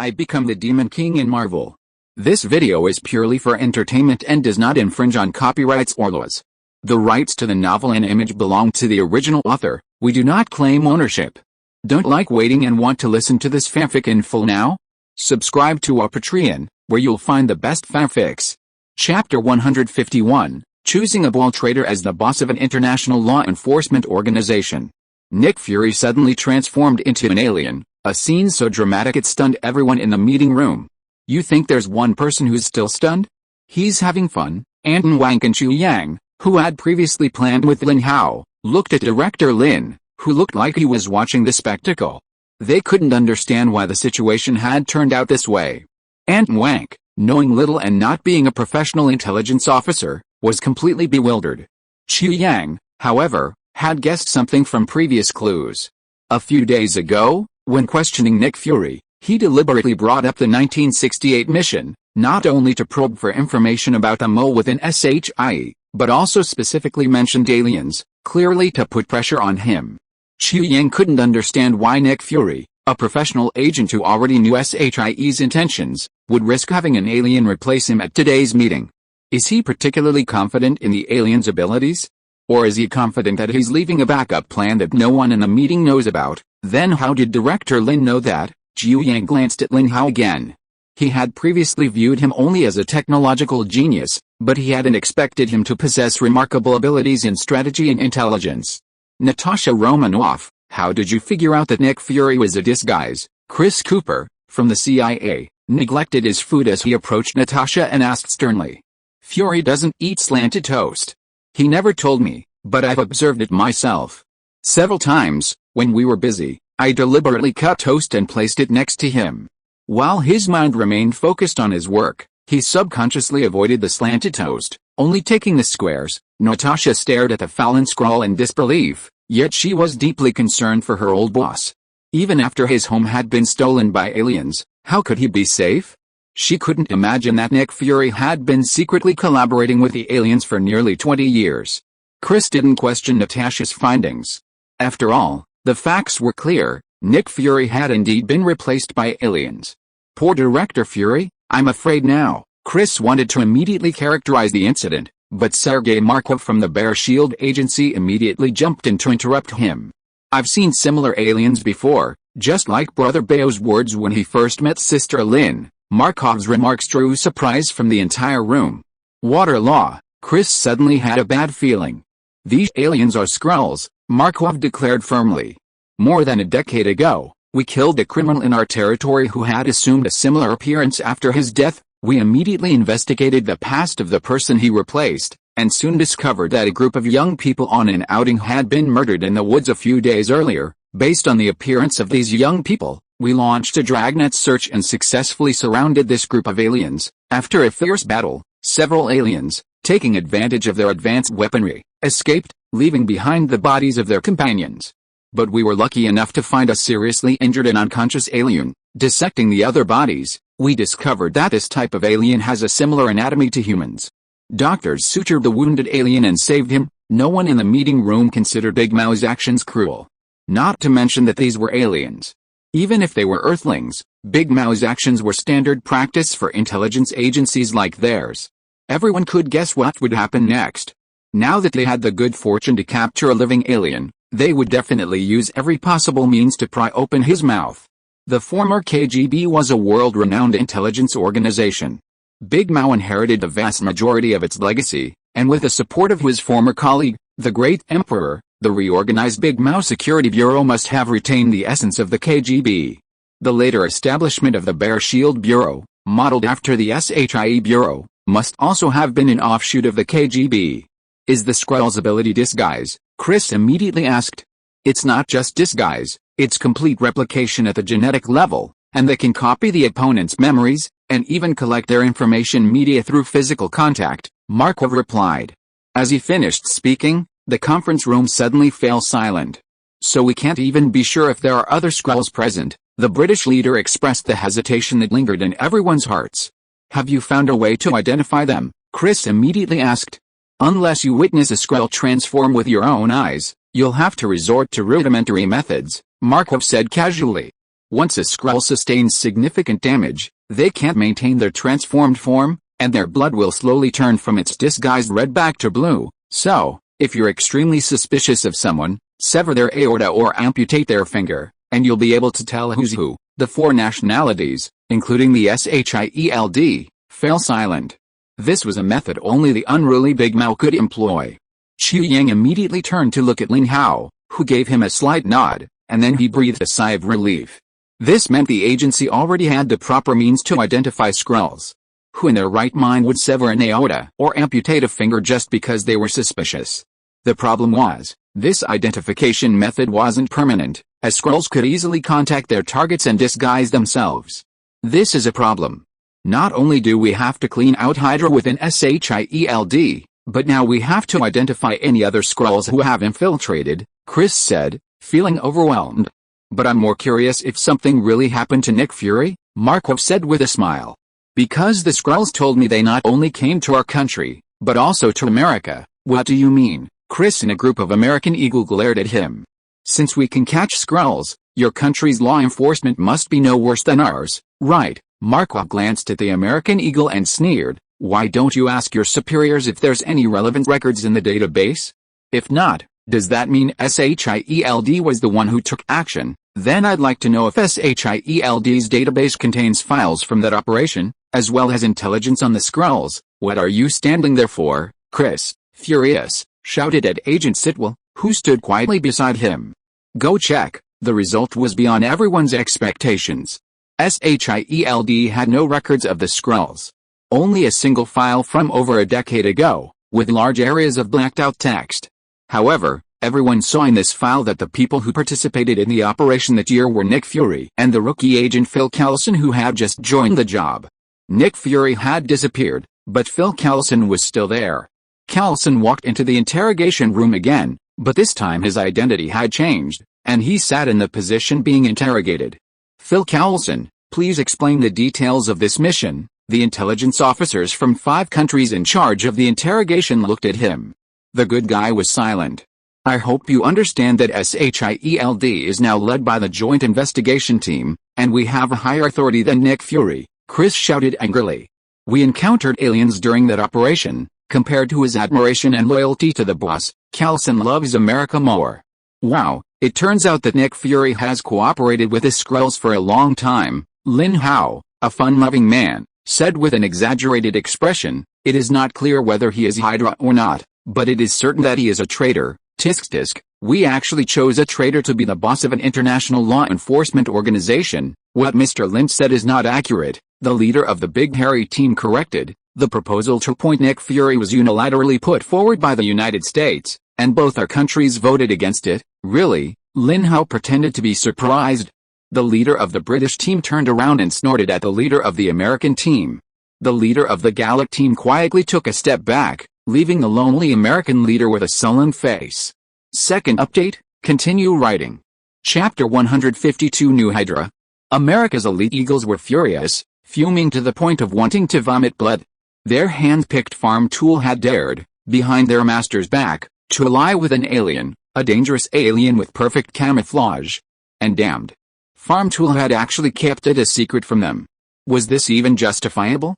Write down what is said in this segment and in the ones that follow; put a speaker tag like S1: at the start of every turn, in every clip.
S1: I become the Demon King in Marvel. This video is purely for entertainment and does not infringe on copyrights or laws. The rights to the novel and image belong to the original author. We do not claim ownership. Don't like waiting and want to listen to this fanfic in full now? Subscribe to our Patreon, where you'll find the best fanfics. Chapter 151, Choosing a Ball Trader as the boss of an international law enforcement organization. Nick Fury suddenly transformed into an alien, a scene so dramatic it stunned everyone in the meeting room. You think there's one person who's still stunned? He's having fun. Anton Wang and Chu Yang, who had previously planned with Lin Hao, looked at Director Lin, who looked like he was watching the spectacle. They couldn't understand why the situation had turned out this way. Anton Wang, knowing little and not being a professional intelligence officer, was completely bewildered. Chu Yang, however, had guessed something from previous clues. A few days ago, when questioning Nick Fury, he deliberately brought up the 1968 mission, not only to probe for information about the mole within SHIE, but also specifically mentioned aliens, clearly to put pressure on him. Chu Yang couldn't understand why Nick Fury, a professional agent who already knew SHIE's intentions, would risk having an alien replace him at today's meeting. Is he particularly confident in the alien's abilities? Or is he confident that he's leaving a backup plan that no one in the meeting knows about? Then how did Director Lin know that? Chu Yang glanced at Lin Hao again. He had previously viewed him only as a technological genius, but he hadn't expected him to possess remarkable abilities in strategy and intelligence. Natasha Romanoff, how did you figure out that Nick Fury was a disguise? Chris Cooper, from the CIA, neglected his food as he approached Natasha and asked sternly. Fury doesn't eat slanted toast. He never told me, but I've observed it myself. Several times, when we were busy, I deliberately cut toast and placed it next to him. While his mind remained focused on his work, he subconsciously avoided the slanted toast, only taking the squares. Natasha stared at the fallen scroll in disbelief, yet she was deeply concerned for her old boss. Even after his home had been stolen by aliens, how could he be safe? She couldn't imagine that Nick Fury had been secretly collaborating with the aliens for nearly 20 years. Chris didn't question Natasha's findings. After all, the facts were clear. Nick Fury had indeed been replaced by aliens. Poor Director Fury, I'm afraid now. Chris wanted to immediately characterize the incident, but Sergei Markov from the Bear Shield Agency immediately jumped in to interrupt him. I've seen similar aliens before, just like Brother Bao's words when he first met Sister Lin. Markov's remarks drew surprise from the entire room. Water law, Chris suddenly had a bad feeling. These aliens are Skrulls, Markov declared firmly. More than a decade ago, we killed a criminal in our territory who had assumed a similar appearance after his death. We immediately investigated the past of the person he replaced, and soon discovered that a group of young people on an outing had been murdered in the woods a few days earlier. Based on the appearance of these young people, we launched a dragnet search and successfully surrounded this group of aliens. After a fierce battle, several aliens, taking advantage of their advanced weaponry, escaped, leaving behind the bodies of their companions. But we were lucky enough to find a seriously injured and unconscious alien. Dissecting the other bodies, we discovered that this type of alien has a similar anatomy to humans. Doctors sutured the wounded alien and saved him. No one in the meeting room considered Big Mao's actions cruel. Not to mention that these were aliens. Even if they were Earthlings, Big Mao's actions were standard practice for intelligence agencies like theirs. Everyone could guess what would happen next. Now that they had the good fortune to capture a living alien, they would definitely use every possible means to pry open his mouth. The former KGB was a world-renowned intelligence organization. Big Mao inherited the vast majority of its legacy, and with the support of his former colleague, the Great Emperor, the reorganized Big Mao Security Bureau must have retained the essence of the KGB. The later establishment of the Bear Shield Bureau, modeled after the SHIE Bureau, must also have been an offshoot of the KGB. Is the Skrull's ability disguise? Chris immediately asked. It's not just disguise, it's complete replication at the genetic level, and they can copy the opponent's memories, and even collect their information media through physical contact, Markov replied. As he finished speaking, the conference room suddenly fell silent. So we can't even be sure if there are other Skrulls present, the British leader expressed the hesitation that lingered in everyone's hearts. Have you found a way to identify them? Chris immediately asked. Unless you witness a Skrull transform with your own eyes, you'll have to resort to rudimentary methods, Markov said casually. Once a Skrull sustains significant damage, they can't maintain their transformed form, and their blood will slowly turn from its disguised red back to blue. So, if you're extremely suspicious of someone, sever their aorta or amputate their finger, and you'll be able to tell who's who. The 4 nationalities, including the SHIELD, fell silent. This was a method only the unruly Big Mao could employ. Qu Yang immediately turned to look at Lin Hao, who gave him a slight nod, and then he breathed a sigh of relief. This meant the agency already had the proper means to identify Skrulls. Who in their right mind would sever an aorta or amputate a finger just because they were suspicious? The problem was, this identification method wasn't permanent, as Skrulls could easily contact their targets and disguise themselves. This is a problem. Not only do we have to clean out Hydra within SHIELD, but now we have to identify any other Skrulls who have infiltrated, Chris said, feeling overwhelmed. But I'm more curious if something really happened to Nick Fury, Markov said with a smile. Because the Skrulls told me they not only came to our country, but also to America. What do you mean? Chris and a group of American Eagle glared at him. Since we can catch Skrulls, your country's law enforcement must be no worse than ours, right? Markov glanced at the American Eagle and sneered. Why don't you ask your superiors if there's any relevant records in the database? If not, does that mean SHIELD was the one who took action? Then I'd like to know if SHIELD's database contains files from that operation, as well as intelligence on the Skrulls. What are you standing there for, Chris? Furious, shouted at Agent Sitwell, who stood quietly beside him. Go check. The result was beyond everyone's expectations. SHIELD had no records of the Skrulls. Only a single file from over a decade ago, with large areas of blacked out text. However, everyone saw in this file that the people who participated in the operation that year were Nick Fury and the rookie agent Phil Coulson, who had just joined the job. Nick Fury had disappeared, but Phil Coulson was still there. Coulson walked into the interrogation room again, but this time his identity had changed, and he sat in the position being interrogated. Phil Coulson, please explain the details of this mission. The intelligence officers from 5 countries in charge of the interrogation looked at him. The good guy was silent. I hope you understand that SHIELD is now led by the Joint Investigation Team, and we have a higher authority than Nick Fury, Chris shouted angrily. We encountered aliens during that operation. Compared to his admiration and loyalty to the boss, Coulson loves America more. Wow, it turns out that Nick Fury has cooperated with the Skrulls for a long time, Lin Hao, a fun-loving man, said with an exaggerated expression. It is not clear whether he is Hydra or not, but it is certain that he is a traitor. Tisk. We actually chose a traitor to be the boss of an international law enforcement organization. What Mr. Lynch said is not accurate, the leader of the Big Hairy team corrected. The proposal to appoint Nick Fury was unilaterally put forward by the United States, and both our countries voted against it. Really? Lin Hao pretended to be surprised. The leader of the British team turned around and snorted at the leader of the American team. The leader of the Gallic team quietly took a step back, leaving the lonely American leader with a sullen face. Second update, continue writing. Chapter 152 New Hydra. America's elite eagles were furious, fuming to the point of wanting to vomit blood. Their hand-picked farm tool had dared, behind their master's back, to ally with an alien, a dangerous alien with perfect camouflage. And damned, farm tool had actually kept it a secret from them. Was this even justifiable?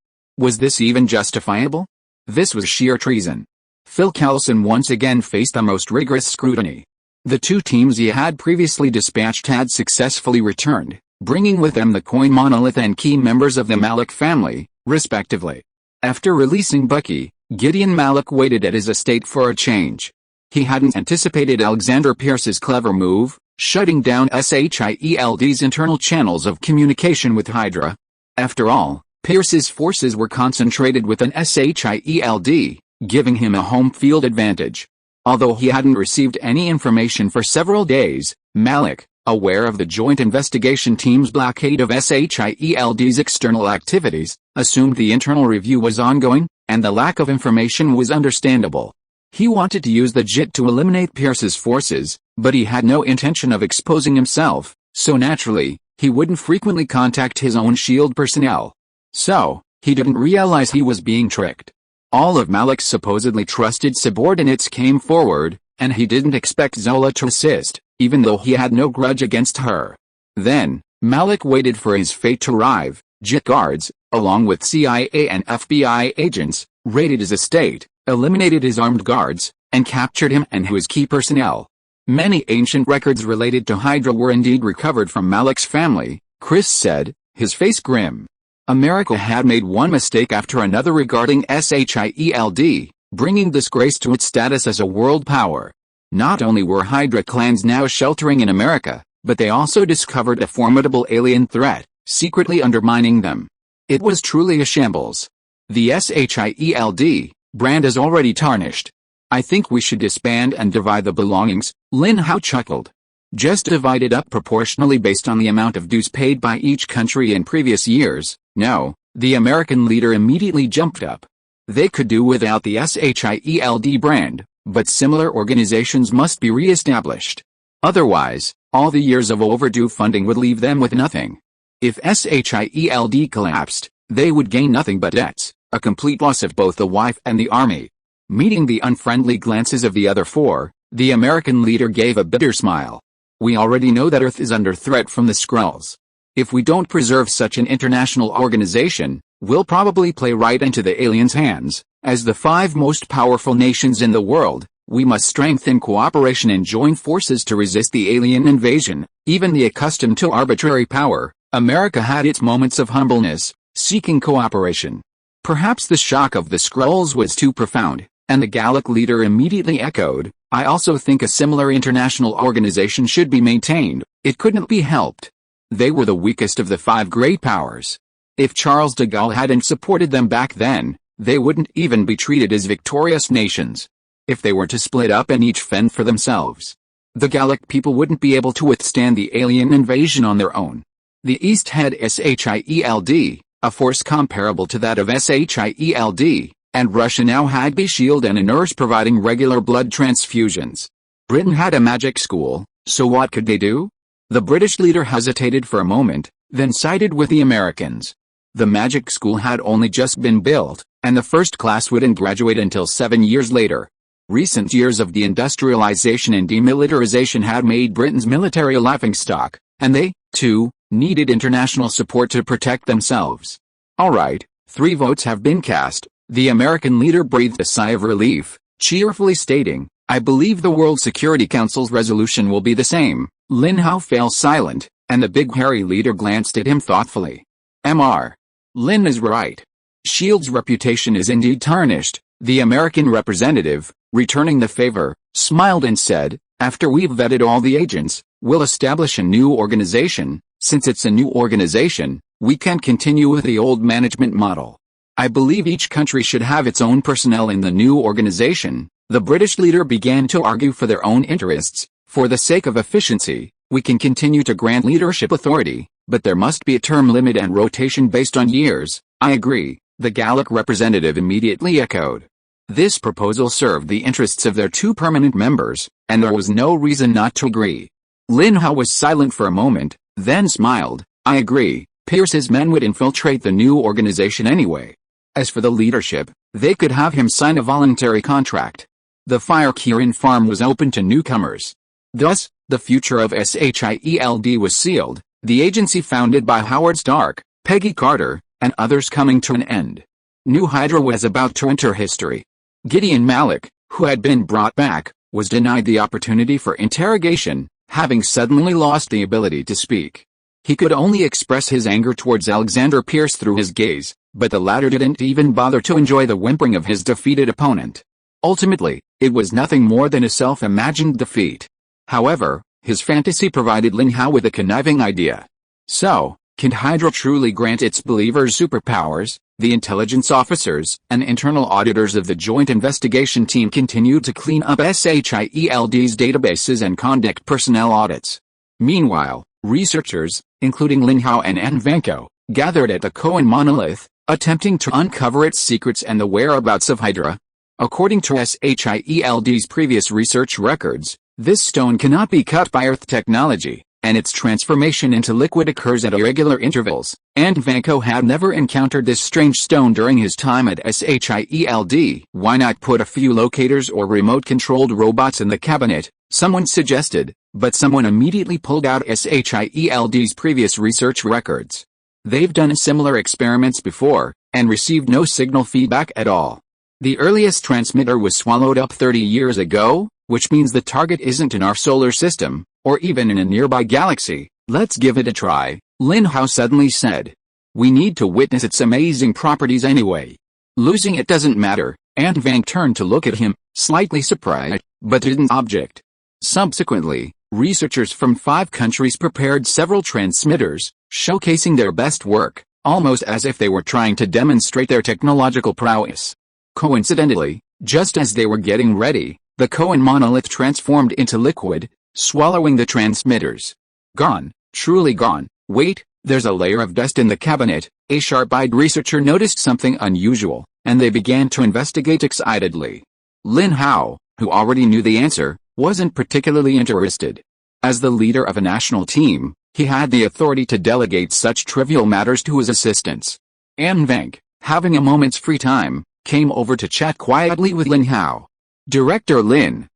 S1: This was sheer treason. Phil Coulson once again faced the most rigorous scrutiny. The 2 teams he had previously dispatched had successfully returned, bringing with them the Coin Monolith and key members of the Malik family, respectively. After releasing Bucky, Gideon Malik waited at his estate for a change. He hadn't anticipated Alexander Pierce's clever move, shutting down SHIELD's internal channels of communication with Hydra. After all, Pierce's forces were concentrated within SHIELD, giving him a home field advantage. Although he hadn't received any information for several days, Malik, aware of the Joint Investigation Team's blockade of SHIELD's external activities, assumed the internal review was ongoing, and the lack of information was understandable. He wanted to use the JIT to eliminate Pierce's forces, but he had no intention of exposing himself, so naturally, he wouldn't frequently contact his own SHIELD personnel. So, he didn't realize he was being tricked. All of Malik's supposedly trusted subordinates came forward, and he didn't expect Zola to assist, even though he had no grudge against her. Then, Malik waited for his fate to arrive. JIT guards, along with CIA and FBI agents, raided his estate, eliminated his armed guards, and captured him and his key personnel. Many ancient records related to Hydra were indeed recovered from Malik's family, Chris said, his face grim. America had made one mistake after another regarding SHIELD, bringing disgrace to its status as a world power. Not only were Hydra clans now sheltering in America, but they also discovered a formidable alien threat, secretly undermining them. It was truly a shambles. The SHIELD brand is already tarnished. I think we should disband and divide the belongings, Lin Hao chuckled. Just divide it up proportionally based on the amount of dues paid by each country in previous years. No, the American leader immediately jumped up. They could do without the SHIELD brand, but similar organizations must be re-established. Otherwise, all the years of overdue funding would leave them with nothing. If SHIELD collapsed, they would gain nothing but debts, a complete loss of both the wife and the army. Meeting the unfriendly glances of the other four, the American leader gave a bitter smile. We already know that Earth is under threat from the Skrulls. If we don't preserve such an international organization, we'll probably play right into the aliens' hands. As the 5 most powerful nations in the world, we must strengthen cooperation and join forces to resist the alien invasion. Even the accustomed to arbitrary power, America had its moments of humbleness, seeking cooperation. Perhaps the shock of the Skrulls was too profound, and the Gallic leader immediately echoed, I also think a similar international organization should be maintained. It couldn't be helped. They were the weakest of the 5 great powers. If Charles de Gaulle hadn't supported them back then, they wouldn't even be treated as victorious nations. If they were to split up and each fend for themselves, the Gallic people wouldn't be able to withstand the alien invasion on their own. The East had SHIELD, a force comparable to that of SHIELD, and Russia now had B Shield and a nurse providing regular blood transfusions. Britain had a magic school, so what could they do? The British leader hesitated for a moment, then sided with the Americans. The magic school had only just been built, and the first class wouldn't graduate until 7 years later. Recent years of deindustrialization and demilitarization had made Britain's military a laughingstock, and they, too, needed international support to protect themselves. All right, 3 votes have been cast. The American leader breathed a sigh of relief, cheerfully stating, I believe the World Security Council's resolution will be the same. Lin Hao fell silent, and the big hairy leader glanced at him thoughtfully. Mr. Lin is right. SHIELD's reputation is indeed tarnished. The American representative, returning the favor, smiled and said, after we've vetted all the agents, we'll establish a new organization. Since it's a new organization, we can't continue with the old management model. I believe each country should have its own personnel in the new organization. The British leader began to argue for their own interests. For the sake of efficiency, we can continue to grant leadership authority, but there must be a term limit and rotation based on years. I agree, the Gallic representative immediately echoed. This proposal served the interests of their 2 permanent members, and there was no reason not to agree. Lin Hao was silent for a moment, then smiled. I agree, Pierce's men would infiltrate the new organization anyway. As for the leadership, they could have him sign a voluntary contract. The Fire Kirin farm was open to newcomers. Thus, the future of SHIELD was sealed, the agency founded by Howard Stark, Peggy Carter, and others coming to an end. New Hydra was about to enter history. Gideon Malik, who had been brought back, was denied the opportunity for interrogation, having suddenly lost the ability to speak. He could only express his anger towards Alexander Pierce through his gaze, but the latter didn't even bother to enjoy the whimpering of his defeated opponent. Ultimately, it was nothing more than a self-imagined defeat. However, his fantasy provided Lin Hao with a conniving idea. So, can Hydra truly grant its believers superpowers? The intelligence officers and internal auditors of the Joint Investigation Team continued to clean up SHIELD's databases and conduct personnel audits. Meanwhile, researchers, including Lin Hao and Vanko, gathered at the Koan monolith, attempting to uncover its secrets and the whereabouts of Hydra. According to SHIELD's previous research records, this stone cannot be cut by Earth technology, and its transformation into liquid occurs at irregular intervals, and Vanko had never encountered this strange stone during his time at SHIELD. Why not put a few locators or remote-controlled robots in the cabinet? Someone suggested. But someone immediately pulled out SHIELD's previous research records. They've done similar experiments before, and received no signal feedback at all. The earliest transmitter was swallowed up 30 years ago, which means the target isn't in our solar system, or even in a nearby galaxy. Let's give it a try, Lin Hao suddenly said. We need to witness its amazing properties anyway. Losing it doesn't matter, and Vang turned to look at him, slightly surprised, but didn't object. Subsequently, researchers from 5 countries prepared several transmitters, showcasing their best work, almost as if they were trying to demonstrate their technological prowess. Coincidentally, just as they were getting ready, the Koan monolith transformed into liquid, swallowing the transmitters. Gone, truly gone. Wait, there's a layer of dust in the cabinet. A sharp-eyed researcher noticed something unusual, and they began to investigate excitedly. Lin Hao, who already knew the answer, wasn't particularly interested. As the leader of a national team, he had the authority to delegate such trivial matters to his assistants. An Vang, having a moment's free time, came over to chat quietly with Lin Hao. Director Lin,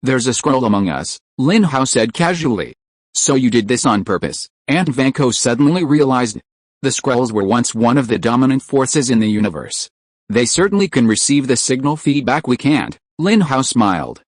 S1: there's a scroll among us, Lin Hao said casually. So you did this on purpose, An Vang suddenly realized. The scrolls were once one of the dominant forces in the universe. They certainly can receive the signal feedback we can't, Lin Hao smiled.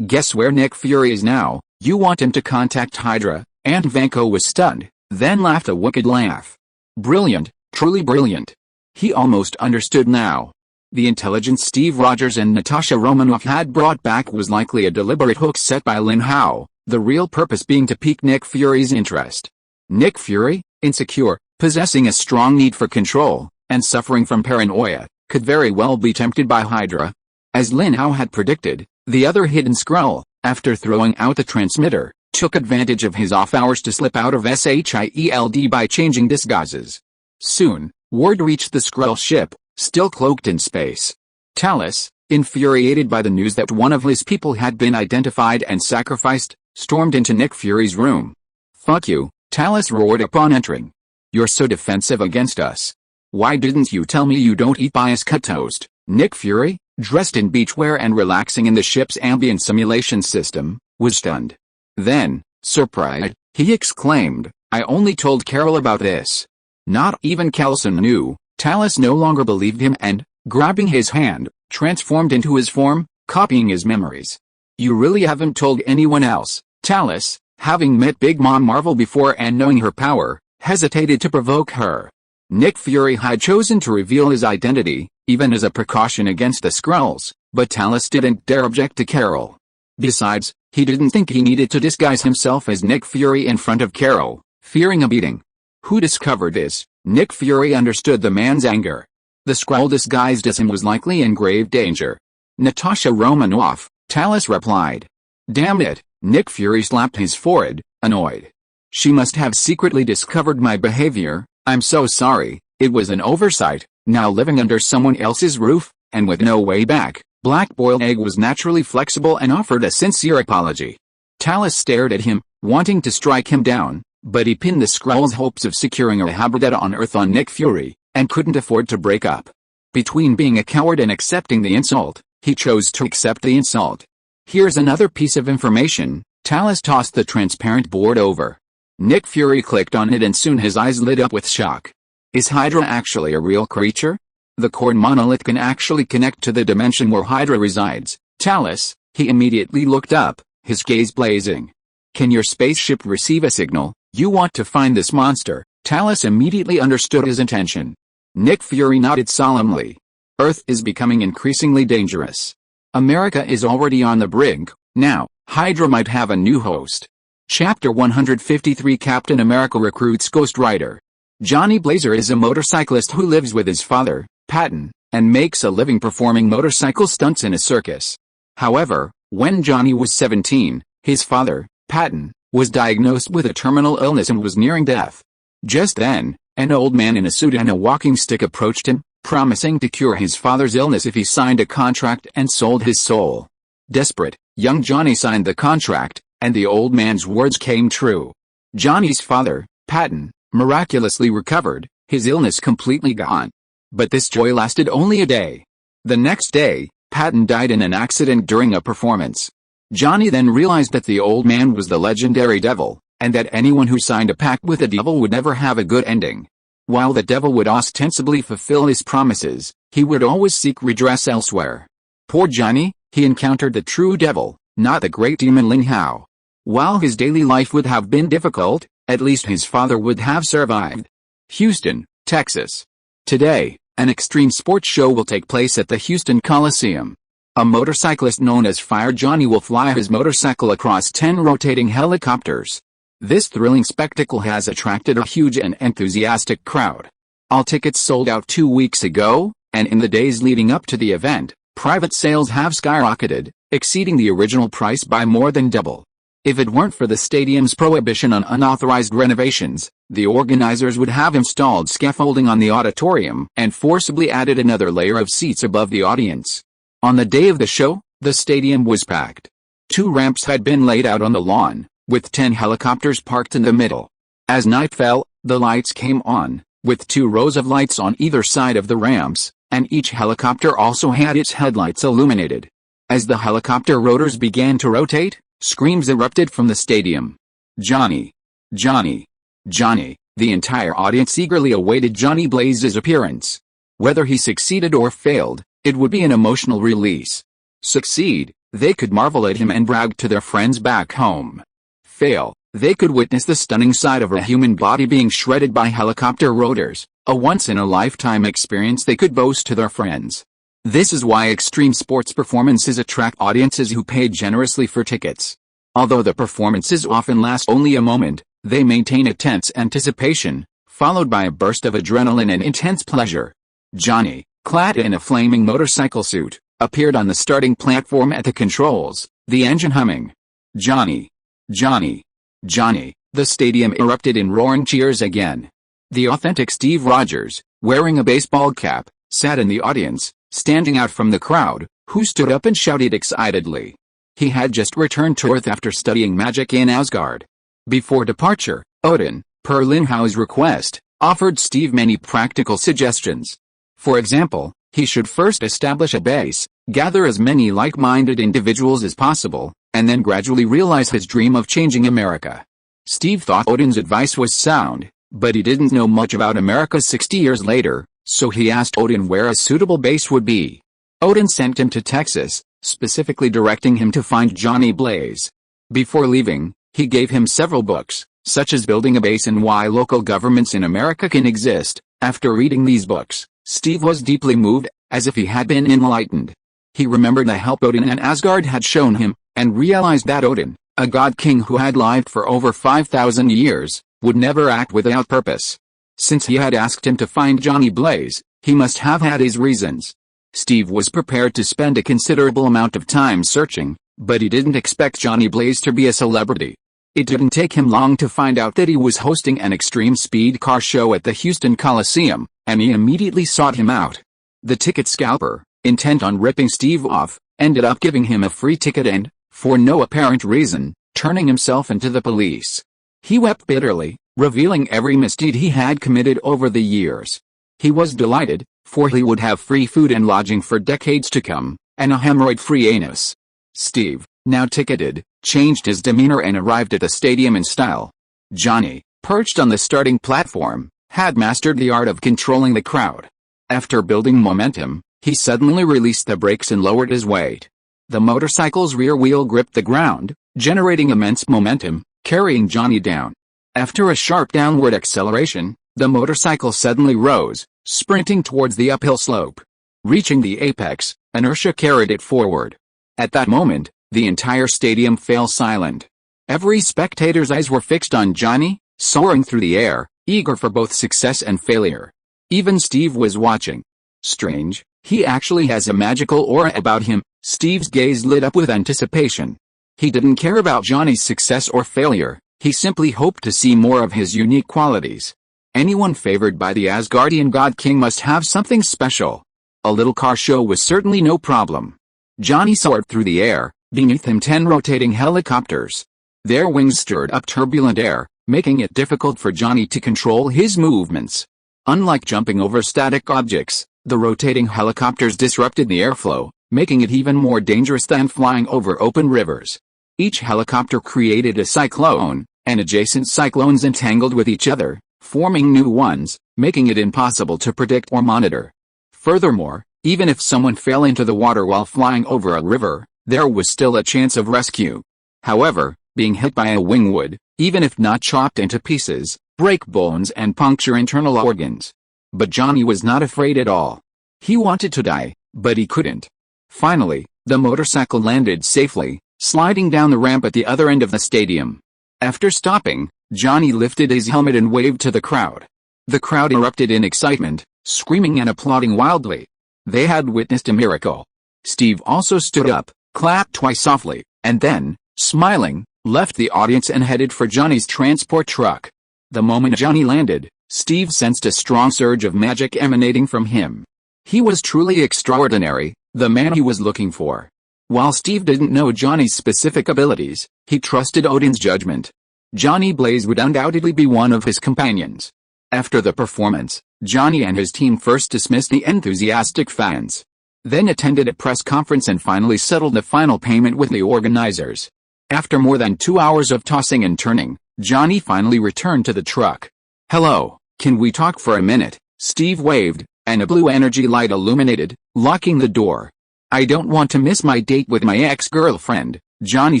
S1: Guess where Nick Fury is now? You want him to contact Hydra? An Vang was stunned, then laughed a wicked laugh. Brilliant, truly brilliant. He almost understood now. The intelligence Steve Rogers and Natasha Romanoff had brought back was likely a deliberate hook set by Lin Hao, the real purpose being to pique Nick Fury's interest. Nick Fury, insecure, possessing a strong need for control, and suffering from paranoia, could very well be tempted by Hydra. As Lin Hao had predicted, the other hidden Skrull, after throwing out the transmitter, took advantage of his off hours to slip out of SHIELD by changing disguises. Soon, word reached the Skrull ship, still cloaked in space. Talos, infuriated by the news that one of his people had been identified and sacrificed, stormed into Nick Fury's room. Fuck you, Talos roared upon entering. You're so defensive against us. Why didn't you tell me you don't eat bias-cut toast? Nick Fury, dressed in beachwear and relaxing in the ship's ambient simulation system, was stunned. Then, surprised, he exclaimed, I only told Carol about this. Not even Callison knew. Talos no longer believed him and, grabbing his hand, transformed into his form, copying his memories. You really haven't told anyone else? Talos, having met Big Mom Marvel before and knowing her power, hesitated to provoke her. Nick Fury had chosen to reveal his identity, even as a precaution against the Skrulls, but Talos didn't dare object to Carol. Besides, he didn't think he needed to disguise himself as Nick Fury in front of Carol, fearing a beating. Who discovered this? Nick Fury understood the man's anger. The Skrull disguised as him was likely in grave danger. Natasha Romanoff, Talos replied. Damn it, Nick Fury slapped his forehead, annoyed. She must have secretly discovered my behavior. I'm so sorry, it was an oversight. Now living under someone else's roof, and with no way back, Black Boiled Egg was naturally flexible and offered a sincere apology. Talos stared at him, wanting to strike him down, but he pinned the Skrull's hopes of securing a habitat on Earth on Nick Fury, and couldn't afford to break up. Between being a coward and accepting the insult, he chose to accept the insult. Here's another piece of information. Talos tossed the transparent board over. Nick Fury clicked on it and soon his eyes lit up with shock. Is Hydra actually a real creature? The core monolith can actually connect to the dimension where Hydra resides. Talos, he immediately looked up, his gaze blazing. Can your spaceship receive a signal? You want to find this monster? Talos immediately understood his intention. Nick Fury nodded solemnly. Earth is becoming increasingly dangerous. America is already on the brink. Now, Hydra might have a new host. Chapter 153 Captain America recruits Ghost Rider. Johnny Blazer is a motorcyclist who lives with his father, Patton, and makes a living performing motorcycle stunts in a circus. However, when Johnny was 17, his father, Patton, was diagnosed with a terminal illness and was nearing death. Just then, an old man in a suit and a walking stick approached him, promising to cure his father's illness if he signed a contract and sold his soul. Desperate, young Johnny signed the contract, and the old man's words came true. Johnny's father, Patton, miraculously recovered, his illness completely gone. But this joy lasted only a day. The next day, Patton died in an accident during a performance. Johnny then realized that the old man was the legendary devil, and that anyone who signed a pact with the devil would never have a good ending. While the devil would ostensibly fulfill his promises, he would always seek redress elsewhere. Poor Johnny, he encountered the true devil, not the great demon Lin Hao. While his daily life would have been difficult, at least his father would have survived. Houston, Texas. Today, an extreme sports show will take place at the Houston Coliseum. A motorcyclist known as Fire Johnny will fly his motorcycle across 10 rotating helicopters. This thrilling spectacle has attracted a huge and enthusiastic crowd. All tickets sold out 2 weeks ago, and in the days leading up to the event, private sales have skyrocketed, exceeding the original price by more than double. If it weren't for the stadium's prohibition on unauthorized renovations, the organizers would have installed scaffolding on the auditorium and forcibly added another layer of seats above the audience. On the day of the show, the stadium was packed. 2 ramps had been laid out on the lawn, with 10 helicopters parked in the middle. As night fell, the lights came on, with 2 rows of lights on either side of the ramps, and each helicopter also had its headlights illuminated. As the helicopter rotors began to rotate, screams erupted from the stadium. Johnny! Johnny! Johnny! The entire audience eagerly awaited Johnny Blaze's appearance. Whether he succeeded or failed, it would be an emotional release. Succeed, they could marvel at him and brag to their friends back home. Fail, they could witness the stunning sight of a human body being shredded by helicopter rotors, a once-in-a-lifetime experience they could boast to their friends. This is why extreme sports performances attract audiences who pay generously for tickets. Although the performances often last only a moment, they maintain a tense anticipation, followed by a burst of adrenaline and intense pleasure. Johnny, clad in a flaming motorcycle suit, appeared on the starting platform at the controls, the engine humming. Johnny! Johnny! Johnny! The stadium erupted in roaring cheers again. The authentic Steve Rogers, wearing a baseball cap, sat in the audience, standing out from the crowd, who stood up and shouted excitedly. He had just returned to Earth after studying magic in Asgard. Before departure, Odin, per Lin Hao's request, offered Steve many practical suggestions. For example, he should first establish a base, gather as many like-minded individuals as possible, and then gradually realize his dream of changing America. Steve thought Odin's advice was sound, but he didn't know much about America 60 years later, so he asked Odin where a suitable base would be. Odin sent him to Texas, specifically directing him to find Johnny Blaze. Before leaving, he gave him several books, such as Building a Base and Why Local Governments in America Can Exist. After reading these books, Steve was deeply moved, as if he had been enlightened. He remembered the help Odin and Asgard had shown him, and realized that Odin, a god king who had lived for over 5,000 years, would never act without purpose. Since he had asked him to find Johnny Blaze, he must have had his reasons. Steve was prepared to spend a considerable amount of time searching, but he didn't expect Johnny Blaze to be a celebrity. It didn't take him long to find out that he was hosting an extreme speed car show at the Houston Coliseum, and he immediately sought him out. The ticket scalper, intent on ripping Steve off, ended up giving him a free ticket and, for no apparent reason, turning himself into the police. He wept bitterly, revealing every misdeed he had committed over the years. He was delighted, for he would have free food and lodging for decades to come, and a hemorrhoid-free anus. Steve, now ticketed, changed his demeanor and arrived at the stadium in style. Johnny, perched on the starting platform, had mastered the art of controlling the crowd. After building momentum, he suddenly released the brakes and lowered his weight. The motorcycle's rear wheel gripped the ground, generating immense momentum, carrying Johnny down. After a sharp downward acceleration, the motorcycle suddenly rose, sprinting towards the uphill slope. Reaching the apex, inertia carried it forward. At that moment, the entire stadium fell silent. Every spectator's eyes were fixed on Johnny, soaring through the air, eager for both success and failure. Even Steve was watching. Strange, he actually has a magical aura about him. Steve's gaze lit up with anticipation. He didn't care about Johnny's success or failure, he simply hoped to see more of his unique qualities. Anyone favored by the Asgardian God King must have something special. A little car show was certainly no problem. Johnny soared through the air, beneath him 10 rotating helicopters. Their wings stirred up turbulent air, making it difficult for Johnny to control his movements. Unlike jumping over static objects, the rotating helicopters disrupted the airflow, making it even more dangerous than flying over open rivers. Each helicopter created a cyclone, and adjacent cyclones entangled with each other, forming new ones, making it impossible to predict or monitor. Furthermore, even if someone fell into the water while flying over a river, there was still a chance of rescue. However, being hit by a wing would, even if not chopped into pieces, break bones and puncture internal organs. But Johnny was not afraid at all. He wanted to die, but he couldn't. Finally, the motorcycle landed safely, sliding down the ramp at the other end of the stadium. After stopping, Johnny lifted his helmet and waved to the crowd. The crowd erupted in excitement, screaming and applauding wildly. They had witnessed a miracle. Steve also stood up, clapped twice softly, and then, smiling, left the audience and headed for Johnny's transport truck. The moment Johnny landed, Steve sensed a strong surge of magic emanating from him. He was truly extraordinary, the man he was looking for. While Steve didn't know Johnny's specific abilities, he trusted Odin's judgment. Johnny Blaze would undoubtedly be one of his companions. After the performance, Johnny and his team first dismissed the enthusiastic fans. Then attended a press conference and finally settled the final payment with the organizers. After more than 2 hours of tossing and turning, Johnny finally returned to the truck. "Hello, can we talk for a minute?" Steve waved, and a blue energy light illuminated, locking the door. "I don't want to miss my date with my ex-girlfriend," Johnny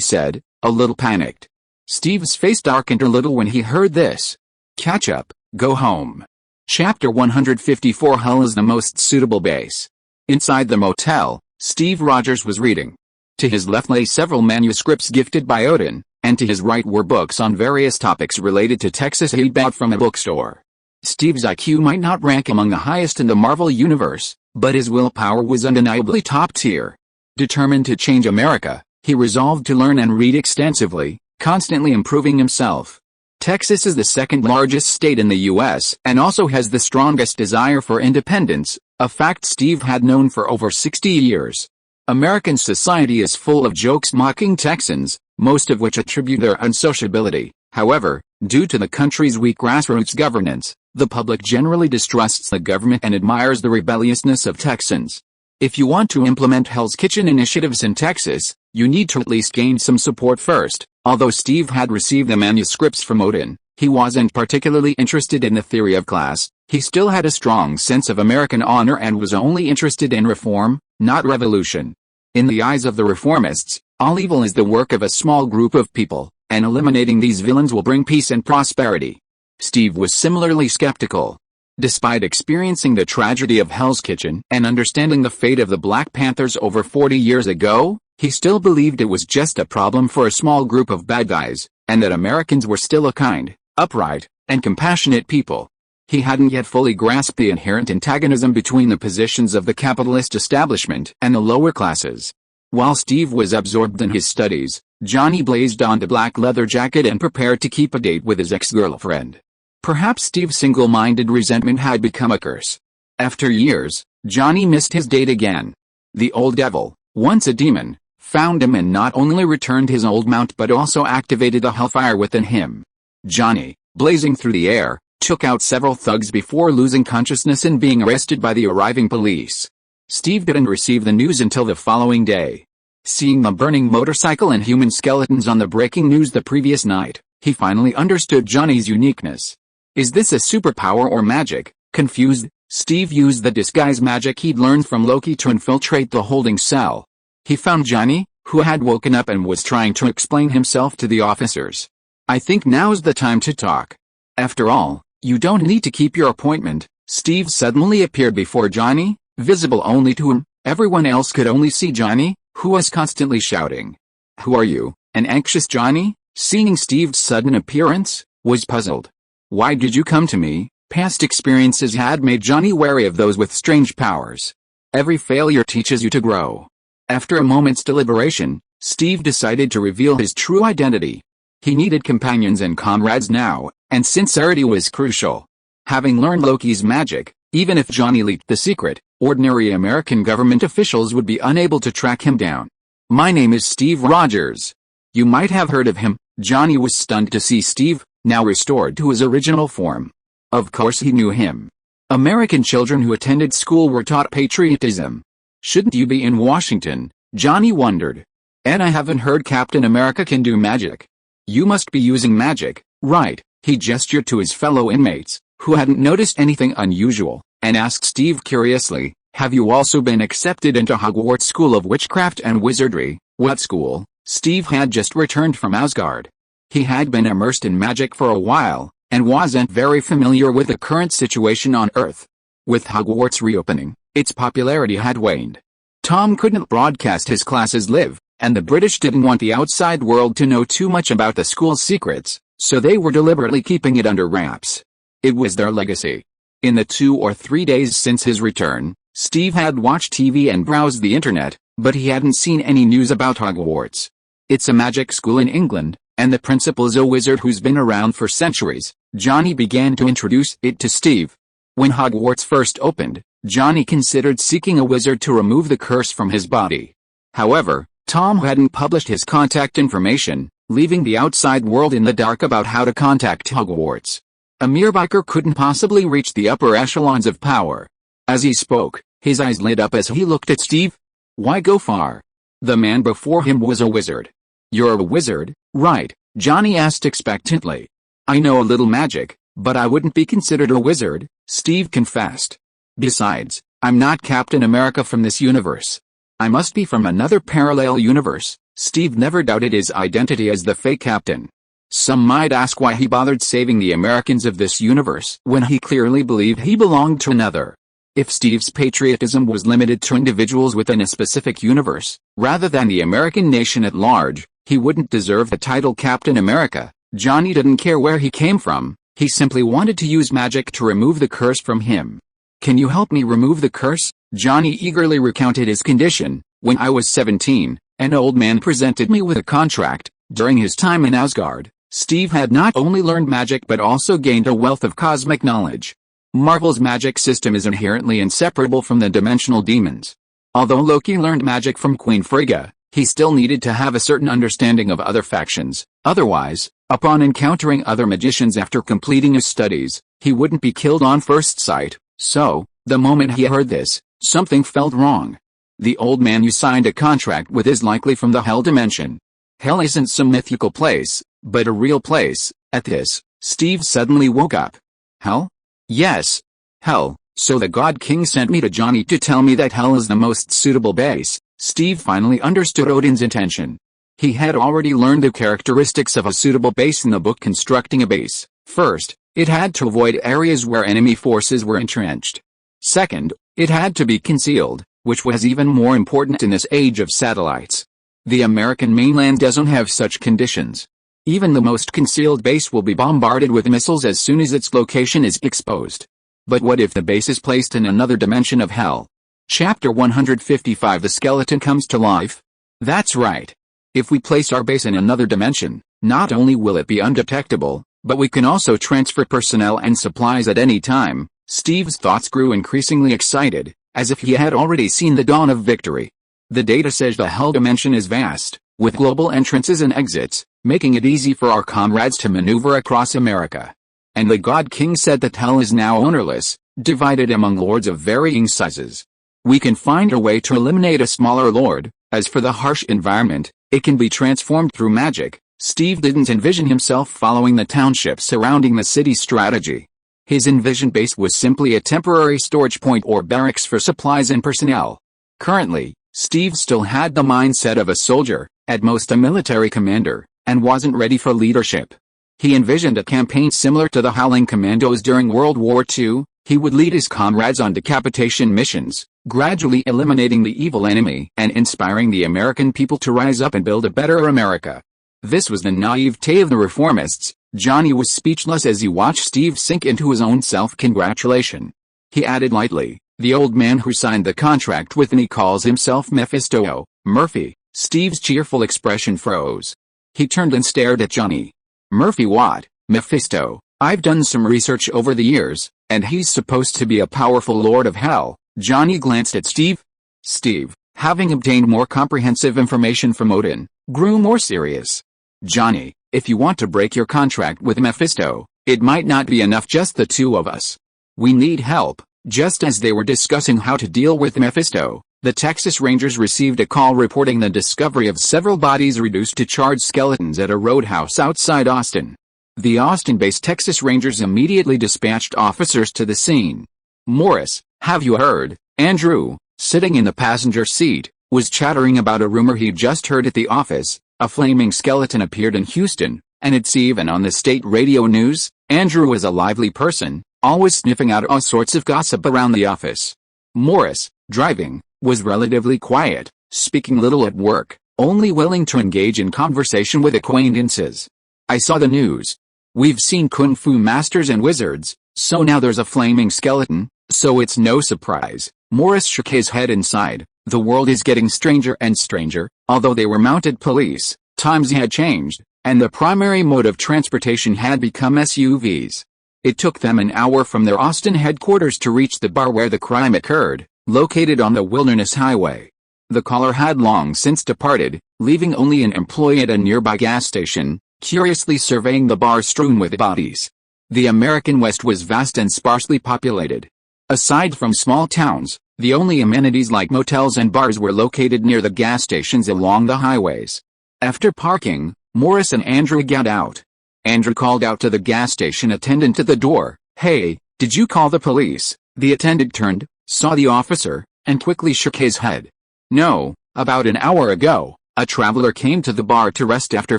S1: said, a little panicked. Steve's face darkened a little when he heard this. "Catch up, go home." Chapter 154. Hull is the most suitable base. Inside the motel, Steve Rogers was reading. To his left lay several manuscripts gifted by Odin, and to his right were books on various topics related to Texas he bought from a bookstore. Steve's IQ might not rank among the highest in the Marvel universe, but his willpower was undeniably top tier. Determined to change America, he resolved to learn and read extensively, constantly improving himself. Texas is the second largest state in the U.S. and also has the strongest desire for independence, a fact Steve had known for over 60 years. American society is full of jokes mocking Texans, most of which attribute their unsociability. However, due to the country's weak grassroots governance, the public generally distrusts the government and admires the rebelliousness of Texans. If you want to implement Hell's Kitchen initiatives in Texas, you need to at least gain some support first. Although Steve had received the manuscripts from Odin, he wasn't particularly interested in the theory of class. He still had a strong sense of American honor and was only interested in reform, not revolution. In the eyes of the reformists, all evil is the work of a small group of people, and eliminating these villains will bring peace and prosperity. Steve was similarly skeptical. Despite experiencing the tragedy of Hell's Kitchen and understanding the fate of the Black Panthers over 40 years ago, he still believed it was just a problem for a small group of bad guys, and that Americans were still a kind, upright, and compassionate people. He hadn't yet fully grasped the inherent antagonism between the positions of the capitalist establishment and the lower classes. While Steve was absorbed in his studies, Johnny Blaze donned a black leather jacket and prepared to keep a date with his ex-girlfriend. Perhaps Steve's single-minded resentment had become a curse. After years, Johnny missed his date again. The old devil, once a demon, found him and not only returned his old mount but also activated the hellfire within him. Johnny, blazing through the air, took out several thugs before losing consciousness and being arrested by the arriving police. Steve didn't receive the news until the following day. Seeing the burning motorcycle and human skeletons on the breaking news the previous night, he finally understood Johnny's uniqueness. Is this a superpower or magic? Confused, Steve used the disguise magic he'd learned from Loki to infiltrate the holding cell. He found Johnny, who had woken up and was trying to explain himself to the officers. "I think now's the time to talk. After all, you don't need to keep your appointment." Steve suddenly appeared before Johnny, visible only to him. Everyone else could only see Johnny, who was constantly shouting. "Who are you?" An anxious Johnny, seeing Steve's sudden appearance, was puzzled. "Why did you come to me?" Past experiences had made Johnny wary of those with strange powers. Every failure teaches you to grow. After a moment's deliberation, Steve decided to reveal his true identity. He needed companions and comrades now, and sincerity was crucial. Having learned Loki's magic, even if Johnny leaked the secret, ordinary American government officials would be unable to track him down. "My name is Steve Rogers. You might have heard of him." Johnny was stunned to see Steve, now restored to his original form. Of course he knew him. American children who attended school were taught patriotism. Shouldn't you be in Washington? Johnny wondered. And I haven't heard Captain America can do magic. You must be using magic, right? He gestured to his fellow inmates, who hadn't noticed anything unusual, and asked Steve curiously, have you also been accepted into Hogwarts School of Witchcraft and Wizardry? What school? Steve had just returned from Asgard. He had been immersed in magic for a while, and wasn't very familiar with the current situation on Earth. With Hogwarts reopening, its popularity had waned. Tom couldn't broadcast his classes live, and the British didn't want the outside world to know too much about the school's secrets, so they were deliberately keeping it under wraps. It was their legacy. In the 2 or 3 days since his return, Steve had watched TV and browsed the internet, but he hadn't seen any news about Hogwarts. It's a magic school in England, and the principal's a wizard who's been around for centuries. Johnny began to introduce it to Steve. When Hogwarts first opened, Johnny considered seeking a wizard to remove the curse from his body. However, Tom hadn't published his contact information, leaving the outside world in the dark about how to contact Hogwarts. A mere biker couldn't possibly reach the upper echelons of power. As he spoke, his eyes lit up as he looked at Steve. Why go far? The man before him was a wizard. You're a wizard, right? Johnny asked expectantly. I know a little magic, but I wouldn't be considered a wizard, Steve confessed. Besides, I'm not Captain America from this universe. I must be from another parallel universe. Steve never doubted his identity as the fake captain. Some might ask why he bothered saving the Americans of this universe when he clearly believed he belonged to another. If Steve's patriotism was limited to individuals within a specific universe, rather than the American nation at large, he wouldn't deserve the title Captain America. Johnny didn't care where he came from, he simply wanted to use magic to remove the curse from him. Can you help me remove the curse? Johnny eagerly recounted his condition. When I was 17, an old man presented me with a contract. During his time in Asgard, Steve had not only learned magic but also gained a wealth of cosmic knowledge. Marvel's magic system is inherently inseparable from the dimensional demons. Although Loki learned magic from Queen Frigga, he still needed to have a certain understanding of other factions. Otherwise, upon encountering other magicians after completing his studies, he wouldn't be killed on first sight. So, the moment he heard this, something felt wrong. The old man you signed a contract with is likely from the Hell dimension. Hell isn't some mythical place, but a real place. At this, Steve suddenly woke up. Hell? Yes. Hell. So the God King sent me to Johnny to tell me that Hell is the most suitable base. Steve finally understood Odin's intention. He had already learned the characteristics of a suitable base in the book Constructing a Base. First, it had to avoid areas where enemy forces were entrenched. Second, it had to be concealed, which was even more important in this age of satellites. The American mainland doesn't have such conditions. Even the most concealed base will be bombarded with missiles as soon as its location is exposed. But what if the base is placed in another dimension of Hell? Chapter 155 The skeleton comes to life? That's right. If we place our base in another dimension, not only will it be undetectable, but we can also transfer personnel and supplies at any time. Steve's thoughts grew increasingly excited, as if he had already seen the dawn of victory. The data says the Hell dimension is vast, with global entrances and exits, making it easy for our comrades to maneuver across America. And the God King said that Hell is now ownerless, divided among lords of varying sizes. We can find a way to eliminate a smaller lord. As for the harsh environment, it can be transformed through magic. Steve didn't envision himself following the township surrounding the city's strategy. His envisioned base was simply a temporary storage point or barracks for supplies and personnel. Currently, Steve still had the mindset of a soldier, at most a military commander, and wasn't ready for leadership. He envisioned a campaign similar to the Howling Commandos during World War II. He would lead his comrades on decapitation missions, gradually eliminating the evil enemy and inspiring the American people to rise up and build a better America. This was the naivete of the reformists. Johnny was speechless as he watched Steve sink into his own self-congratulation. He added lightly, the old man who signed the contract with me calls himself Mephisto. Murphy. Steve's cheerful expression froze. He turned and stared at Johnny. Murphy what? Mephisto. I've done some research over the years, and he's supposed to be a powerful lord of hell. Johnny glanced at Steve. Steve, having obtained more comprehensive information from Odin, grew more serious. Johnny, if you want to break your contract with Mephisto, it might not be enough just the two of us. We need help. Just as they were discussing how to deal with Mephisto, the Texas Rangers received a call reporting the discovery of several bodies reduced to charred skeletons at a roadhouse outside Austin. The Austin-based Texas Rangers immediately dispatched officers to the scene. Morris, have you heard? Andrew, sitting in the passenger seat, was chattering about a rumor he'd just heard at the office. A flaming skeleton appeared in Houston, and it's even on the state radio news. Andrew was a lively person, always sniffing out all sorts of gossip around the office. Morris, driving, was relatively quiet, speaking little at work, only willing to engage in conversation with acquaintances. I saw the news. We've seen kung fu masters and wizards, so now there's a flaming skeleton, so it's no surprise. Morris shook his head and sighed. The world is getting stranger and stranger. Although they were mounted police, times had changed, and the primary mode of transportation had become SUVs. It took them an hour from their Austin headquarters to reach the bar where the crime occurred, located on the Wilderness Highway. The caller had long since departed, leaving only an employee at a nearby gas station, curiously surveying the bar strewn with bodies. The American West was vast and sparsely populated. Aside from small towns, the only amenities like motels and bars were located near the gas stations along the highways. After parking, Morris and Andrew got out. Andrew called out to the gas station attendant at the door, "Hey, did you call the police?" The attendant turned, saw the officer, and quickly shook his head. "No, about an hour ago, a traveler came to the bar to rest after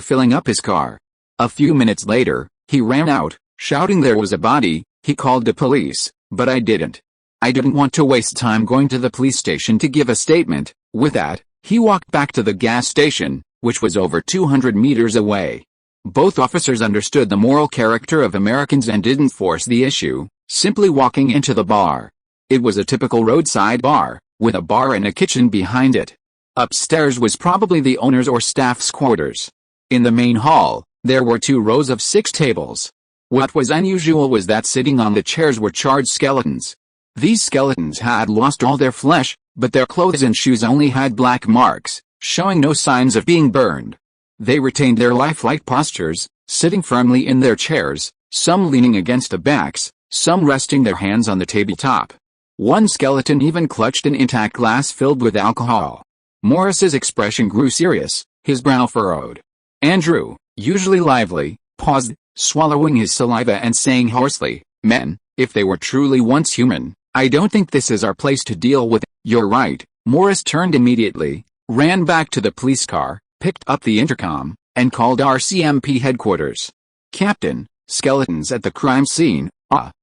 S1: filling up his car. A few minutes later, he ran out, shouting there was a body. He called the police, but I didn't want to waste time going to the police station to give a statement." With that, he walked back to the gas station, which was over 200 meters away. Both officers understood the moral character of Americans and didn't force the issue, simply walking into the bar. It was a typical roadside bar, with a bar and a kitchen behind it. Upstairs was probably the owner's or staff's quarters. In the main hall, there were 2 rows of 6 tables. What was unusual was that sitting on the chairs were charred skeletons. These skeletons had lost all their flesh, but their clothes and shoes only had black marks, showing no signs of being burned. They retained their lifelike postures, sitting firmly in their chairs, some leaning against the backs, some resting their hands on the tabletop. One skeleton even clutched an intact glass filled with alcohol. Morris's expression grew serious, his brow furrowed. Andrew, usually lively, paused, swallowing his saliva and saying hoarsely, "Men, if they were truly once human, I don't think this is our place to deal with." "You're right." Morris turned immediately, ran back to the police car, picked up the intercom, and called RCMP headquarters. "Captain, skeletons at the crime scene."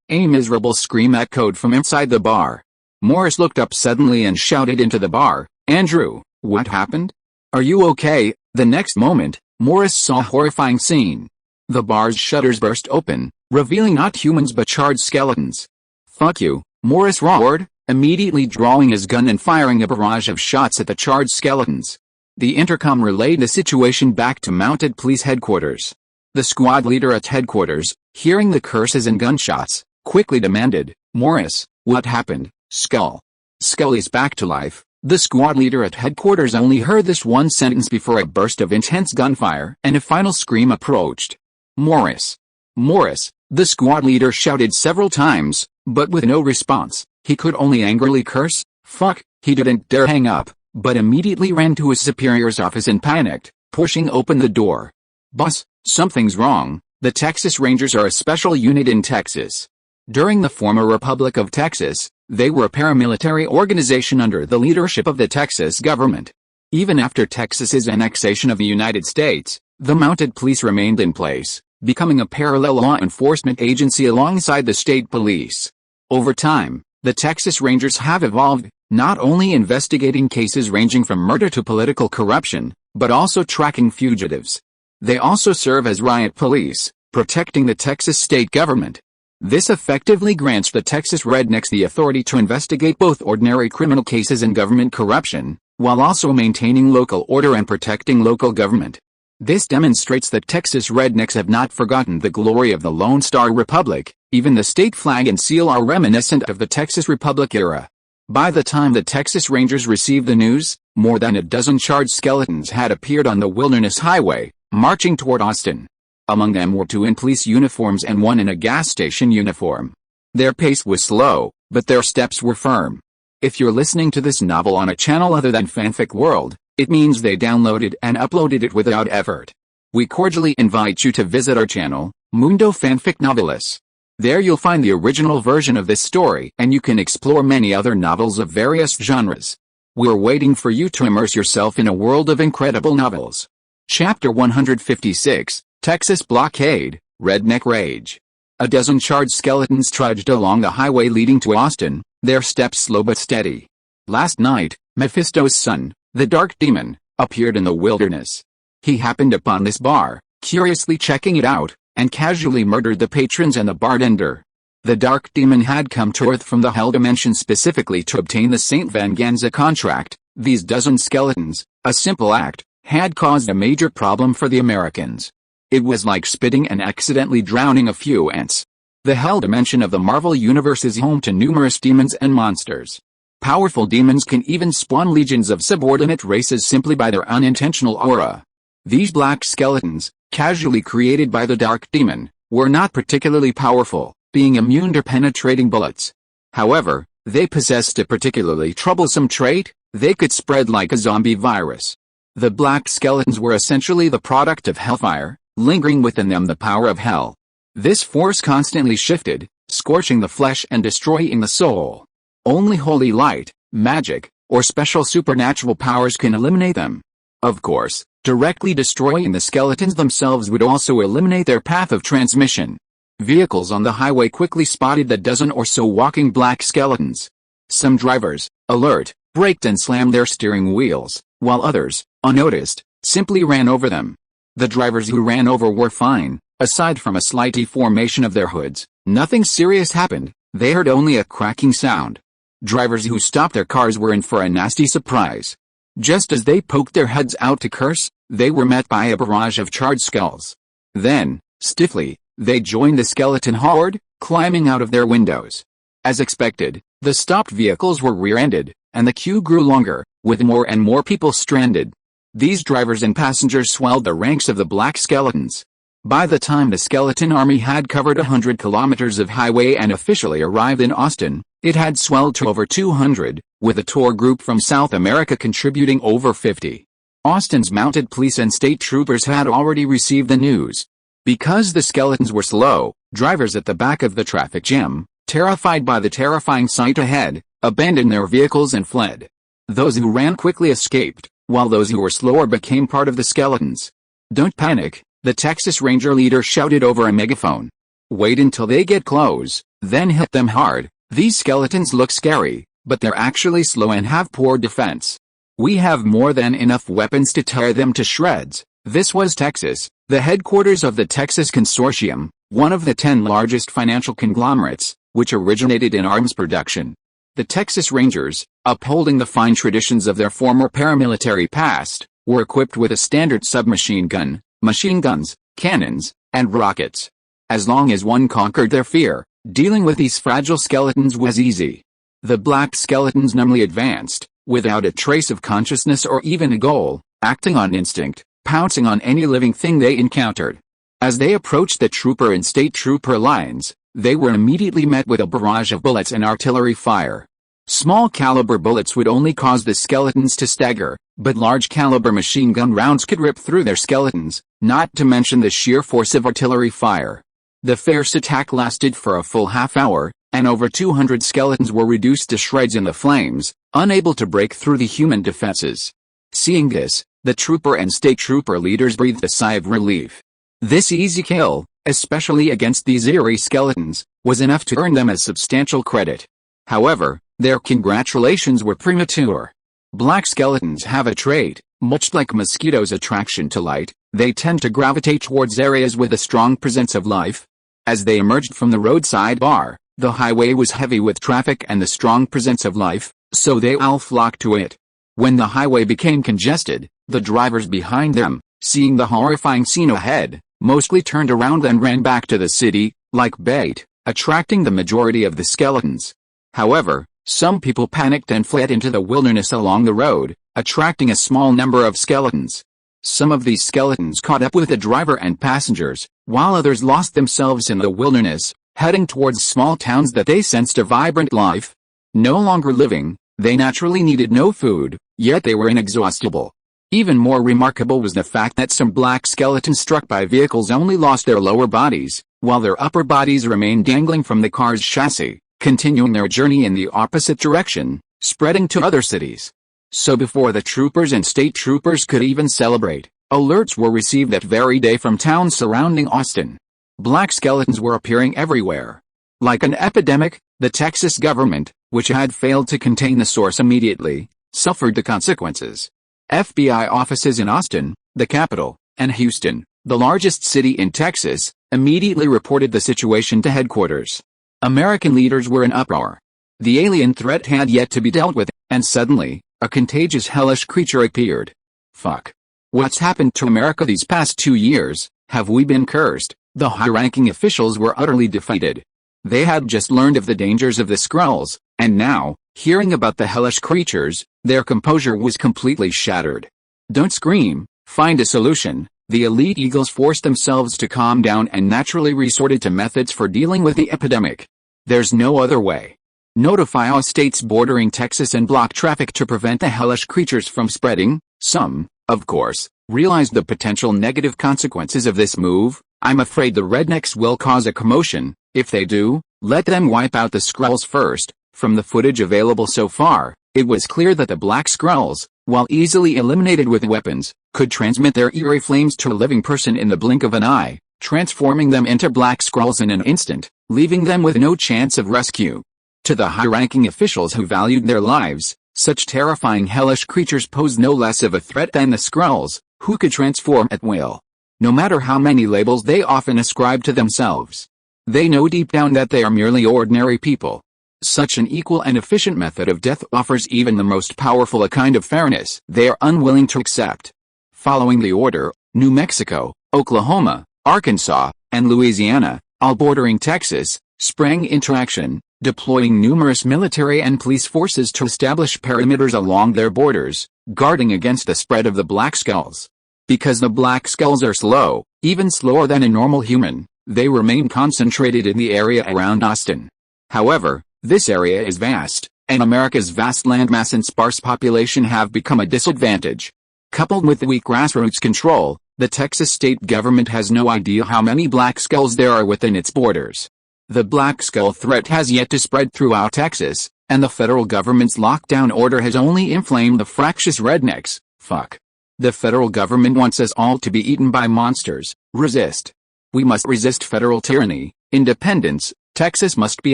S1: A miserable scream echoed from inside the bar. Morris looked up suddenly and shouted into the bar, "Andrew, what happened? Are you okay?" The next moment, Morris saw a horrifying scene. The bar's shutters burst open, revealing not humans but charred skeletons. "Fuck you," Morris roared, immediately drawing his gun and firing a barrage of shots at the charred skeletons. The intercom relayed the situation back to mounted police headquarters. The squad leader at headquarters, hearing the curses and gunshots, quickly demanded, "Morris, what happened?" Scully's back to life." The squad leader at headquarters only heard this one sentence before a burst of intense gunfire and a final scream approached. "Morris! Morris!" the squad leader shouted several times, but with no response. He could only angrily curse. "Fuck!" He didn't dare hang up, but immediately ran to his superior's office and panicked, pushing open the door. "Boss, something's wrong. The Texas Rangers are a special unit in Texas." During the former Republic of Texas, they were a paramilitary organization under the leadership of the Texas government. Even after Texas's annexation of the United States, the mounted police remained in place, becoming a parallel law enforcement agency alongside the state police. Over time, the Texas Rangers have evolved, not only investigating cases ranging from murder to political corruption, but also tracking fugitives. They also serve as riot police, protecting the Texas state government. This effectively grants the Texas rednecks the authority to investigate both ordinary criminal cases and government corruption, while also maintaining local order and protecting local government. This demonstrates that Texas rednecks have not forgotten the glory of the Lone Star Republic. Even the state flag and seal are reminiscent of the Texas Republic era. By the time the Texas Rangers received the news, more than a dozen charred skeletons had appeared on the Wilderness Highway, marching toward Austin. Among them were 2 in police uniforms and 1 in a gas station uniform. Their pace was slow, but their steps were firm. If you're listening to this novel on a channel other than Fanfic World, it means they downloaded and uploaded it without effort. We cordially invite you to visit our channel, Mundo Fanfic Novelis. There you'll find the original version of this story and you can explore many other novels of various genres. We're waiting for you to immerse yourself in a world of incredible novels. Chapter 156, Texas Blockade, Redneck Rage. A dozen charred skeletons trudged along the highway leading to Austin, their steps slow but steady. Last night, Mephisto's son, the Dark Demon, appeared in the wilderness. He happened upon this bar, curiously checking it out, and casually murdered the patrons and the bartender. The Dark Demon had come to Earth from the Hell Dimension specifically to obtain the St. Venganza contract. These dozen skeletons, a simple act, had caused a major problem for the Americans. It was like spitting and accidentally drowning a few ants. The Hell Dimension of the Marvel Universe is home to numerous demons and monsters. Powerful demons can even spawn legions of subordinate races simply by their unintentional aura. These black skeletons, casually created by the Dark Demon, were not particularly powerful, being immune to penetrating bullets. However, they possessed a particularly troublesome trait: they could spread like a zombie virus. The black skeletons were essentially the product of hellfire, lingering within them the power of hell. This force constantly shifted, scorching the flesh and destroying the soul. Only holy light, magic, or special supernatural powers can eliminate them. Of course, directly destroying the skeletons themselves would also eliminate their path of transmission. Vehicles on the highway quickly spotted the dozen or so walking black skeletons. Some drivers, alert, braked and slammed their steering wheels, while others, unnoticed, simply ran over them. The drivers who ran over were fine. Aside from a slight deformation of their hoods, nothing serious happened. They heard only a cracking sound. Drivers who stopped their cars were in for a nasty surprise. Just as they poked their heads out to curse, they were met by a barrage of charred skulls. Then, stiffly, they joined the skeleton horde, climbing out of their windows. As expected, the stopped vehicles were rear-ended, and the queue grew longer, with more and more people stranded. These drivers and passengers swelled the ranks of the black skeletons. By the time the skeleton army had covered 100 kilometers of highway and officially arrived in Austin, it had swelled to over 200, with a tour group from South America contributing over 50. Austin's mounted police and state troopers had already received the news. Because the skeletons were slow, drivers at the back of the traffic jam, terrified by the terrifying sight ahead, abandoned their vehicles and fled. Those who ran quickly escaped, while those who were slower became part of the skeletons. "Don't panic," the Texas Ranger leader shouted over a megaphone. "Wait until they get close, then hit them hard. These skeletons look scary, but they're actually slow and have poor defense. We have more than enough weapons to tear them to shreds." This was Texas, the headquarters of the Texas Consortium, one of the 10 largest financial conglomerates, which originated in arms production. The Texas Rangers, upholding the fine traditions of their former paramilitary past, were equipped with a standard submachine gun, machine guns, cannons, and rockets. As long as one conquered their fear, dealing with these fragile skeletons was easy. The black skeletons numbly advanced, without a trace of consciousness or even a goal, acting on instinct, pouncing on any living thing they encountered. As they approached the trooper and state trooper lines, they were immediately met with a barrage of bullets and artillery fire. Small caliber bullets would only cause the skeletons to stagger, but large caliber machine gun rounds could rip through their skeletons, not to mention the sheer force of artillery fire. The fierce attack lasted for a full half hour, and over 200 skeletons were reduced to shreds in the flames, unable to break through the human defenses. Seeing this, the trooper and state trooper leaders breathed a sigh of relief. This easy kill, especially against these eerie skeletons, was enough to earn them a substantial credit. However, their congratulations were premature. Black skeletons have a trait: much like mosquitoes' attraction to light, they tend to gravitate towards areas with a strong presence of life. As they emerged from the roadside bar, the highway was heavy with traffic and the strong presence of life, so they all flocked to it. When the highway became congested, the drivers behind them, seeing the horrifying scene ahead, mostly turned around and ran back to the city, like bait, attracting the majority of the skeletons. However, some people panicked and fled into the wilderness along the road, attracting a small number of skeletons. Some of these skeletons caught up with the driver and passengers, while others lost themselves in the wilderness, heading towards small towns that they sensed a vibrant life. No longer living, They naturally needed no food, yet they were inexhaustible. Even more remarkable was the fact that some black skeletons struck by vehicles only lost their lower bodies, while their upper bodies remained dangling from the car's chassis, continuing their journey in the opposite direction, spreading to other cities. So before the troopers and state troopers could even celebrate, alerts were received that very day from towns surrounding Austin. Black skeletons were appearing everywhere. Like an epidemic, the Texas government, which had failed to contain the source immediately, suffered the consequences. FBI offices in Austin, the capital, and Houston, the largest city in Texas, immediately reported the situation to headquarters. American leaders were in uproar. The alien threat had yet to be dealt with, and suddenly, a contagious hellish creature appeared. Fuck. What's happened to America these past 2 years? Have we been cursed? The high-ranking officials were utterly defeated. They had just learned of the dangers of the Skrulls, and now, hearing about the hellish creatures, their composure was completely shattered. Don't scream, find a solution. The elite eagles forced themselves to calm down and naturally resorted to methods for dealing with the epidemic. There's no other way. Notify all states bordering Texas and block traffic to prevent the hellish creatures from spreading. Some, of course, realized the potential negative consequences of this move. I'm afraid the rednecks will cause a commotion. If they do, let them wipe out the Skrulls first. From the footage available so far, it was clear that the black Skrulls, while easily eliminated with weapons, could transmit their eerie flames to a living person in the blink of an eye, transforming them into black Skrulls in an instant, leaving them with no chance of rescue. To the high-ranking officials who valued their lives, such terrifying hellish creatures posed no less of a threat than the Skrulls, who could transform at will. No matter how many labels they often ascribe to themselves, they know deep down that they are merely ordinary people. Such an equal and efficient method of death offers even the most powerful a kind of fairness they are unwilling to accept. Following the order, New Mexico, Oklahoma, Arkansas, and Louisiana, all bordering Texas, sprang into action, deploying numerous military and police forces to establish perimeters along their borders, guarding against the spread of the Black Skulls. Because the Black Skulls are slow, even slower than a normal human, they remain concentrated in the area around Austin. However, this area is vast, and America's vast landmass and sparse population have become a disadvantage. Coupled with weak grassroots control, the Texas state government has no idea how many Black Skulls there are within its borders. The Black Skull threat has yet to spread throughout Texas, and the federal government's lockdown order has only inflamed the fractious rednecks. Fuck. The federal government wants us all to be eaten by monsters. Resist. We must resist federal tyranny. Independence. Texas must be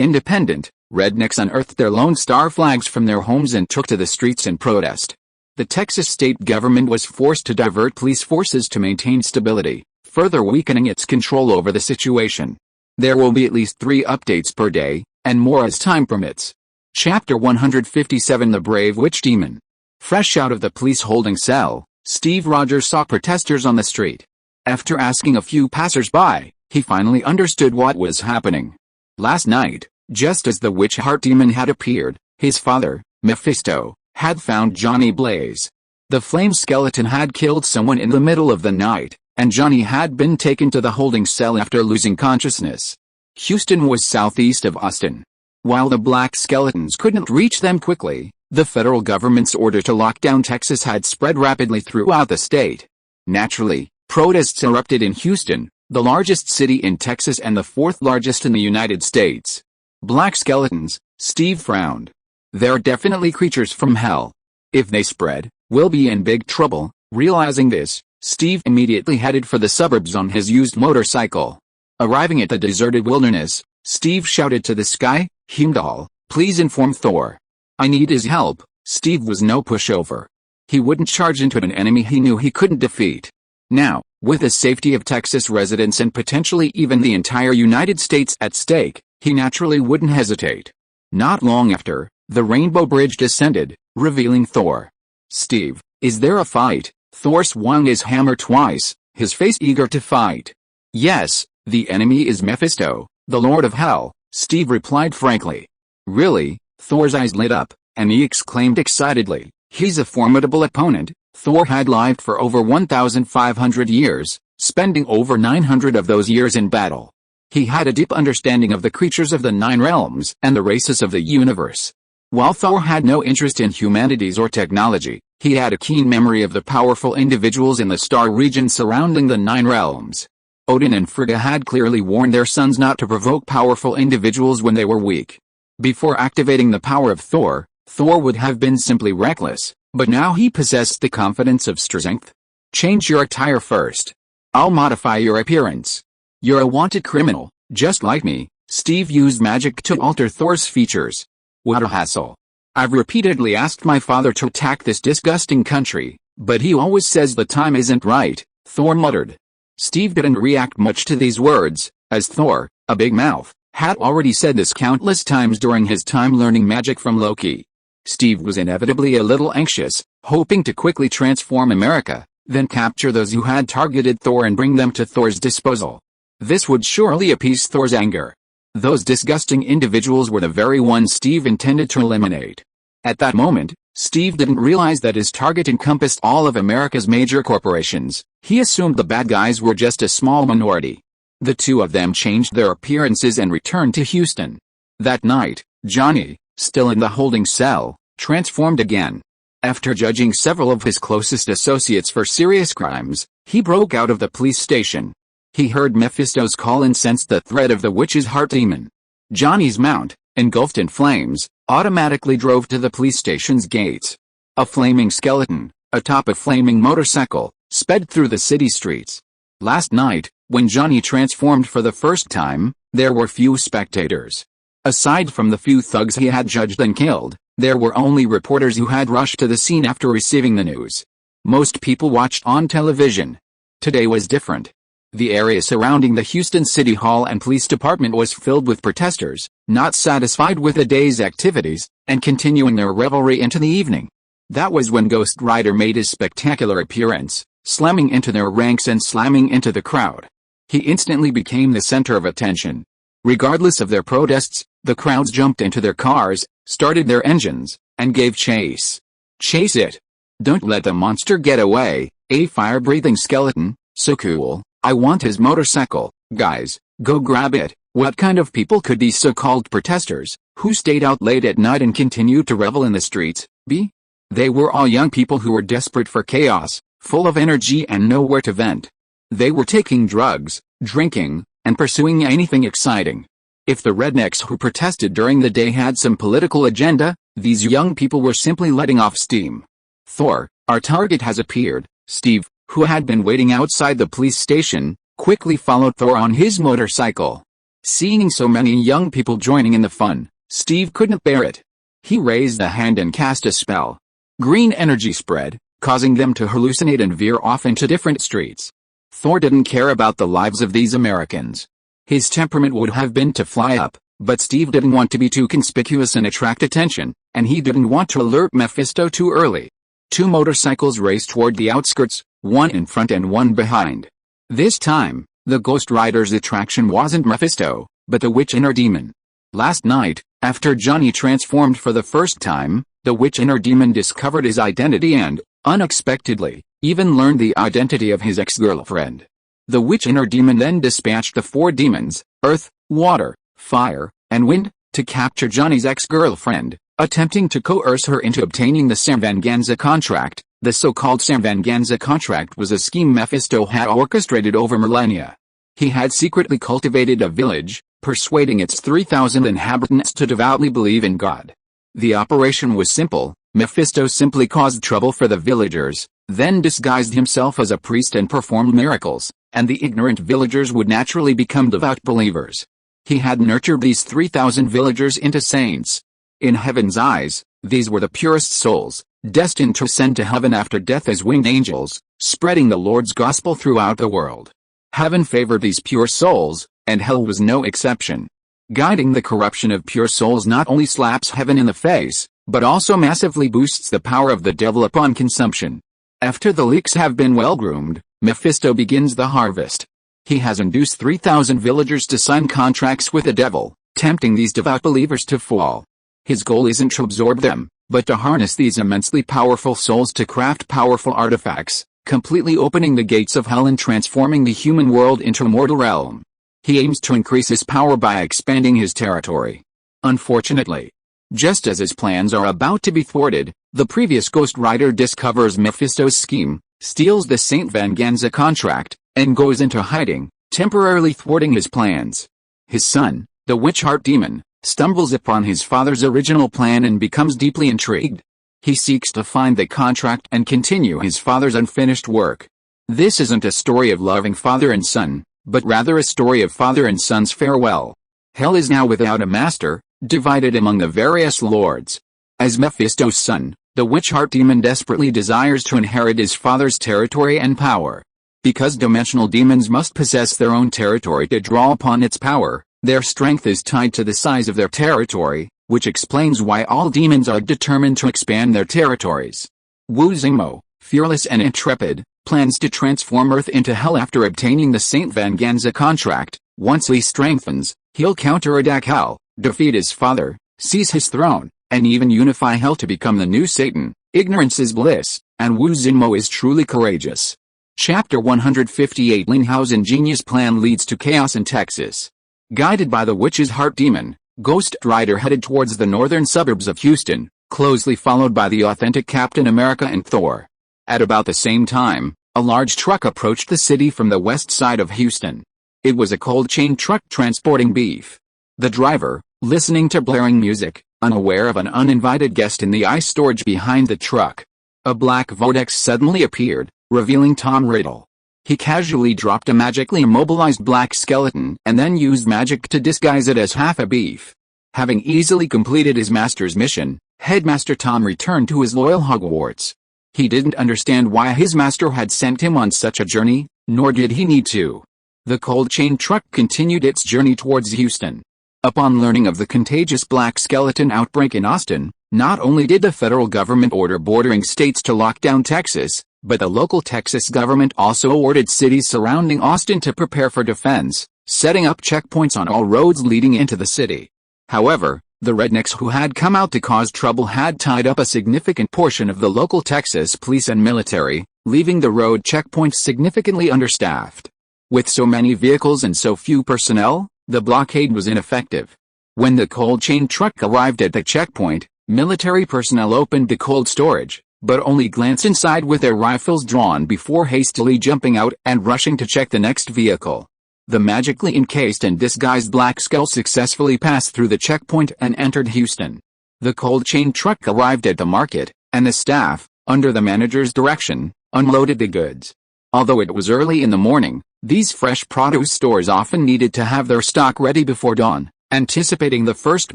S1: independent. Rednecks unearthed their Lone Star flags from their homes and took to the streets in protest. The Texas state government was forced to divert police forces to maintain stability, further weakening its control over the situation. There will be at least 3 updates per day, and more as time permits. Chapter 157 The Brave Witch Demon. Fresh out of the police holding cell, Steve Rogers saw protesters on the street. After asking a few passers-by, he finally understood what was happening. Last night, just as the witch heart demon had appeared, his father, Mephisto, had found Johnny Blaze. The flame skeleton had killed someone in the middle of the night, and Johnny had been taken to the holding cell after losing consciousness. Houston was southeast of Austin. While the black skeletons couldn't reach them quickly, the federal government's order to lock down Texas had spread rapidly throughout the state. Naturally, protests erupted in Houston, the largest city in Texas and the 4th largest in the United States. Black skeletons, Steve frowned. They're definitely creatures from hell. If they spread, we'll be in big trouble. Realizing this, Steve immediately headed for the suburbs on his used motorcycle. Arriving at the deserted wilderness, Steve shouted to the sky, "Heimdall, please inform Thor. I need his help." Steve was no pushover. He wouldn't charge into an enemy he knew he couldn't defeat. Now, with the safety of Texas residents and potentially even the entire United States at stake, he naturally wouldn't hesitate. Not long after, the Rainbow Bridge descended, revealing Thor. "Steve, is there a fight?" Thor swung his hammer twice, his face eager to fight. "Yes, the enemy is Mephisto, the Lord of Hell," Steve replied frankly. "Really?" Thor's eyes lit up, and he exclaimed excitedly, "He's a formidable opponent." Thor had lived for over 1,500 years, spending over 900 of those years in battle. He had a deep understanding of the creatures of the 9 realms and the races of the universe. While Thor had no interest in humanities or technology, he had a keen memory of the powerful individuals in the star region surrounding the Nine Realms. Odin and Frigga had clearly warned their sons not to provoke powerful individuals when they were weak. Before activating the power of Thor, Thor would have been simply reckless, but now he possessed the confidence of strength. Change your attire first. I'll modify your appearance. You're a wanted criminal, just like me. Steve used magic to alter Thor's features. What a hassle. I've repeatedly asked my father to attack this disgusting country, but he always says the time isn't right, Thor muttered. Steve didn't react much to these words, as Thor, a big mouth, had already said this countless times during his time learning magic from Loki. Steve was inevitably a little anxious, hoping to quickly transform America, then capture those who had targeted Thor and bring them to Thor's disposal. This would surely appease Thor's anger. Those disgusting individuals were the very ones Steve intended to eliminate. At that moment, Steve didn't realize that his target encompassed all of America's major corporations. He assumed the bad guys were just a small minority. The two of them changed their appearances and returned to Houston. That night, Johnny, still in the holding cell, transformed again. After judging several of his closest associates for serious crimes, he broke out of the police station. He heard Mephisto's call and sensed the threat of the witch's heart demon. Johnny's mount, engulfed in flames, automatically drove to the police station's gates. A flaming skeleton, atop a flaming motorcycle, sped through the city streets. Last night, when Johnny transformed for the first time, there were few spectators. Aside from the few thugs he had judged and killed, there were only reporters who had rushed to the scene after receiving the news. Most people watched on television. Today was different. The area surrounding the Houston City Hall and Police Department was filled with protesters, not satisfied with the day's activities, and continuing their revelry into the evening. That was when Ghost Rider made his spectacular appearance, slamming into their ranks and slamming into the crowd. He instantly became the center of attention. Regardless of their protests, the crowds jumped into their cars, started their engines, and gave chase. Chase it. Don't let the monster get away, a fire-breathing skeleton, so cool. I want his motorcycle, guys, go grab it. What kind of people could these so-called protesters, who stayed out late at night and continued to revel in the streets, be? They were all young people who were desperate for chaos, full of energy and nowhere to vent. They were taking drugs, drinking, and pursuing anything exciting. If the rednecks who protested during the day had some political agenda, these young people were simply letting off steam. Thor, our target has appeared. Steve, who had been waiting outside the police station, quickly followed Thor on his motorcycle. Seeing so many young people joining in the fun, Steve couldn't bear it. He raised a hand and cast a spell. Green energy spread, causing them to hallucinate and veer off into different streets. Thor didn't care about the lives of these Americans. His temperament would have been to fly up, but Steve didn't want to be too conspicuous and attract attention, and he didn't want to alert Mephisto too early. Two motorcycles raced toward the outskirts, one in front and one behind. This time, the Ghost Rider's attraction wasn't Mephisto, but the Witch Inner Demon. Last night, after Johnny transformed for the first time, the Witch Inner Demon discovered his identity and, unexpectedly, even learned the identity of his ex-girlfriend. The Witch Inner Demon then dispatched the four demons, Earth, Water, Fire, and Wind, to capture Johnny's ex-girlfriend, attempting to coerce her into obtaining the Samvanganza contract. The so-called Samvanganza contract was a scheme Mephisto had orchestrated over millennia. He had secretly cultivated a village, persuading its 3,000 inhabitants to devoutly believe in God. The operation was simple. Mephisto simply caused trouble for the villagers, then disguised himself as a priest and performed miracles, and the ignorant villagers would naturally become devout believers. He had nurtured these 3,000 villagers into saints. In heaven's eyes, these were the purest souls, destined to ascend to heaven after death as winged angels, spreading the Lord's gospel throughout the world. Heaven favored these pure souls, and hell was no exception. Guiding the corruption of pure souls not only slaps heaven in the face, but also massively boosts the power of the devil upon consumption. After the leeks have been well groomed, Mephisto begins the harvest. He has induced 3,000 villagers to sign contracts with the devil, tempting these devout believers to fall. His goal isn't to absorb them, but to harness these immensely powerful souls to craft powerful artifacts, completely opening the gates of hell and transforming the human world into a mortal realm. He aims to increase his power by expanding his territory. Unfortunately, Just as his plans are about to be thwarted, the previous Ghost Rider discovers Mephisto's scheme, steals the Saint Venganza contract, and goes into hiding, temporarily thwarting his plans. His son, the Witch-Heart Demon, stumbles upon his father's original plan and becomes deeply intrigued. He seeks to find the contract and continue his father's unfinished work. This isn't a story of loving father and son, but rather a story of father and son's farewell. Hell is now without a master, divided among the various lords. As Mephisto's son, the Witch-Heart Demon desperately desires to inherit his father's territory and power. Because dimensional demons must possess their own territory to draw upon its power, their strength is tied to the size of their territory, which explains why all demons are determined to expand their territories. Wu Xingmo, fearless and intrepid, plans to transform Earth into hell after obtaining the Saint Venganza contract. Once he strengthens, he'll counterattack hell, defeat his father, seize his throne, and even unify hell to become the new Satan. Ignorance is bliss, and Wu Xingmo is truly courageous. Chapter 158 Lin Hao's ingenious plan leads to chaos in Texas. Guided by the Witch's Heart Demon, Ghost Rider headed towards the northern suburbs of Houston, closely followed by the authentic Captain America and Thor. At about the same time, a large truck approached the city from the west side of Houston. It was a cold chain truck transporting beef. The driver, listening to blaring music, unaware of an uninvited guest in the ice storage behind the truck. A black vortex suddenly appeared, revealing Tom Riddle. He casually dropped a magically immobilized black skeleton and then used magic to disguise it as half a beef. Having easily completed his master's mission, Headmaster Tom returned to his loyal Hogwarts. He didn't understand why his master had sent him on such a journey, nor did he need to. The cold chain truck continued its journey towards Houston. Upon learning of the contagious black skeleton outbreak in Austin, not only did the federal government order bordering states to lock down Texas, but the local Texas government also ordered cities surrounding Austin to prepare for defense, setting up checkpoints on all roads leading into the city. However, the rednecks who had come out to cause trouble had tied up a significant portion of the local Texas police and military, leaving the road checkpoints significantly understaffed. With so many vehicles and so few personnel, the blockade was ineffective. When the cold chain truck arrived at the checkpoint, military personnel opened the cold storage, but only glanced inside with their rifles drawn before hastily jumping out and rushing to check the next vehicle. The magically encased and disguised Black Skull successfully passed through the checkpoint and entered Houston. The cold chain truck arrived at the market, and the staff, under the manager's direction, unloaded the goods. Although it was early in the morning, these fresh produce stores often needed to have their stock ready before dawn, anticipating the first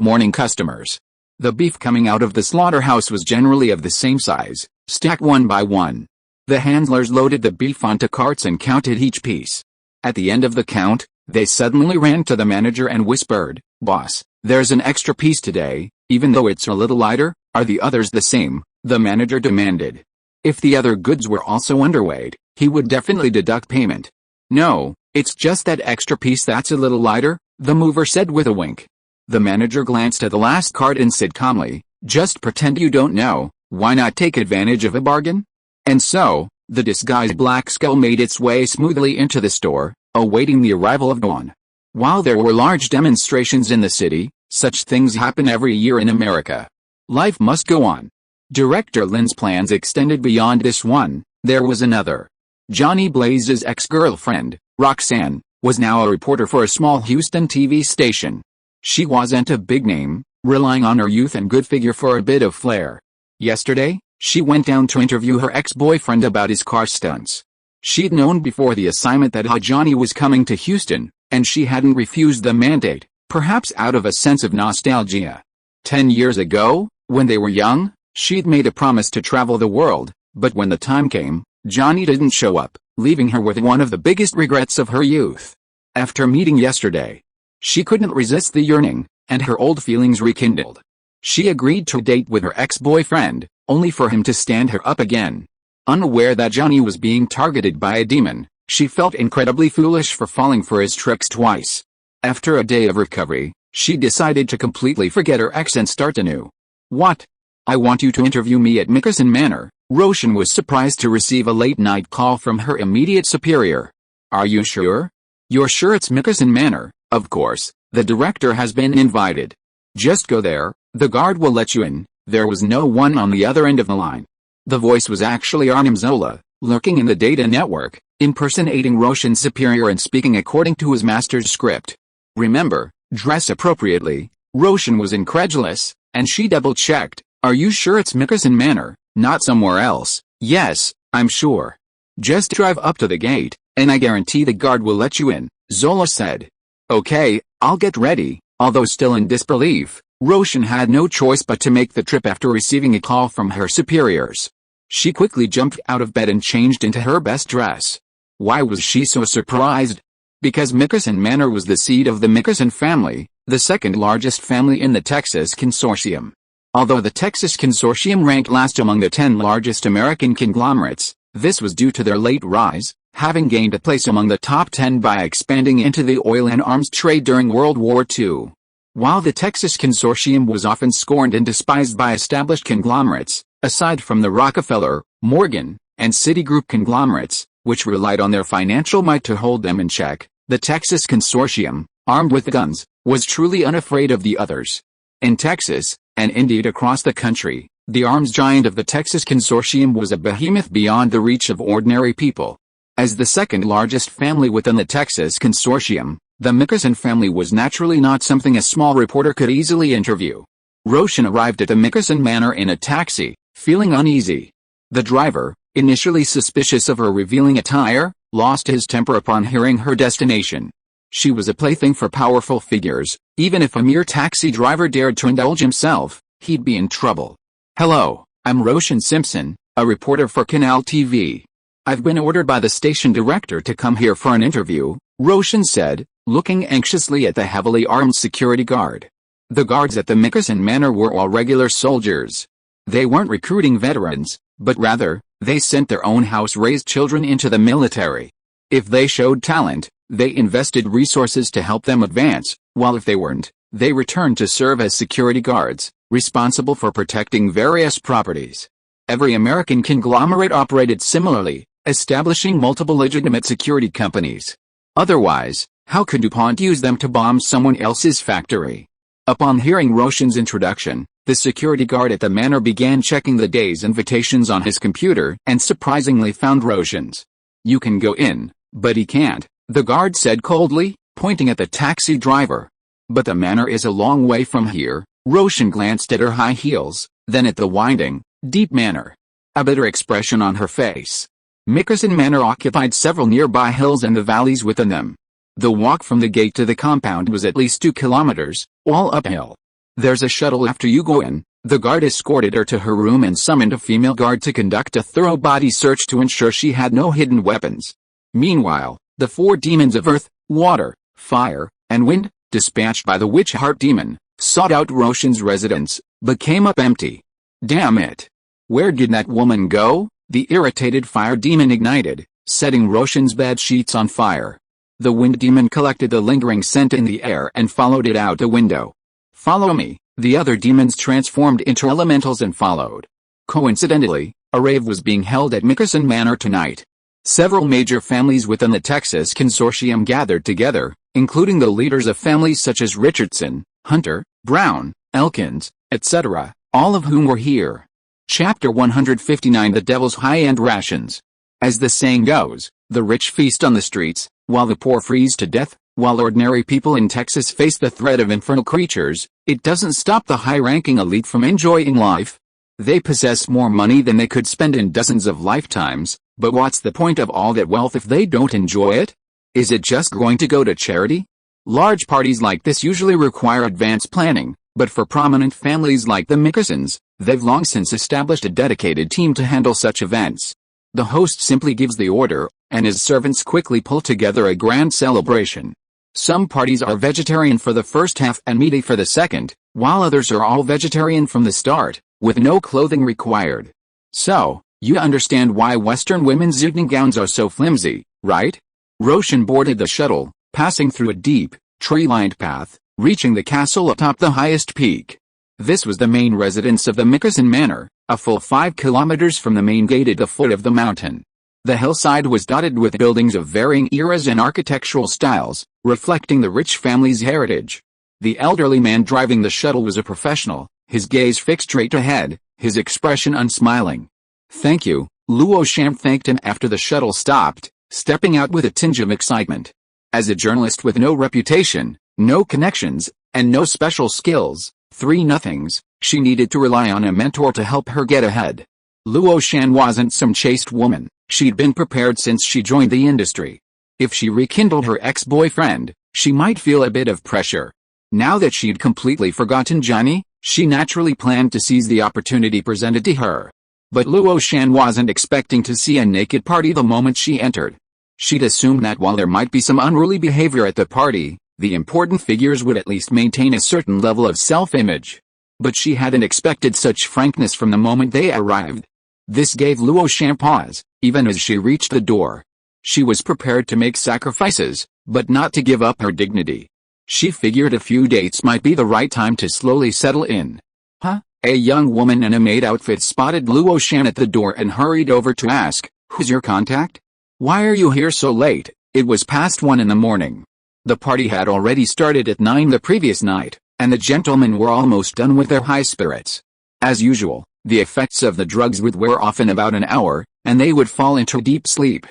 S1: morning customers. The beef coming out of the slaughterhouse was generally of the same size, stacked one by one. The handlers loaded the beef onto carts and counted each piece. At the end of the count, they suddenly ran to the manager and whispered, "Boss, there's an extra piece today, even though it's a little lighter." "Are the others the same?" the manager demanded. If the other goods were also underweight, he would definitely deduct payment. "No, it's just that extra piece that's a little lighter," the mover said with a wink. The manager glanced at the last cart and said calmly, "Just pretend you don't know, why not take advantage of a bargain?" And so, the disguised Black Skull made its way smoothly into the store, awaiting the arrival of dawn. While there were large demonstrations in the city, such things happen every year in America. Life must go on. Director Lin's plans extended beyond this one. There was another. Johnny Blaze's ex-girlfriend, Roxanne, was now a reporter for a small Houston TV station. She wasn't a big name, relying on her youth and good figure for a bit of flair. Yesterday, she went down to interview her ex-boyfriend about his car stunts. She'd known before the assignment that Johnny was coming to Houston, and she hadn't refused the mandate, perhaps out of a sense of nostalgia. 10 years ago, when they were young, she'd made a promise to travel the world, but when the time came, Johnny didn't show up, leaving her with one of the biggest regrets of her youth. After meeting yesterday, she couldn't resist the yearning, and her old feelings rekindled. She agreed to date with her ex-boyfriend, only for him to stand her up again. Unaware that Johnny was being targeted by a demon, she felt incredibly foolish for falling for his tricks twice. After a day of recovery, she decided to completely forget her ex and start anew. "What? I want you to interview me at Mickelson Manor." Roshan was surprised to receive a late-night call from her immediate superior. "Are you sure?" "You're sure it's Mickelson Manor?" "Of course, the director has been invited." Just go there, the guard will let you in. There was no one on the other end of the line. The voice was actually Arnim Zola, lurking in the data network, impersonating Roshan's superior and speaking according to his master's script. Remember, dress appropriately. Roshan was incredulous, and she double-checked. Are you sure it's Mickelson Manor, not somewhere else? Yes, I'm sure. Just drive up to the gate, and I guarantee the guard will let you in, Zola said. Okay, I'll get ready. Although still in disbelief, Roshan had no choice but to make the trip after receiving a call from her superiors. She quickly jumped out of bed and changed into her best dress. Why was she so surprised? Because Mickelson Manor was the seat of the Mickelson family, the second largest family in the Texas Consortium. Although the Texas Consortium ranked last among the 10 largest American conglomerates, this was due to their late rise, having gained a place among the top 10 by expanding into the oil and arms trade during World War II. While the Texas Consortium was often scorned and despised by established conglomerates, aside from the Rockefeller, Morgan, and Citigroup conglomerates, which relied on their financial might to hold them in check, the Texas Consortium, armed with guns, was truly unafraid of the others. In Texas, and indeed across the country, the arms giant of the Texas Consortium was a behemoth beyond the reach of ordinary people. As the second largest family within the Texas Consortium, the Mickelson family was naturally not something a small reporter could easily interview. Roshan arrived at the Mickelson Manor in a taxi, feeling uneasy. The driver, initially suspicious of her revealing attire, lost his temper upon hearing her destination. She was a plaything for powerful figures. Even if a mere taxi driver dared to indulge himself, he'd be in trouble. Hello, I'm Roshan Simpson, a reporter for Canal TV. I've been ordered by the station director to come here for an interview, Roshan said, looking anxiously at the heavily armed security guard. The guards at the Mickelson Manor were all regular soldiers. They weren't recruiting veterans, but rather, they sent their own house-raised children into the military. If they showed talent, they invested resources to help them advance, while if they weren't, they returned to serve as security guards, responsible for protecting various properties. Every American conglomerate operated similarly, establishing multiple legitimate security companies. Otherwise, how could DuPont use them to bomb someone else's factory? Upon hearing Roshan's introduction, the security guard at the manor began checking the day's invitations on his computer and surprisingly found Roshan's. You can go in, but he can't, the guard said coldly, pointing at the taxi driver. But the manor is a long way from here. Roshan glanced at her high heels, then at the winding, deep manor. A bitter expression on her face. Mickelson Manor occupied several nearby hills and the valleys within them. The walk from the gate to the compound was at least 2 kilometers, all uphill. There's a shuttle after you go in. The guard escorted her to her room and summoned a female guard to conduct a thorough body search to ensure she had no hidden weapons. Meanwhile, the 4 demons of earth, water, fire, and wind, dispatched by the witch heart demon, sought out Roshan's residence, but came up empty. Damn it! Where did that woman go? The irritated fire demon ignited, setting Roshan's bed sheets on fire. The wind demon collected the lingering scent in the air and followed it out the window. Follow me. The other demons transformed into elementals and followed. Coincidentally, a rave was being held at Mickelson Manor tonight. Several major families within the Texas Consortium gathered together, including the leaders of families such as Richardson, Hunter, Brown, Elkins, etc., all of whom were here. Chapter 159 The Devil's High-End Rations. As the saying goes, the rich feast on the streets, while the poor freeze to death. While ordinary people in Texas face the threat of infernal creatures, it doesn't stop the high-ranking elite from enjoying life. They possess more money than they could spend in dozens of lifetimes, but what's the point of all that wealth if they don't enjoy it? Is it just going to go to charity? Large parties like this usually require advanced planning, but for prominent families like the Mickelsons, they've long since established a dedicated team to handle such events. The host simply gives the order, and his servants quickly pull together a grand celebration. Some parties are vegetarian for the first half and meaty for the second, while others are all vegetarian from the start, with no clothing required. So, you understand why Western women's evening gowns are so flimsy, right? Roshan boarded the shuttle, passing through a deep, tree-lined path, reaching the castle atop the highest peak. This was the main residence of the Mickelson Manor, a full 5 kilometers from the main gate at the foot of the mountain. The hillside was dotted with buildings of varying eras and architectural styles, reflecting the rich family's heritage. The elderly man driving the shuttle was a professional, his gaze fixed straight ahead, his expression unsmiling. "Thank you," Luo Shan thanked him after the shuttle stopped, stepping out with a tinge of excitement. As a journalist with no reputation, no connections, and no special skills, three nothings, she needed to rely on a mentor to help her get ahead. Luo Shan wasn't some chaste woman, she'd been prepared since she joined the industry. If she rekindled her ex-boyfriend, she might feel a bit of pressure. Now that she'd completely forgotten Johnny, she naturally planned to seize the opportunity presented to her. But Luo Shan wasn't expecting to see a naked party the moment she entered. She'd assumed that while there might be some unruly behavior at the party, the important figures would at least maintain a certain level of self-image. But she hadn't expected such frankness from the moment they arrived. This gave Luo Shan pause, even as she reached the door. She was prepared to make sacrifices, but not to give up her dignity. She figured a few dates might be the right time to slowly settle in. "Huh?" A young woman in a maid outfit spotted Luo Shan at the door and hurried over to ask, "Who's your contact? Why are you here so late?" It was past 1 in the morning. The party had already started at 9 the previous night, and the gentlemen were almost done with their high spirits. As usual, the effects of the drugs would wear off in about an hour, and they would fall into deep sleep.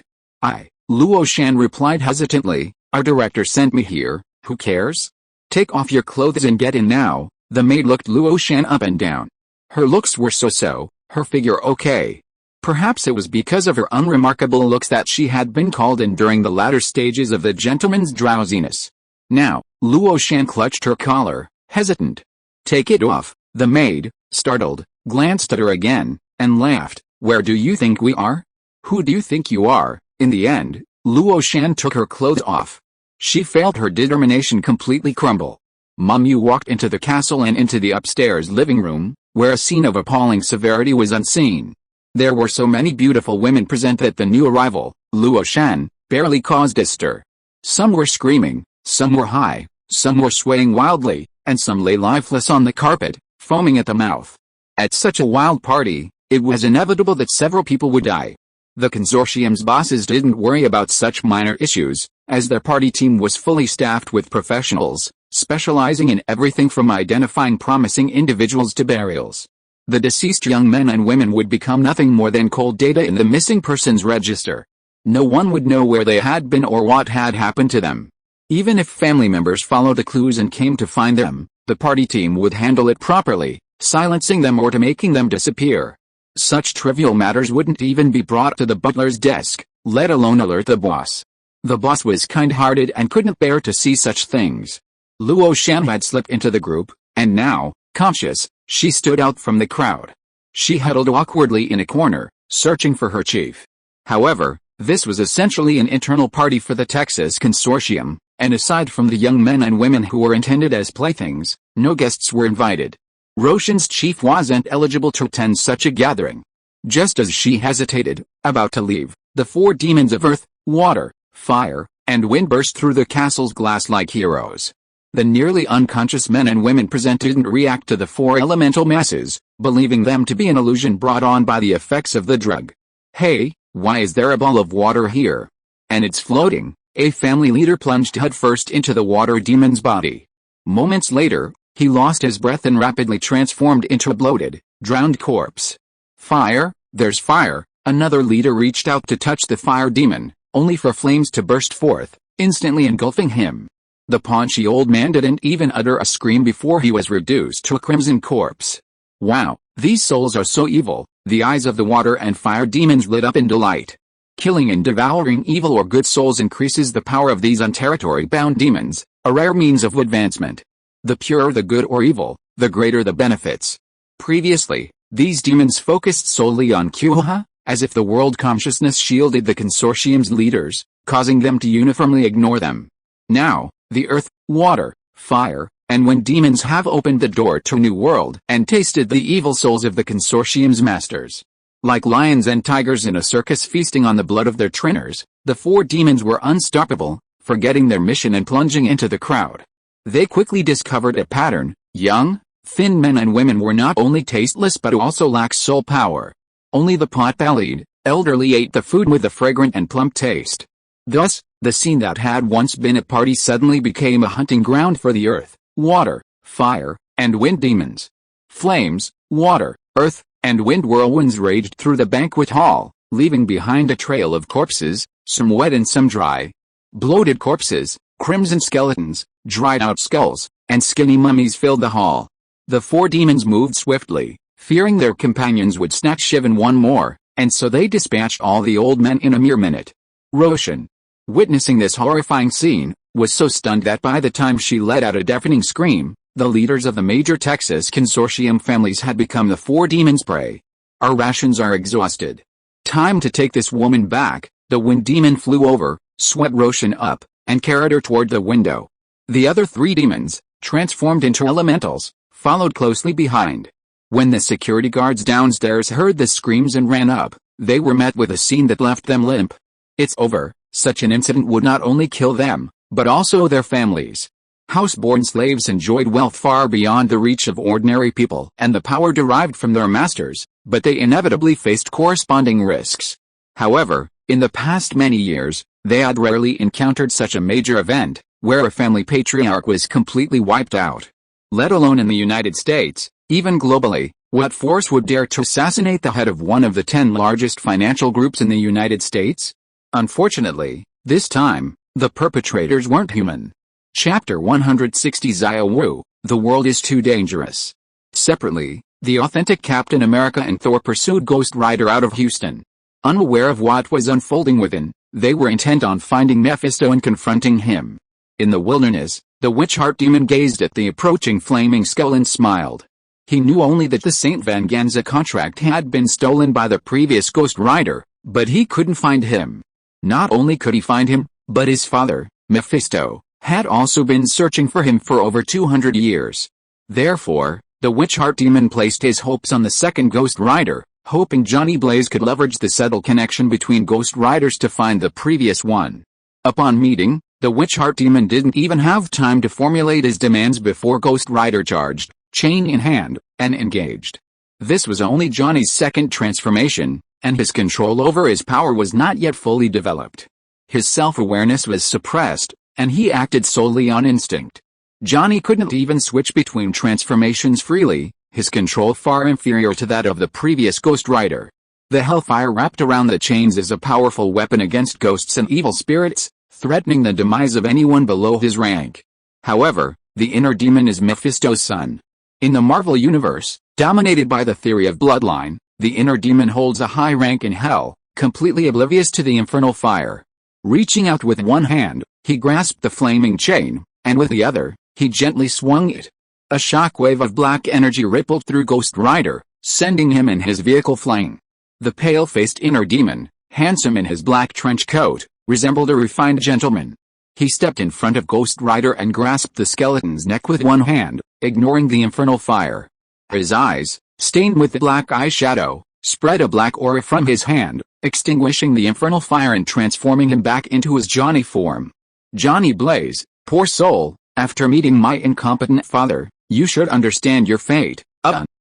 S1: Luo Shan replied hesitantly, "Our director sent me here, who cares? Take off your clothes and get in now." The maid looked Luo Shan up and down. Her looks were so-so, her figure okay. Perhaps it was because of her unremarkable looks that she had been called in during the latter stages of the gentleman's drowsiness. Now, Luo Shan clutched her collar, hesitant. "Take it off." The maid, startled, glanced at her again, and laughed. "Where do you think we are? Who do you think you are?" In the end, Luo Shan took her clothes off. She felt her determination completely crumble. Mamu walked into the castle and into the upstairs living room, where a scene of appalling severity was unseen. There were so many beautiful women present that the new arrival, Luo Shan, barely caused a stir. Some were screaming, some were high, some were swaying wildly, and some lay lifeless on the carpet, foaming at the mouth. At such a wild party, it was inevitable that several people would die. The consortium's bosses didn't worry about such minor issues, as their party team was fully staffed with professionals, specializing in everything from identifying promising individuals to burials. The deceased young men and women would become nothing more than cold data in the missing persons register. No one would know where they had been or what had happened to them. Even if family members followed the clues and came to find them, the party team would handle it properly, silencing them or to making them disappear. Such trivial matters wouldn't even be brought to the butler's desk, let alone alert the boss. The boss was kind-hearted and couldn't bear to see such things. Luo Shan had slipped into the group, and now, conscious, she stood out from the crowd. She huddled awkwardly in a corner, searching for her chief. However, this was essentially an internal party for the Texas Consortium, and aside from the young men and women who were intended as playthings, no guests were invited. Roshan's chief wasn't eligible to attend such a gathering. Just as she hesitated, about to leave, the four demons of earth, water, fire, and wind burst through the castle's glass like heroes. The nearly unconscious men and women present didn't react to the four elemental masses, believing them to be an illusion brought on by the effects of the drug. "Hey, why is there a ball of water here? And it's floating." A family leader plunged headfirst into the water demon's body. Moments later, he lost his breath and rapidly transformed into a bloated, drowned corpse. "Fire, there's fire." Another leader reached out to touch the fire demon, only for flames to burst forth, instantly engulfing him. The paunchy old man didn't even utter a scream before he was reduced to a crimson corpse. "Wow, these souls are so evil." The eyes of the water and fire demons lit up in delight. Killing and devouring evil or good souls increases the power of these unterritory-bound demons, a rare means of advancement. The purer the good or evil, the greater the benefits. Previously, these demons focused solely on Gaohua, as if the world consciousness shielded the consortium's leaders, causing them to uniformly ignore them. Now, the earth, water, fire, and wind demons have opened the door to a new world and tasted the evil souls of the consortium's masters. Like lions and tigers in a circus feasting on the blood of their trainers, the four demons were unstoppable, forgetting their mission and plunging into the crowd. They quickly discovered a pattern. Young, thin men and women were not only tasteless but also lacked soul power. Only the pot-bellied, elderly ate the food with a fragrant and plump taste. Thus, the scene that had once been a party suddenly became a hunting ground for the earth, water, fire, and wind demons. Flames, water, earth, and wind whirlwinds raged through the banquet hall, leaving behind a trail of corpses, some wet and some dry. Bloated corpses, crimson skeletons, dried-out skulls, and skinny mummies filled the hall. The four demons moved swiftly, fearing their companions would snatch even one more, and so they dispatched all the old men in a mere minute. Roshan, witnessing this horrifying scene, was so stunned that by the time she let out a deafening scream, the leaders of the major Texas consortium families had become the four demons' prey. Our rations are exhausted. Time to take this woman back. The wind demon flew over, swept Roshan up, and carried her toward the window. The other three demons, transformed into elementals, followed closely behind. When the security guards downstairs heard the screams and ran up, they were met with a scene that left them limp. It's over. Such an incident would not only kill them, but also their families. Houseborn slaves enjoyed wealth far beyond the reach of ordinary people and the power derived from their masters, but they inevitably faced corresponding risks. However, in the past many years, they had rarely encountered such a major event, where a family patriarch was completely wiped out. Let alone in the United States, even globally, what force would dare to assassinate the head of one of the 10 largest financial groups in the United States? Unfortunately, this time, the perpetrators weren't human. Chapter 160 Xia Wu, The World is Too Dangerous. Separately, the authentic Captain America and Thor pursued Ghost Rider out of Houston. Unaware of what was unfolding within, they were intent on finding Mephisto and confronting him. In the wilderness, the witch-heart demon gazed at the approaching flaming skull and smiled. He knew only that the Saint Venganza contract had been stolen by the previous Ghost Rider, but he couldn't find him. Not only could he find him, but his father, Mephisto, had also been searching for him for over 200 years. Therefore, the witch-heart demon placed his hopes on the second Ghost Rider, hoping Johnny Blaze could leverage the subtle connection between Ghost Riders to find the previous one. Upon meeting, the witch-heart demon didn't even have time to formulate his demands before Ghost Rider charged, chain in hand, and engaged. This was only Johnny's second transformation, and his control over his power was not yet fully developed. His self-awareness was suppressed, and he acted solely on instinct. Johnny couldn't even switch between transformations freely, his control far inferior to that of the previous Ghost Rider. The hellfire wrapped around the chains is a powerful weapon against ghosts and evil spirits, threatening the demise of anyone below his rank. However, the inner demon is Mephisto's son. In the Marvel Universe, dominated by the theory of bloodline, the inner demon holds a high rank in hell, completely oblivious to the infernal fire. Reaching out with one hand, he grasped the flaming chain, and with the other, he gently swung it. A shockwave of black energy rippled through Ghost Rider, sending him and his vehicle flying. The pale-faced inner demon, handsome in his black trench coat, resembled a refined gentleman. He stepped in front of Ghost Rider and grasped the skeleton's neck with one hand, ignoring the infernal fire. His eyes, stained with the black eyeshadow, spread a black aura from his hand, extinguishing the infernal fire and transforming him back into his Johnny form. Johnny Blaze, poor soul, after meeting my incompetent father, you should understand your fate.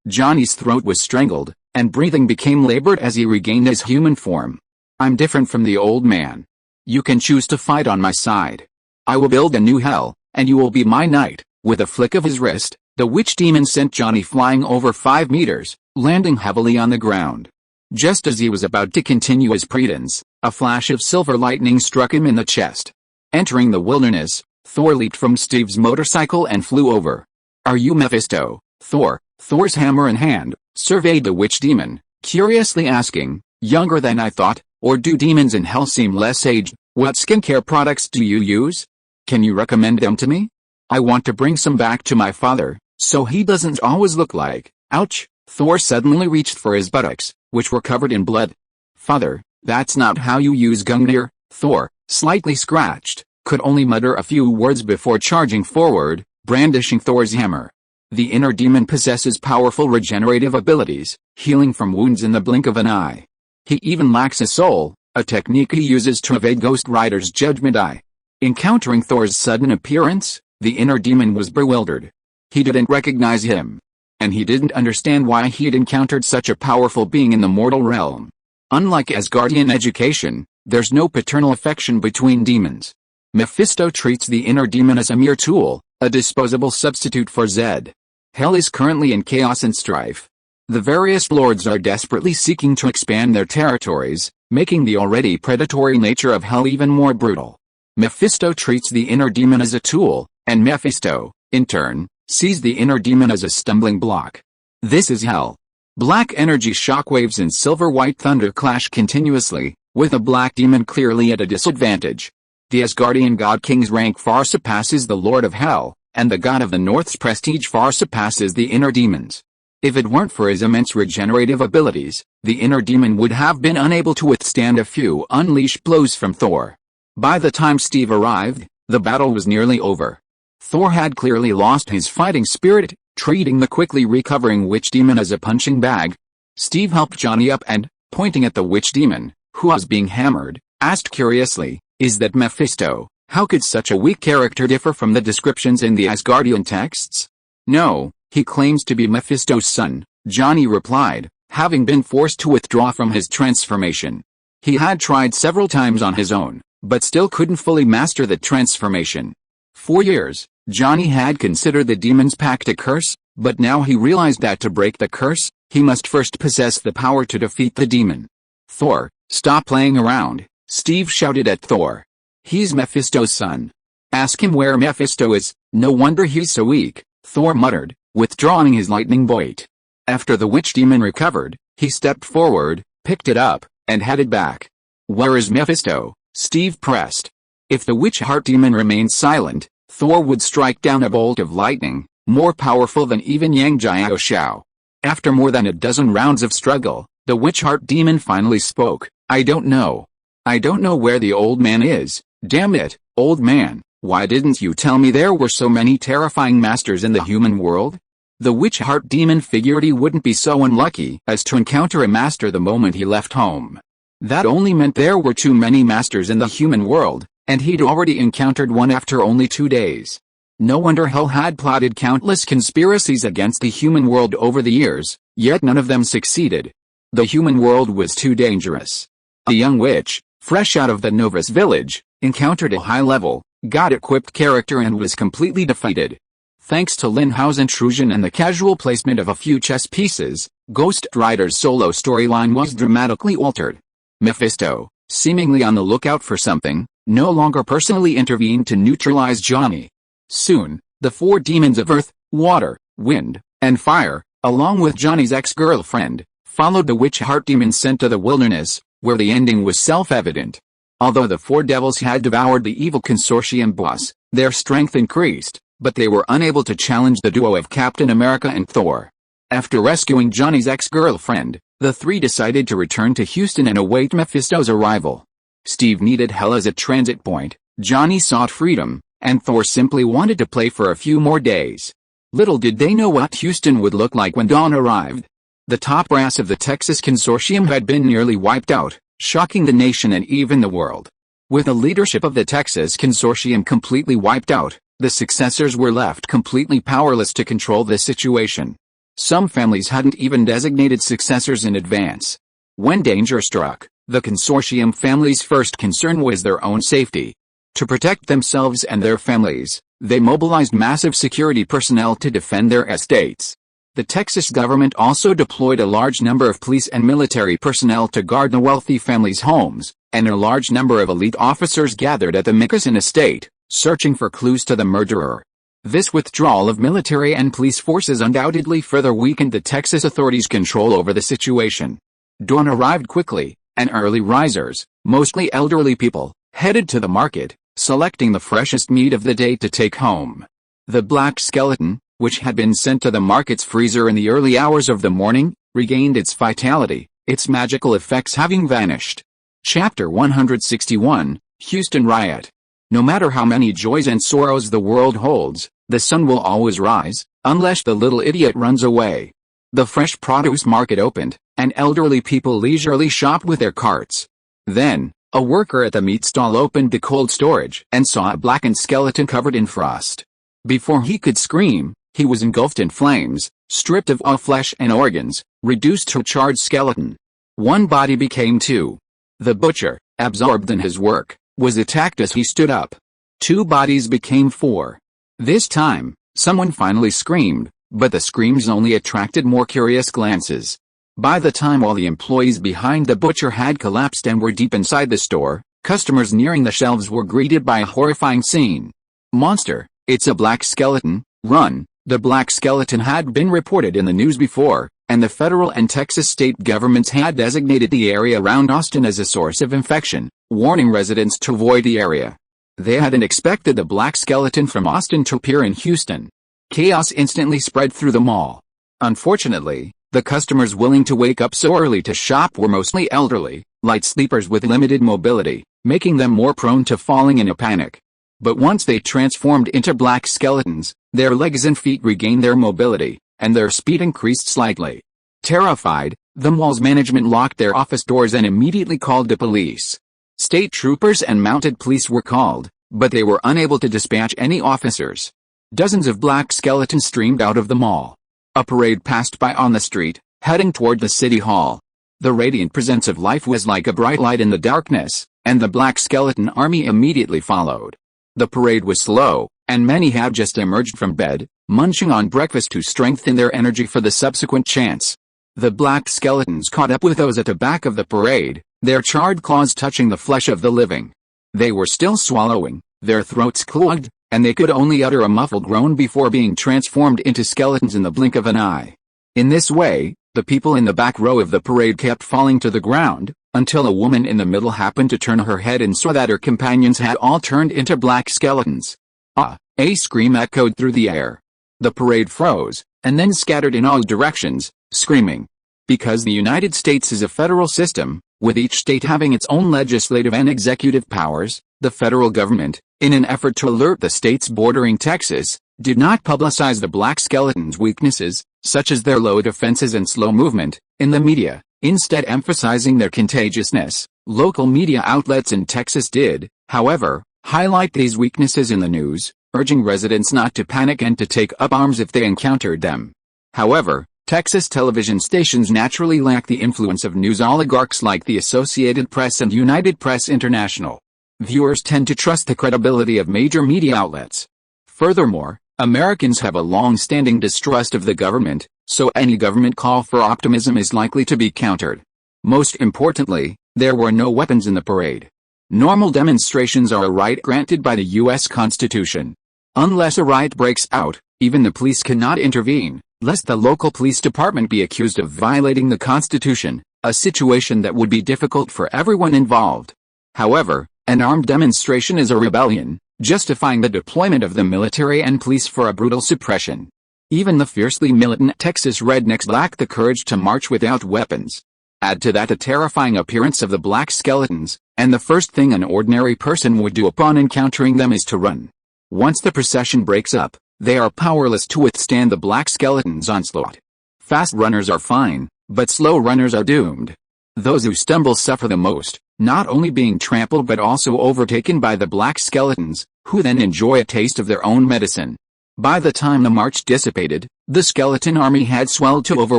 S1: Johnny's throat was strangled, and breathing became labored as he regained his human form. I'm different from the old man. You can choose to fight on my side. I will build a new hell, and you will be my knight. With a flick of his wrist, the witch demon sent Johnny flying over 5 meters, landing heavily on the ground. Just as he was about to continue his predence, a flash of silver lightning struck him in the chest. Entering the wilderness, Thor leaped from Steve's motorcycle and flew over. Are you Mephisto, Thor? Thor's hammer in hand, surveyed the witch demon, curiously asking, younger than I thought, or do demons in hell seem less aged? What skincare products do you use? Can you recommend them to me? I want to bring some back to my father, so he doesn't always look like, ouch. Thor suddenly reached for his buttocks, which were covered in blood. Father, that's not how you use Gungnir. Thor, slightly scratched, could only mutter a few words before charging forward, brandishing Thor's hammer. The inner demon possesses powerful regenerative abilities, healing from wounds in the blink of an eye. He even lacks a soul, a technique he uses to evade Ghost Rider's judgment eye. Encountering Thor's sudden appearance, the inner demon was bewildered. He didn't recognize him. And he didn't understand why he had encountered such a powerful being in the mortal realm. Unlike Asgardian education, there's no paternal affection between demons. Mephisto treats the inner demon as a mere tool, a disposable substitute for Zed. Hell is currently in chaos and strife. The various lords are desperately seeking to expand their territories, making the already predatory nature of Hell even more brutal. Mephisto treats the inner demon as a tool, and Mephisto, in turn, sees the inner demon as a stumbling block. This is Hell. Black energy shockwaves and silver-white thunder clash continuously, with a black demon clearly at a disadvantage. The Asgardian God King's rank far surpasses the Lord of Hell, and the God of the North's prestige far surpasses the inner demons. If it weren't for his immense regenerative abilities, the inner demon would have been unable to withstand a few unleashed blows from Thor. By the time Steve arrived, the battle was nearly over. Thor had clearly lost his fighting spirit, treating the quickly recovering witch demon as a punching bag. Steve helped Johnny up and, pointing at the witch demon, who was being hammered, asked curiously, "Is that Mephisto? How could such a weak character differ from the descriptions in the Asgardian texts?" "No, he claims to be Mephisto's son," Johnny replied, having been forced to withdraw from his transformation. He had tried several times on his own, but still couldn't fully master the transformation. For years, Johnny had considered the demon's pact a curse, but now he realized that to break the curse, he must first possess the power to defeat the demon. "Thor, stop playing around," Steve shouted at Thor. "He's Mephisto's son. Ask him where Mephisto is, no wonder he's so weak," Thor muttered, withdrawing his lightning bolt. After the witch demon recovered, he stepped forward, picked it up, and headed back. "Where is Mephisto?" Steve pressed. If the witch heart demon remained silent, Thor would strike down a bolt of lightning, more powerful than even Yang Jiao Xiao. After more than a dozen rounds of struggle, the witch heart demon finally spoke. "I don't know. I don't know where the old man is. Damn it, old man, why didn't you tell me there were so many terrifying masters in the human world?" The witch heart demon figured he wouldn't be so unlucky as to encounter a master the moment he left home. That only meant there were too many masters in the human world, and he'd already encountered one after only 2 days. No wonder Hell had plotted countless conspiracies against the human world over the years, yet none of them succeeded. The human world was too dangerous. A young witch, fresh out of the novice village, encountered a high-level, god-equipped character and was completely defeated. Thanks to Lin Hao's intrusion and the casual placement of a few chess pieces, Ghost Rider's solo storyline was dramatically altered. Mephisto, seemingly on the lookout for something, no longer personally intervened to neutralize Johnny. Soon, the 4 demons of earth, water, wind, and fire, along with Johnny's ex-girlfriend, followed the witch heart demon sent to the wilderness, where the ending was self-evident. Although the 4 devils had devoured the evil consortium boss, their strength increased, but they were unable to challenge the duo of Captain America and Thor. After rescuing Johnny's ex-girlfriend, the 3 decided to return to Houston and await Mephisto's arrival. Steve needed Hell as a transit point, Johnny sought freedom, and Thor simply wanted to play for a few more days. Little did they know what Houston would look like when dawn arrived. The top brass of the Texas Consortium had been nearly wiped out, shocking the nation and even the world. With the leadership of the Texas Consortium completely wiped out, the successors were left completely powerless to control the situation. Some families hadn't even designated successors in advance. When danger struck, the consortium families' first concern was their own safety. To protect themselves and their families, they mobilized massive security personnel to defend their estates. The Texas government also deployed a large number of police and military personnel to guard the wealthy families' homes, and a large number of elite officers gathered at the Mickelson estate, searching for clues to the murderer. This withdrawal of military and police forces undoubtedly further weakened the Texas authorities' control over the situation. Dawn arrived quickly, and early risers, mostly elderly people, headed to the market, selecting the freshest meat of the day to take home. The black skeleton, which had been sent to the market's freezer in the early hours of the morning, regained its vitality, its magical effects having vanished. Chapter 161, Houston Riot. No matter how many joys and sorrows the world holds, the sun will always rise, unless the little idiot runs away. The fresh produce market opened, and elderly people leisurely shopped with their carts. Then, a worker at the meat stall opened the cold storage and saw a blackened skeleton covered in frost. Before he could scream, he was engulfed in flames, stripped of all flesh and organs, reduced to a charred skeleton. One body became 2. The butcher, absorbed in his work, was attacked as he stood up. 2 bodies became 4. This time, someone finally screamed, but the screams only attracted more curious glances. By the time all the employees behind the butcher had collapsed and were deep inside the store, customers nearing the shelves were greeted by a horrifying scene. "Monster, it's a black skeleton, run!" The black skeleton had been reported in the news before, and the federal and Texas state governments had designated the area around Austin as a source of infection, warning residents to avoid the area. They hadn't expected the black skeleton from Austin to appear in Houston. Chaos instantly spread through the mall. Unfortunately, the customers willing to wake up so early to shop were mostly elderly, light sleepers with limited mobility, making them more prone to falling in a panic. But once they transformed into black skeletons, their legs and feet regained their mobility, and their speed increased slightly. Terrified, the mall's management locked their office doors and immediately called the police. State troopers and mounted police were called, but they were unable to dispatch any officers. Dozens of black skeletons streamed out of the mall. A parade passed by on the street, heading toward the city hall. The radiant presence of life was like a bright light in the darkness, and the black skeleton army immediately followed. The parade was slow, and many had just emerged from bed, munching on breakfast to strengthen their energy for the subsequent chance. The black skeletons caught up with those at the back of the parade, their charred claws touching the flesh of the living. They were still swallowing, their throats clogged, and they could only utter a muffled groan before being transformed into skeletons in the blink of an eye. In this way, the people in the back row of the parade kept falling to the ground, until a woman in the middle happened to turn her head and saw that her companions had all turned into black skeletons. Ah! A scream echoed through the air. The parade froze, and then scattered in all directions, screaming. Because the United States is a federal system, with each state having its own legislative and executive powers, the federal government, in an effort to alert the states bordering Texas, did not publicize the black skeletons' weaknesses, such as their low defenses and slow movement, in the media, instead emphasizing their contagiousness. Local media outlets in Texas did, however, highlight these weaknesses in the news, urging residents not to panic and to take up arms if they encountered them. However, Texas television stations naturally lack the influence of news oligarchs like the Associated Press and United Press International. Viewers tend to trust the credibility of major media outlets. Furthermore, Americans have a long-standing distrust of the government, so any government call for optimism is likely to be countered. Most importantly, there were no weapons in the parade. Normal demonstrations are a right granted by the U.S. Constitution. Unless a riot breaks out, even the police cannot intervene, lest the local police department be accused of violating the Constitution, a situation that would be difficult for everyone involved. However, an armed demonstration is a rebellion, justifying the deployment of the military and police for a brutal suppression. Even the fiercely militant Texas rednecks lack the courage to march without weapons. Add to that the terrifying appearance of the black skeletons, and the first thing an ordinary person would do upon encountering them is to run. Once the procession breaks up, they are powerless to withstand the black skeleton's onslaught. Fast runners are fine, but slow runners are doomed. Those who stumble suffer the most, not only being trampled but also overtaken by the black skeletons, who then enjoy a taste of their own medicine. By the time the march dissipated, the skeleton army had swelled to over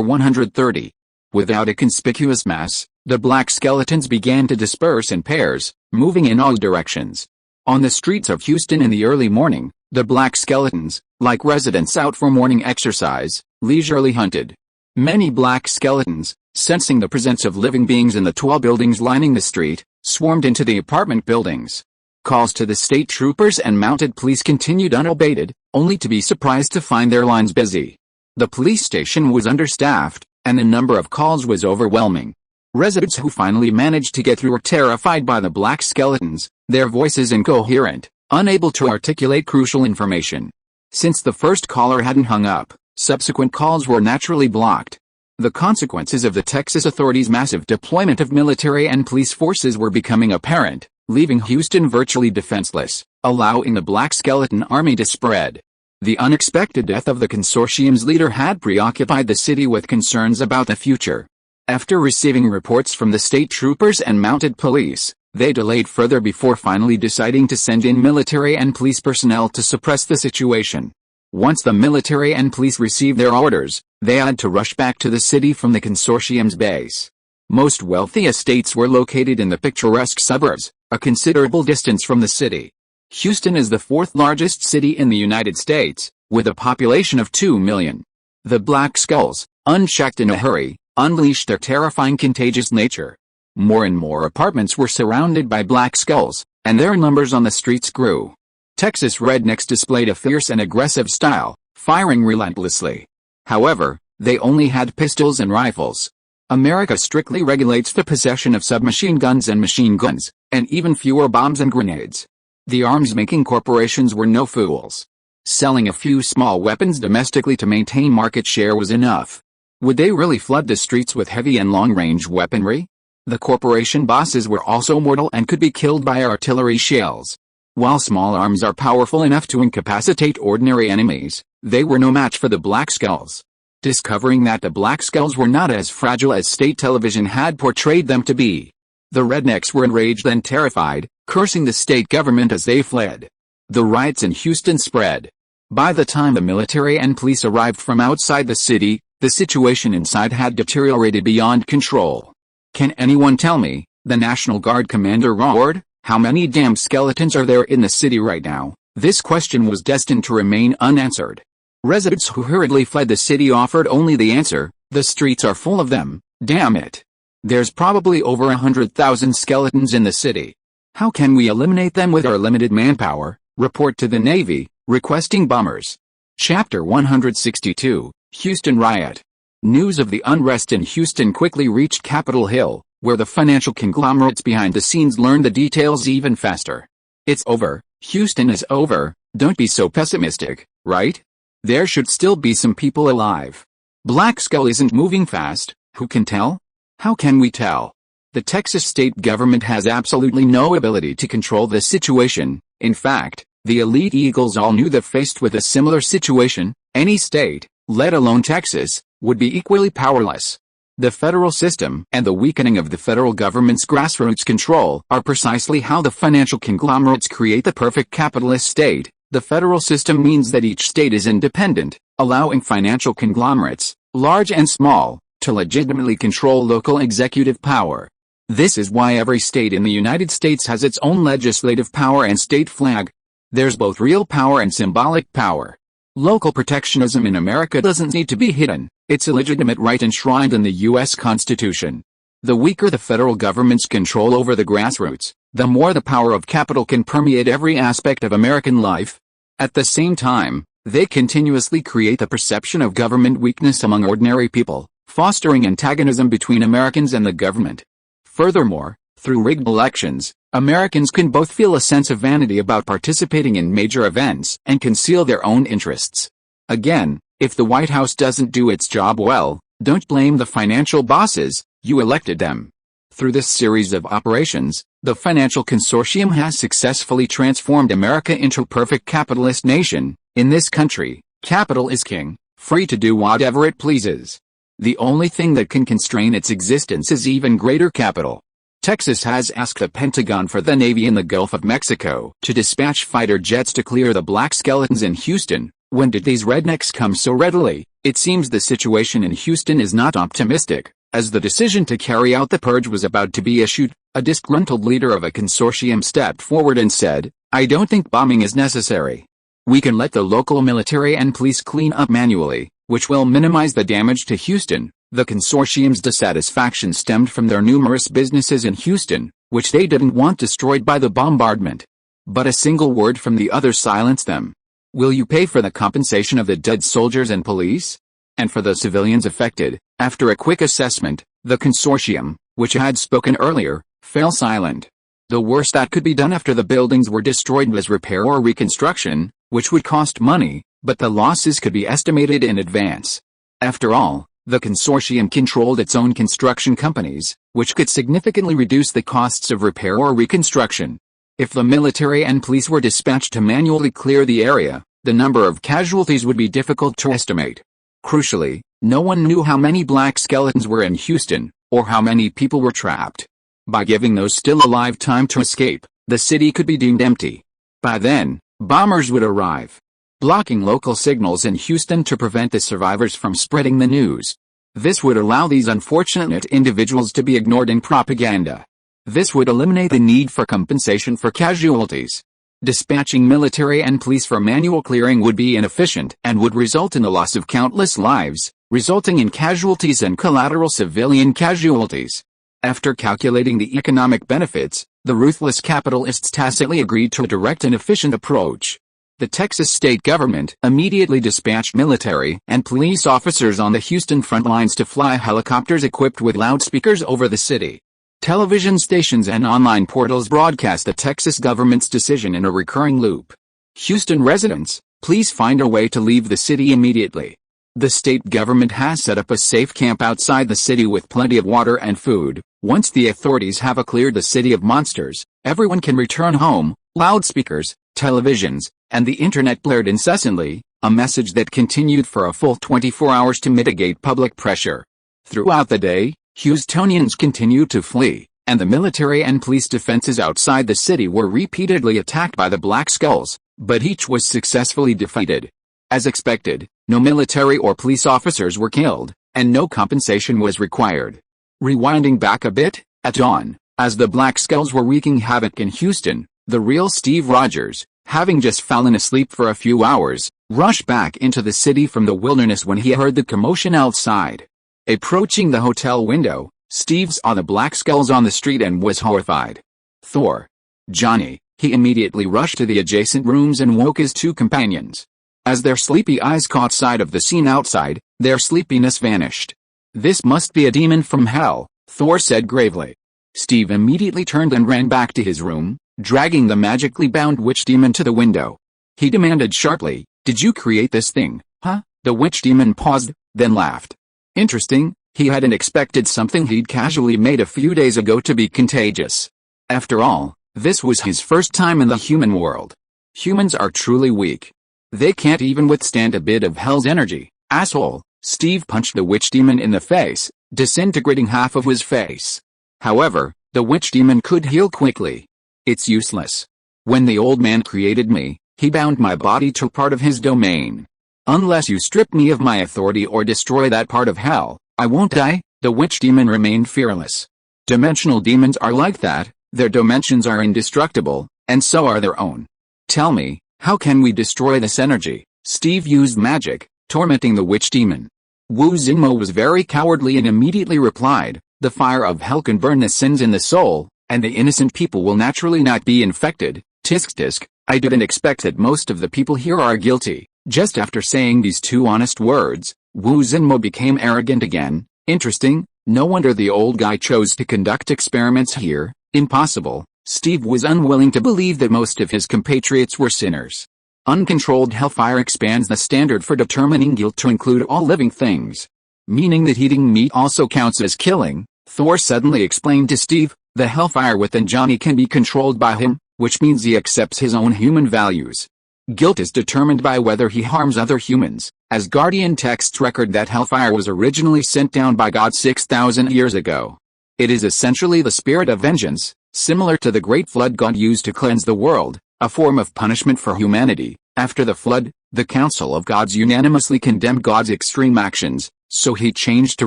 S1: 130. Without a conspicuous mass, the black skeletons began to disperse in pairs, moving in all directions. On the streets of Houston in the early morning, the black skeletons, like residents out for morning exercise, leisurely hunted. Many black skeletons, sensing the presence of living beings in the tall buildings lining the street, swarmed into the apartment buildings. Calls to the state troopers and mounted police continued unabated, only to be surprised to find their lines busy. The police station was understaffed, and the number of calls was overwhelming. Residents who finally managed to get through were terrified by the black skeletons, their voices incoherent, unable to articulate crucial information. Since the first caller hadn't hung up, subsequent calls were naturally blocked. The consequences of the Texas authorities' massive deployment of military and police forces were becoming apparent, leaving Houston virtually defenseless, allowing the black skeleton army to spread. The unexpected death of the consortium's leader had preoccupied the city with concerns about the future. After receiving reports from the state troopers and mounted police, they delayed further before finally deciding to send in military and police personnel to suppress the situation. Once the military and police received their orders, they had to rush back to the city from the consortium's base. Most wealthy estates were located in the picturesque suburbs, a considerable distance from the city. Houston is the fourth largest city in the United States, with a population of 2 million. The Black Skulls, unchecked in a hurry, unleashed their terrifying contagious nature. More and more apartments were surrounded by Black Skulls, and their numbers on the streets grew. Texas rednecks displayed a fierce and aggressive style, firing relentlessly. However, they only had pistols and rifles. America strictly regulates the possession of submachine guns and machine guns, and even fewer bombs and grenades. The arms-making corporations were no fools. Selling a few small weapons domestically to maintain market share was enough. Would they really flood the streets with heavy and long-range weaponry? The corporation bosses were also mortal and could be killed by artillery shells. While small arms are powerful enough to incapacitate ordinary enemies, they were no match for the Black Skulls. Discovering that the Black Skulls were not as fragile as state television had portrayed them to be, the rednecks were enraged and terrified, cursing the state government as they fled. The riots in Houston spread. By the time the military and police arrived from outside the city, the situation inside had deteriorated beyond control. "Can anyone tell me," the National Guard commander roared, "how many damn skeletons are there in the city right now?" This question was destined to remain unanswered. Residents who hurriedly fled the city offered only the answer, "The streets are full of them, damn it. There's probably over 100,000 skeletons in the city. How can we eliminate them with our limited manpower? Report to the Navy, requesting bombers." Chapter 162, Houston Riot. News of the unrest in Houston quickly reached Capitol Hill, where the financial conglomerates behind the scenes learned the details even faster. "It's over, Houston is over, don't be so pessimistic, right? There should still be some people alive. Black Skull isn't moving fast, who can tell? How can we tell?" The Texas state government has absolutely no ability to control this situation. In fact, the elite eagles all knew that faced with a similar situation, any state, let alone Texas, would be equally powerless. The federal system and the weakening of the federal government's grassroots control are precisely how the financial conglomerates create the perfect capitalist state. The federal system means that each state is independent, allowing financial conglomerates, large and small, to legitimately control local executive power. This is why every state in the United States has its own legislative power and state flag. There's both real power and symbolic power. Local protectionism in America doesn't need to be hidden, it's a legitimate right enshrined in the U.S. Constitution. The weaker the federal government's control over the grassroots, the more the power of capital can permeate every aspect of American life. At the same time, they continuously create the perception of government weakness among ordinary people, fostering antagonism between Americans and the government. Furthermore, through rigged elections, Americans can both feel a sense of vanity about participating in major events and conceal their own interests. Again, if the White House doesn't do its job well, don't blame the financial bosses, you elected them. Through this series of operations, the financial consortium has successfully transformed America into a perfect capitalist nation. In this country, capital is king, free to do whatever it pleases. The only thing that can constrain its existence is even greater capital. Texas has asked the Pentagon for the Navy in the Gulf of Mexico to dispatch fighter jets to clear the black skeletons in Houston. When did these rednecks come so readily? It seems the situation in Houston is not optimistic. As the decision to carry out the purge was about to be issued, a disgruntled leader of a consortium stepped forward and said, "I don't think bombing is necessary. We can let the local military and police clean up manually, which will minimize the damage to Houston." The consortium's dissatisfaction stemmed from their numerous businesses in Houston, which they didn't want destroyed by the bombardment. But a single word from the other silenced them. "Will you pay for the compensation of the dead soldiers and police? And for the civilians affected?" After a quick assessment, the consortium, which had spoken earlier, fell silent. The worst that could be done after the buildings were destroyed was repair or reconstruction, which would cost money, but the losses could be estimated in advance. After all, the consortium controlled its own construction companies, which could significantly reduce the costs of repair or reconstruction. If the military and police were dispatched to manually clear the area, the number of casualties would be difficult to estimate. Crucially, no one knew how many black skeletons were in Houston, or how many people were trapped. By giving those still alive time to escape, the city could be deemed empty. By then, bombers would arrive, blocking local signals in Houston to prevent the survivors from spreading the news. This would allow these unfortunate individuals to be ignored in propaganda. This would eliminate the need for compensation for casualties. Dispatching military and police for manual clearing would be inefficient and would result in the loss of countless lives, resulting in casualties and collateral civilian casualties. After calculating the economic benefits, the ruthless capitalists tacitly agreed to a direct and efficient approach. The Texas state government immediately dispatched military and police officers on the Houston front lines to fly helicopters equipped with loudspeakers over the city. Television stations and online portals broadcast the Texas government's decision in a recurring loop. Houston residents, please find a way to leave the city immediately. The state government has set up a safe camp outside the city with plenty of water and food. Once the authorities have cleared the city of monsters, everyone can return home. Loudspeakers, televisions, and the internet blared incessantly, a message that continued for a full 24 hours to mitigate public pressure. Throughout the day, Houstonians continued to flee, and the military and police defenses outside the city were repeatedly attacked by the Black Skulls, but each was successfully defeated. As expected, no military or police officers were killed, and no compensation was required. Rewinding back a bit, at dawn, as the Black Skulls were wreaking havoc in Houston, the real Steve Rogers, having just fallen asleep for a few hours, rushed back into the city from the wilderness when he heard the commotion outside. Approaching the hotel window, Steve saw the Black Skulls on the street and was horrified. Thor. Johnny, he immediately rushed to the adjacent rooms and woke his two companions. As their sleepy eyes caught sight of the scene outside, their sleepiness vanished. "This must be a demon from hell," Thor said gravely. Steve immediately turned and ran back to his room, dragging the magically bound witch demon to the window. He demanded sharply, "Did you create this thing, huh?" The witch demon paused, then laughed. Interesting, he hadn't expected something he'd casually made a few days ago to be contagious. After all, this was his first time in the human world. Humans are truly weak. They can't even withstand a bit of hell's energy, asshole. Steve punched the witch demon in the face, disintegrating half of his face. However, the witch demon could heal quickly. "It's useless. When the old man created me, he bound my body to part of his domain. Unless you strip me of my authority or destroy that part of hell, I won't die." The witch demon remained fearless. Dimensional demons are like that, their dimensions are indestructible, and so are their own. "Tell me, how can we destroy this energy?" Steve used magic, tormenting the witch demon. Wu Zinmo was very cowardly and immediately replied, "The fire of hell can burn the sins in the soul, and the innocent people will naturally not be infected." Tisk tisk, I didn't expect that most of the people here are guilty. Just after saying these two honest words, Wu Zinmo became arrogant again. Interesting, no wonder the old guy chose to conduct experiments here. Impossible. Steve was unwilling to believe that most of his compatriots were sinners. Uncontrolled hellfire expands the standard for determining guilt to include all living things. Meaning that eating meat also counts as killing, Thor suddenly explained to Steve. The hellfire within Johnny can be controlled by him, which means he accepts his own human values. Guilt is determined by whether he harms other humans. As Guardian texts record that hellfire was originally sent down by God 6,000 years ago. It is essentially the spirit of vengeance, similar to the Great Flood God used to cleanse the world, a form of punishment for humanity. After the flood, the Council of Gods unanimously condemned God's extreme actions, so he changed to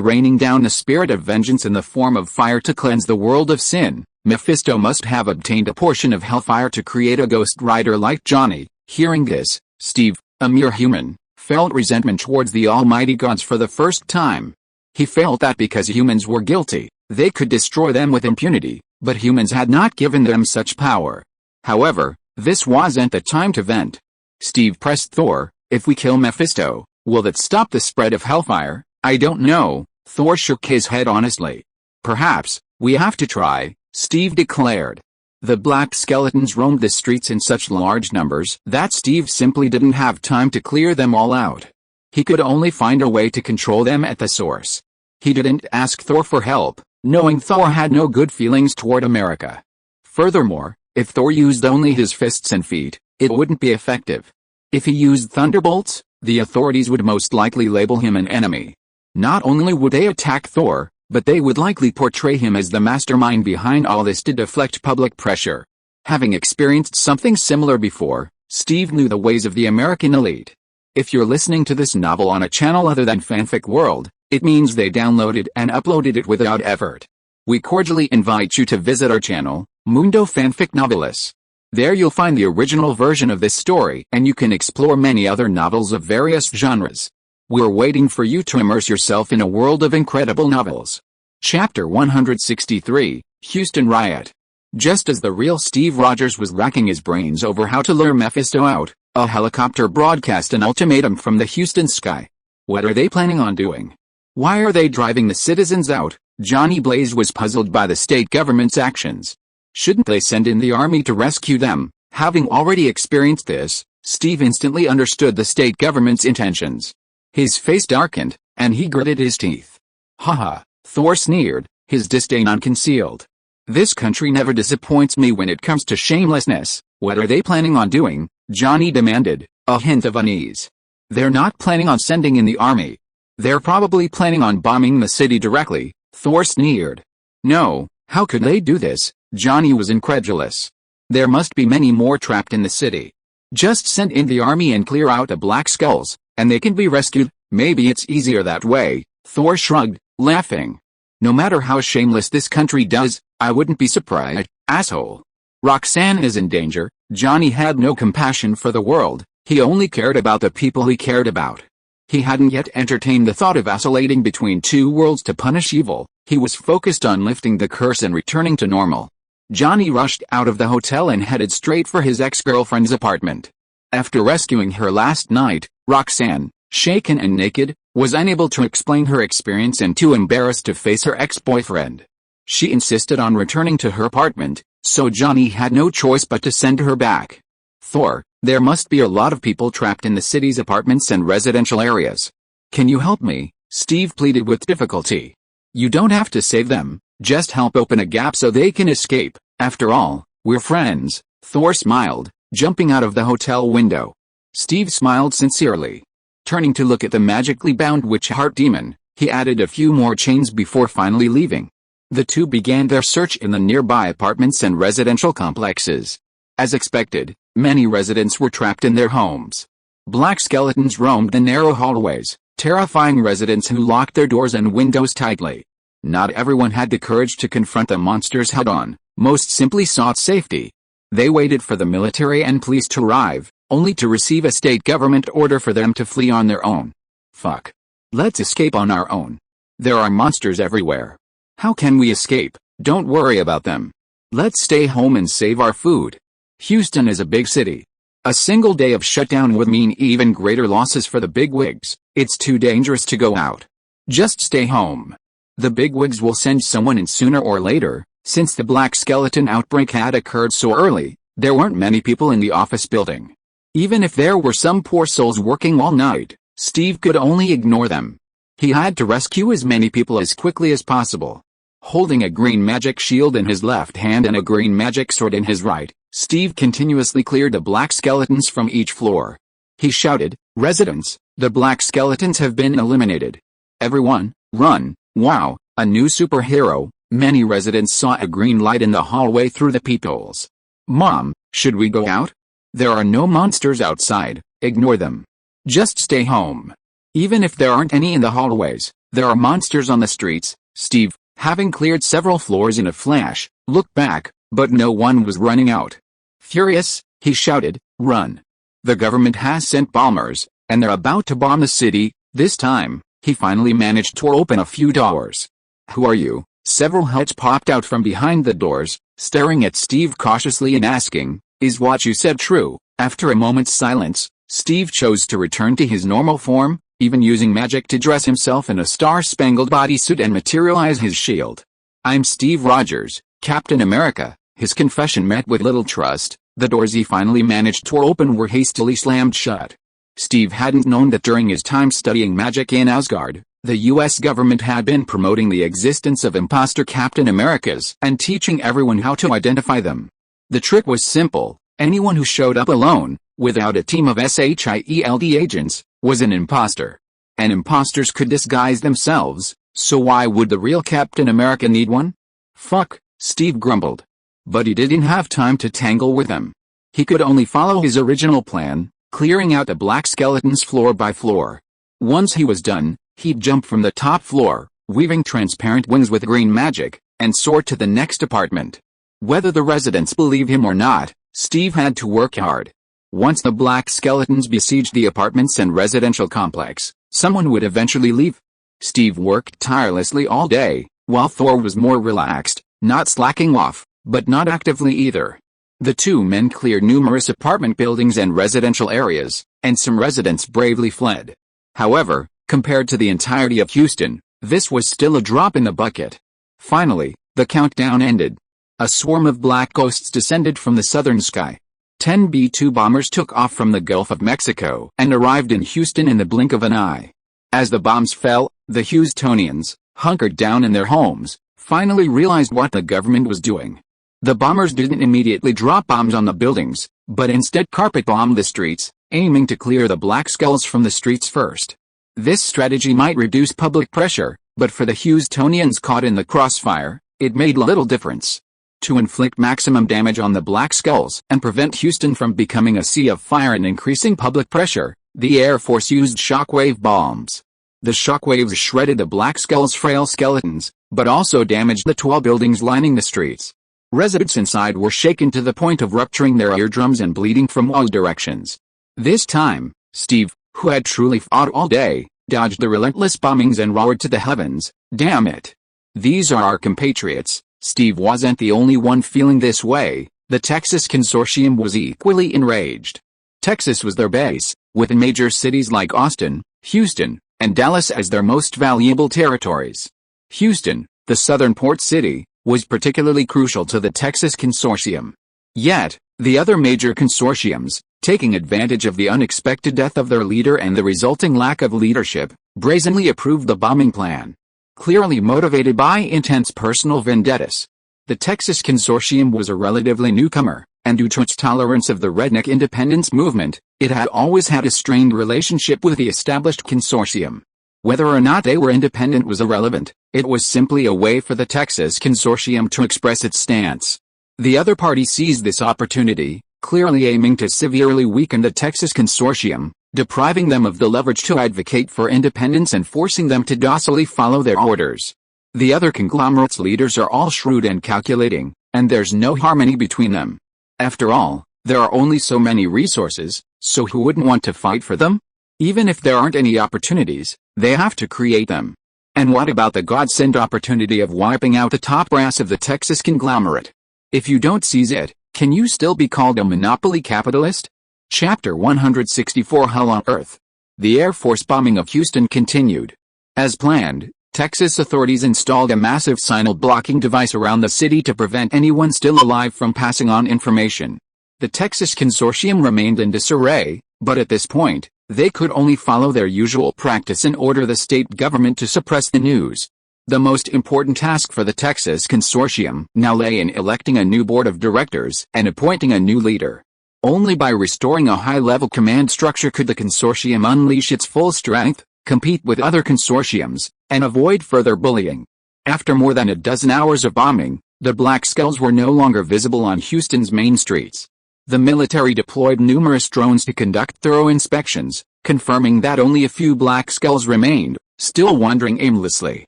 S1: raining down the spirit of vengeance in the form of fire to cleanse the world of sin. Mephisto must have obtained a portion of hellfire to create a ghost rider like Johnny. Hearing this, Steve, a mere human, felt resentment towards the almighty gods for the first time. He felt that because humans were guilty, they could destroy them with impunity, but humans had not given them such power. However, this wasn't the time to vent. Steve pressed Thor, "If we kill Mephisto, will that stop the spread of hellfire?" "I don't know." Thor shook his head honestly. "Perhaps, we have to try," Steve declared. The black skeletons roamed the streets in such large numbers that Steve simply didn't have time to clear them all out. He could only find a way to control them at the source. He didn't ask Thor for help, knowing Thor had no good feelings toward America. Furthermore, if Thor used only his fists and feet, it wouldn't be effective. If he used thunderbolts, the authorities would most likely label him an enemy. Not only would they attack Thor, but they would likely portray him as the mastermind behind all this to deflect public pressure. Having experienced something similar before, Steve knew the ways of the American elite. If you're listening to this novel on a channel other than Fanfic World, it means they downloaded and uploaded it without effort. We cordially invite you to visit our channel, Mundo Fanfic Novelis. There you'll find the original version of this story, and you can explore many other novels of various genres. We're waiting for you to immerse yourself in a world of incredible novels. Chapter 163, Houston Riot. Just as the real Steve Rogers was racking his brains over how to lure Mephisto out, a helicopter broadcast an ultimatum from the Houston sky. What are they planning on doing? Why are they driving the citizens out? Johnny Blaze was puzzled by the state government's actions. Shouldn't they send in the army to rescue them? Having already experienced this, Steve instantly understood the state government's intentions. His face darkened, and he gritted his teeth. Haha, Thor sneered, his disdain unconcealed. This country never disappoints me when it comes to shamelessness. What are they planning on doing? Johnny demanded, a hint of unease. They're not planning on sending in the army. They're probably planning on bombing the city directly, Thor sneered. No, how could they do this? Johnny was incredulous. There must be many more trapped in the city. Just send in the army and clear out the Black Skulls, and they can be rescued. Maybe it's easier that way, Thor shrugged, laughing. No matter how shameless this country does, I wouldn't be surprised, asshole. Roxanne is in danger. Johnny had no compassion for the world, he only cared about the people he cared about. He hadn't yet entertained the thought of oscillating between two worlds to punish evil. He was focused on lifting the curse and returning to normal. Johnny rushed out of the hotel and headed straight for his ex-girlfriend's apartment. After rescuing her last night, Roxanne, shaken and naked, was unable to explain her experience and too embarrassed to face her ex-boyfriend. She insisted on returning to her apartment, so Johnny had no choice but to send her back. Thor, there must be a lot of people trapped in the city's apartments and residential areas. Can you help me? Steve pleaded with difficulty. You don't have to save them, just help open a gap so they can escape. After all, we're friends, Thor smiled, jumping out of the hotel window. Steve smiled sincerely. Turning to look at the magically bound witch heart demon, he added a few more chains before finally leaving. The two began their search in the nearby apartments and residential complexes. As expected, many residents were trapped in their homes. Black skeletons roamed the narrow hallways, terrifying residents who locked their doors and windows tightly. Not everyone had the courage to confront the monsters head-on, most simply sought safety. They waited for the military and police to arrive, only to receive a state government order for them to flee on their own. Fuck. Let's escape on our own. There are monsters everywhere. How can we escape? Don't worry about them. Let's stay home and save our food. Houston is a big city. A single day of shutdown would mean even greater losses for the bigwigs. It's too dangerous to go out. Just stay home. The bigwigs will send someone in sooner or later. Since the black skeleton outbreak had occurred so early, there weren't many people in the office building. Even if there were some poor souls working all night, Steve could only ignore them. He had to rescue as many people as quickly as possible. Holding a green magic shield in his left hand and a green magic sword in his right, Steve continuously cleared the black skeletons from each floor. He shouted, "Residents, the black skeletons have been eliminated. Everyone, run!" Wow, a new superhero. Many residents saw a green light in the hallway through the peepholes. Mom, should we go out? There are no monsters outside, ignore them. Just stay home. Even if there aren't any in the hallways, there are monsters on the streets. Steve, having cleared several floors in a flash, looked back, but no one was running out. Furious, he shouted, "Run! The government has sent bombers, and they're about to bomb the city." This time, he finally managed to open a few doors. "Who are you?" Several heads popped out from behind the doors, staring at Steve cautiously and asking, "Is what you said true?" After a moment's silence, Steve chose to return to his normal form, even using magic to dress himself in a star-spangled bodysuit and materialize his shield. "I'm Steve Rogers, Captain America." His confession met with little trust. The doors he finally managed to open were hastily slammed shut. Steve hadn't known that during his time studying magic in Asgard, the US government had been promoting the existence of imposter Captain Americas and teaching everyone how to identify them. The trick was simple: anyone who showed up alone, without a team of SHIELD agents, was an imposter. And imposters could disguise themselves, so why would the real Captain America need one? Fuck, Steve grumbled. But he didn't have time to tangle with them. He could only follow his original plan, clearing out the black skeletons floor by floor. Once he was done, he'd jump from the top floor, weaving transparent wings with green magic, and soar to the next apartment. Whether the residents believe him or not, Steve had to work hard. Once the black skeletons besieged the apartments and residential complex, someone would eventually leave. Steve worked tirelessly all day, while Thor was more relaxed, not slacking off, but not actively either. The two men cleared numerous apartment buildings and residential areas, and some residents bravely fled. However, compared to the entirety of Houston, this was still a drop in the bucket. Finally, the countdown ended. A swarm of black ghosts descended from the southern sky. 10 B-2 bombers took off from the Gulf of Mexico and arrived in Houston in the blink of an eye. As the bombs fell, the Houstonians, hunkered down in their homes, finally realized what the government was doing. The bombers didn't immediately drop bombs on the buildings, but instead carpet-bombed the streets, aiming to clear the black skulls from the streets first. This strategy might reduce public pressure, but for the Houstonians caught in the crossfire, it made little difference. To inflict maximum damage on the black skulls and prevent Houston from becoming a sea of fire and increasing public pressure, the Air Force used shockwave bombs. The shockwaves shredded the black skulls' frail skeletons, but also damaged the tall buildings lining the streets. Residents inside were shaken to the point of rupturing their eardrums and bleeding from all directions. This time, Steve, who had truly fought all day, dodged the relentless bombings and roared to the heavens, "Damn it! These are our compatriots." Steve wasn't the only one feeling this way. The Texas Consortium was equally enraged. Texas was their base, with major cities like Austin, Houston, and Dallas as their most valuable territories. Houston, the southern port city, was particularly crucial to the Texas Consortium. Yet, the other major consortiums, taking advantage of the unexpected death of their leader and the resulting lack of leadership, brazenly approved the bombing plan. Clearly motivated by intense personal vendettas. The Texas Consortium was a relatively newcomer, and due to its tolerance of the redneck independence movement, it had always had a strained relationship with the established consortium. Whether or not they were independent was irrelevant, it was simply a way for the Texas Consortium to express its stance. The other party seized this opportunity, clearly aiming to severely weaken the Texas Consortium, depriving them of the leverage to advocate for independence and forcing them to docilely follow their orders. The other conglomerate's leaders are all shrewd and calculating, and there's no harmony between them. After all, there are only so many resources, so who wouldn't want to fight for them? Even if there aren't any opportunities, they have to create them. And what about the godsend opportunity of wiping out the top brass of the Texas conglomerate? If you don't seize it, can you still be called a monopoly capitalist? Chapter 164 Hell on Earth. The Air Force bombing of Houston continued. As planned, Texas authorities installed a massive signal blocking device around the city to prevent anyone still alive from passing on information. The Texas Consortium remained in disarray, but at this point, they could only follow their usual practice and order the state government to suppress the news. The most important task for the Texas Consortium now lay in electing a new board of directors and appointing a new leader. Only by restoring a high-level command structure could the consortium unleash its full strength, compete with other consortiums, and avoid further bullying. After more than a dozen hours of bombing, the black skulls were no longer visible on Houston's main streets. The military deployed numerous drones to conduct thorough inspections, confirming that only a few black skulls remained, still wandering aimlessly.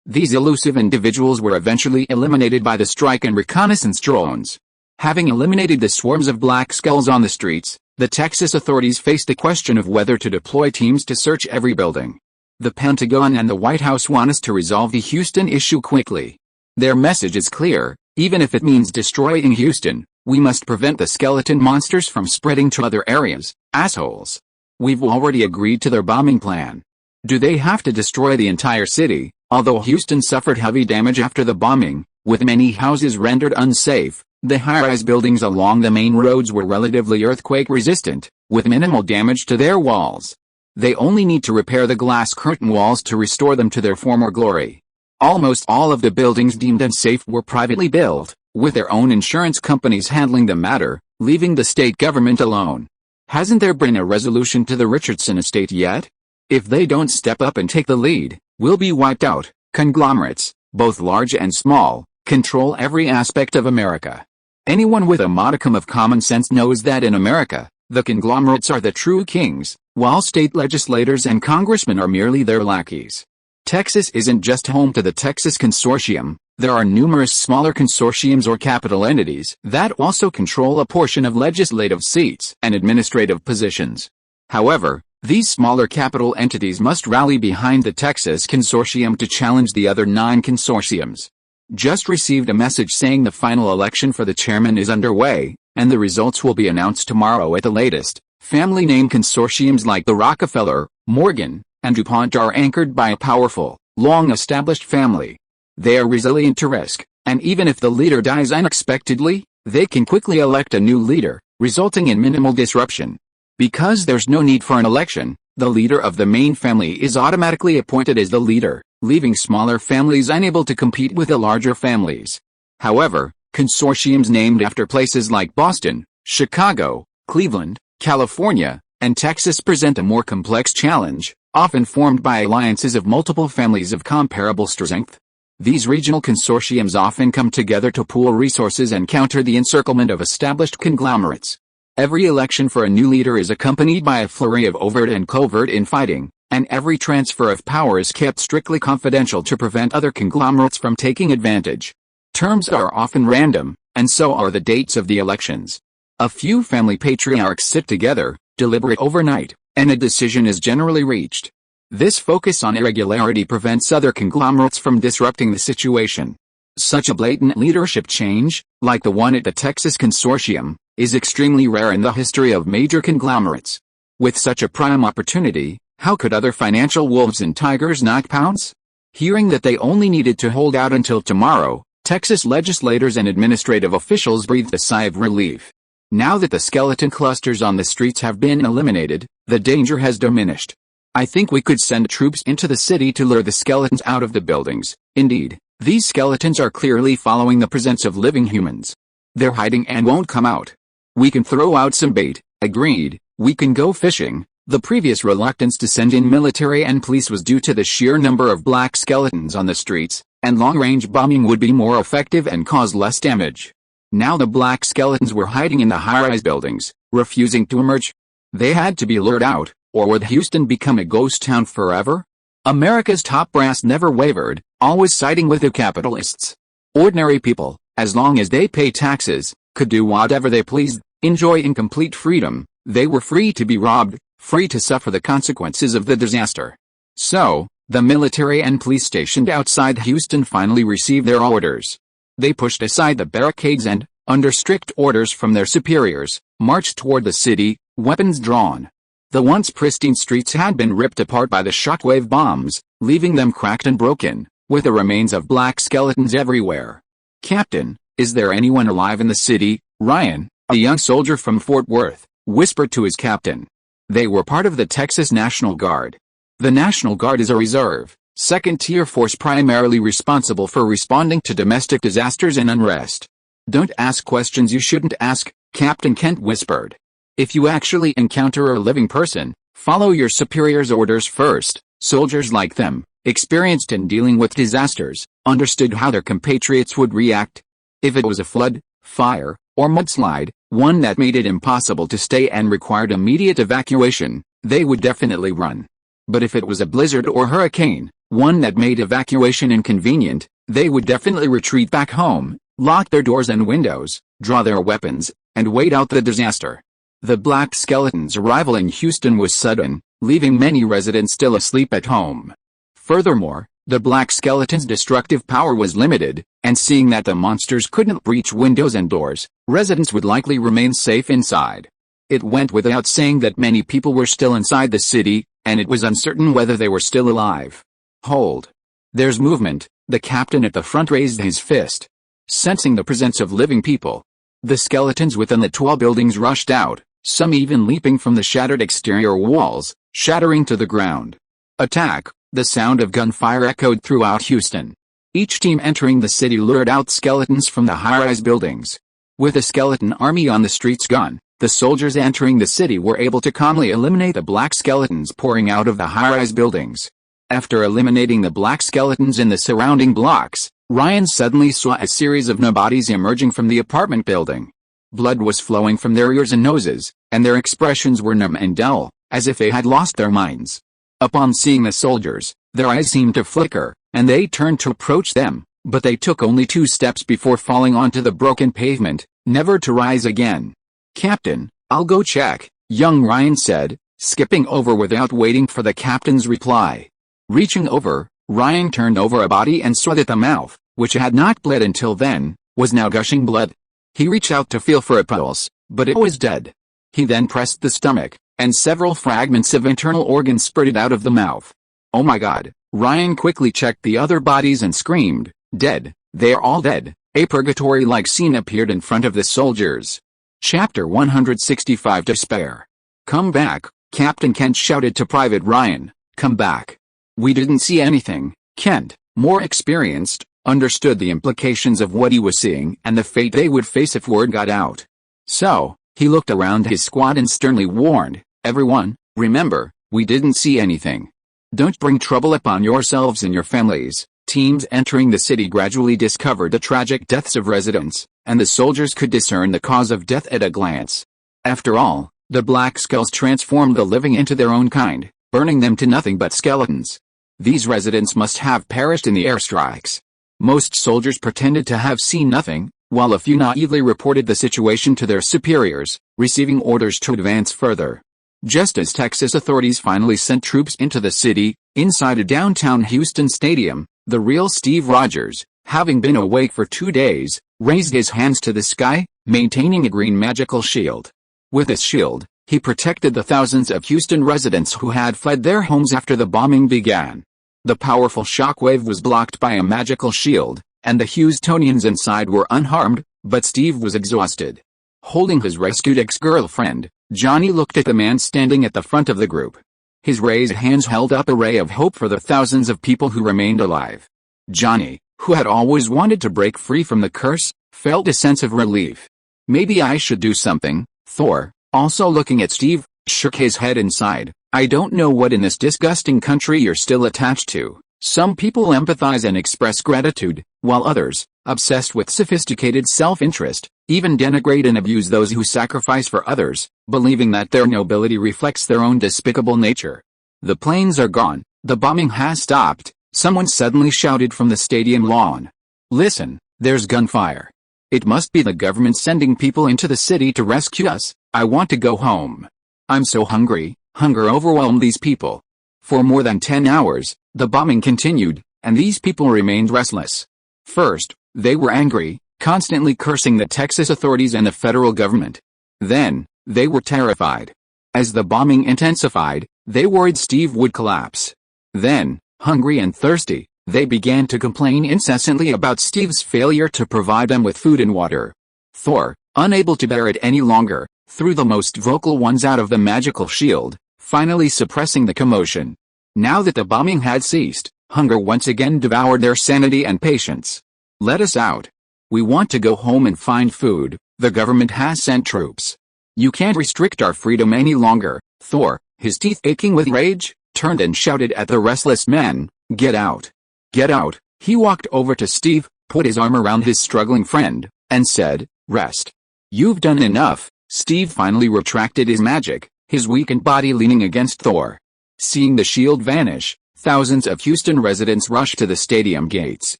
S1: These elusive individuals were eventually eliminated by the strike and reconnaissance drones. Having eliminated the swarms of black skulls on the streets, the Texas authorities faced the question of whether to deploy teams to search every building. The Pentagon and the White House want us to resolve the Houston issue quickly. Their message is clear: even if it means destroying Houston, we must prevent the skeleton monsters from spreading to other areas, assholes. We've already agreed to their bombing plan. Do they have to destroy the entire city? Although Houston suffered heavy damage after the bombing, with many houses rendered unsafe, the high-rise buildings along the main roads were relatively earthquake-resistant, with minimal damage to their walls. They only need to repair the glass curtain walls to restore them to their former glory. Almost all of the buildings deemed unsafe were privately built, with their own insurance companies handling the matter, leaving the state government alone. Hasn't there been a resolution to the Richardson estate yet? If they don't step up and take the lead, we'll be wiped out. Conglomerates, both large and small, control every aspect of America. Anyone with a modicum of common sense knows that in America, the conglomerates are the true kings, while state legislators and congressmen are merely their lackeys. Texas isn't just home to the Texas Consortium, There are numerous smaller consortiums or capital entities that also control a portion of legislative seats and administrative positions. However, these smaller capital entities must rally behind the Texas Consortium to challenge the other 9 consortiums. Just received a message saying the final election for the chairman is underway, and the results will be announced tomorrow at the latest. Family name consortiums like the Rockefeller, Morgan, and DuPont are anchored by a powerful, long-established family. They are resilient to risk, and even if the leader dies unexpectedly, they can quickly elect a new leader, resulting in minimal disruption. Because there's no need for an election, the leader of the main family is automatically appointed as the leader, leaving smaller families unable to compete with the larger families. However, consortiums named after places like Boston, Chicago, Cleveland, California, and Texas present a more complex challenge, often formed by alliances of multiple families of comparable strength. These regional consortiums often come together to pool resources and counter the encirclement of established conglomerates. Every election for a new leader is accompanied by a flurry of overt and covert infighting, and every transfer of power is kept strictly confidential to prevent other conglomerates from taking advantage. Terms are often random, and so are the dates of the elections. A few family patriarchs sit together, deliberate overnight, and a decision is generally reached. This focus on irregularity prevents other conglomerates from disrupting the situation. Such a blatant leadership change, like the one at the Texas Consortium, is extremely rare in the history of major conglomerates. With such a prime opportunity, how could other financial wolves and tigers not pounce? Hearing that they only needed to hold out until tomorrow, Texas legislators and administrative officials breathed a sigh of relief. Now that the skeleton clusters on the streets have been eliminated, the danger has diminished. I think we could send troops into the city to lure the skeletons out of the buildings. Indeed, these skeletons are clearly following the presence of living humans. They're hiding and won't come out. We can throw out some bait. Agreed. We can go fishing. The previous reluctance to send in military and police was due to the sheer number of black skeletons on the streets, and long-range bombing would be more effective and cause less damage. Now the black skeletons were hiding in the high-rise buildings, refusing to emerge. They had to be lured out, or would Houston become a ghost town forever? America's top brass never wavered, always siding with the capitalists. Ordinary people, as long as they pay taxes, could do whatever they pleased, enjoy incomplete freedom. They were free to be robbed, free to suffer the consequences of the disaster. So, the military and police stationed outside Houston finally received their orders. They pushed aside the barricades and, under strict orders from their superiors, marched toward the city, weapons drawn. The once pristine streets had been ripped apart by the shockwave bombs, leaving them cracked and broken, with the remains of black skeletons everywhere. "Captain, is there anyone alive in the city?" Ryan, a young soldier from Fort Worth, whispered to his captain. They were part of the Texas National Guard. The National Guard is a reserve, second-tier force primarily responsible for responding to domestic disasters and unrest. "Don't ask questions you shouldn't ask," Captain Kent whispered. "If you actually encounter a living person, follow your superior's orders first." Soldiers like them, experienced in dealing with disasters, understood how their compatriots would react. If it was a flood, fire, or mudslide, one that made it impossible to stay and required immediate evacuation, they would definitely run. But if it was a blizzard or hurricane, one that made evacuation inconvenient, they would definitely retreat back home, lock their doors and windows, draw their weapons, and wait out the disaster. The black skeleton's arrival in Houston was sudden, leaving many residents still asleep at home. Furthermore, the black skeleton's destructive power was limited, and seeing that the monsters couldn't breach windows and doors, residents would likely remain safe inside. It went without saying that many people were still inside the city, and it was uncertain whether they were still alive. "Hold. There's movement." The captain at the front raised his fist. Sensing the presence of living people, the skeletons within the tall buildings rushed out, some even leaping from the shattered exterior walls, shattering to the ground. "Attack!" The sound of gunfire echoed throughout Houston. Each team entering the city lured out skeletons from the high-rise buildings. With a skeleton army on the streets gone, the soldiers entering the city were able to calmly eliminate the black skeletons pouring out of the high-rise buildings. After eliminating the black skeletons in the surrounding blocks, Ryan suddenly saw a series of nobodies emerging from the apartment building. Blood was flowing from their ears and noses, and their expressions were numb and dull, as if they had lost their minds. Upon seeing the soldiers, their eyes seemed to flicker, and they turned to approach them, But they took only 2 steps before falling onto the broken pavement, never to rise again. "Captain, I'll go check," young Ryan said, skipping over without waiting for the captain's reply. Reaching over, Ryan turned over a body and saw that the mouth, which had not bled until then, was now gushing blood. He reached out to feel for a pulse, but it was dead. He then pressed the stomach, and several fragments of internal organs spurted out of the mouth. "Oh my God!" Ryan quickly checked the other bodies and screamed, "Dead, they're all dead." A purgatory-like scene appeared in front of the soldiers. Chapter 165 Despair. "Come back," Captain Kent shouted to Private Ryan. "Come back." "We didn't see anything." Kent, more experienced, understood the implications of what he was seeing and the fate they would face if word got out. So, he looked around his squad and sternly warned, "Everyone, remember, we didn't see anything. Don't bring trouble upon yourselves and your families." Teams entering the city gradually discovered the tragic deaths of residents, and the soldiers could discern the cause of death at a glance. After all, the Black Skulls transformed the living into their own kind, burning them to nothing but skeletons. These residents must have perished in the airstrikes. Most soldiers pretended to have seen nothing, while a few naively reported the situation to their superiors, receiving orders to advance further. Just as Texas authorities finally sent troops into the city, inside a downtown Houston stadium, the real Steve Rogers, having been awake for 2 days, raised his hands to the sky, maintaining a green magical shield. With this shield, he protected the thousands of Houston residents who had fled their homes after the bombing began. The powerful shockwave was blocked by a magical shield, and the Houstonians inside were unharmed, but Steve was exhausted. Holding his rescued ex-girlfriend, Johnny looked at the man standing at the front of the group. His raised hands held up a ray of hope for the thousands of people who remained alive. Johnny, who had always wanted to break free from the curse, felt a sense of relief. "Maybe I should do something." Thor, also looking at Steve, shook his head and sighed. "I don't know what in this disgusting country you're still attached to. Some people empathize and express gratitude, while others, obsessed with sophisticated self-interest, even denigrate and abuse those who sacrifice for others, believing that their nobility reflects their own despicable nature." "The planes are gone, the bombing has stopped," someone suddenly shouted from the stadium lawn. "Listen, there's gunfire. It must be the government sending people into the city to rescue us. I want to go home. I'm so hungry." Hunger overwhelmed these people. For more than 10 hours, the bombing continued, and these people remained restless. First, they were angry, constantly cursing the Texas authorities and the federal government. Then, they were terrified. As the bombing intensified, they worried Steve would collapse. Then, hungry and thirsty, they began to complain incessantly about Steve's failure to provide them with food and water. Thor, unable to bear it any longer, threw the most vocal ones out of the magical shield, finally suppressing the commotion. Now that the bombing had ceased, hunger once again devoured their sanity and patience. "Let us out. We want to go home and find food. The government has sent troops. You can't restrict our freedom any longer." Thor, his teeth aching with rage, turned and shouted at the restless men, "Get out! Get out!" He walked over to Steve, put his arm around his struggling friend, and said, "Rest. You've done enough." Steve finally retracted his magic, his weakened body leaning against Thor. Seeing the shield vanish, thousands of Houston residents rushed to the stadium gates.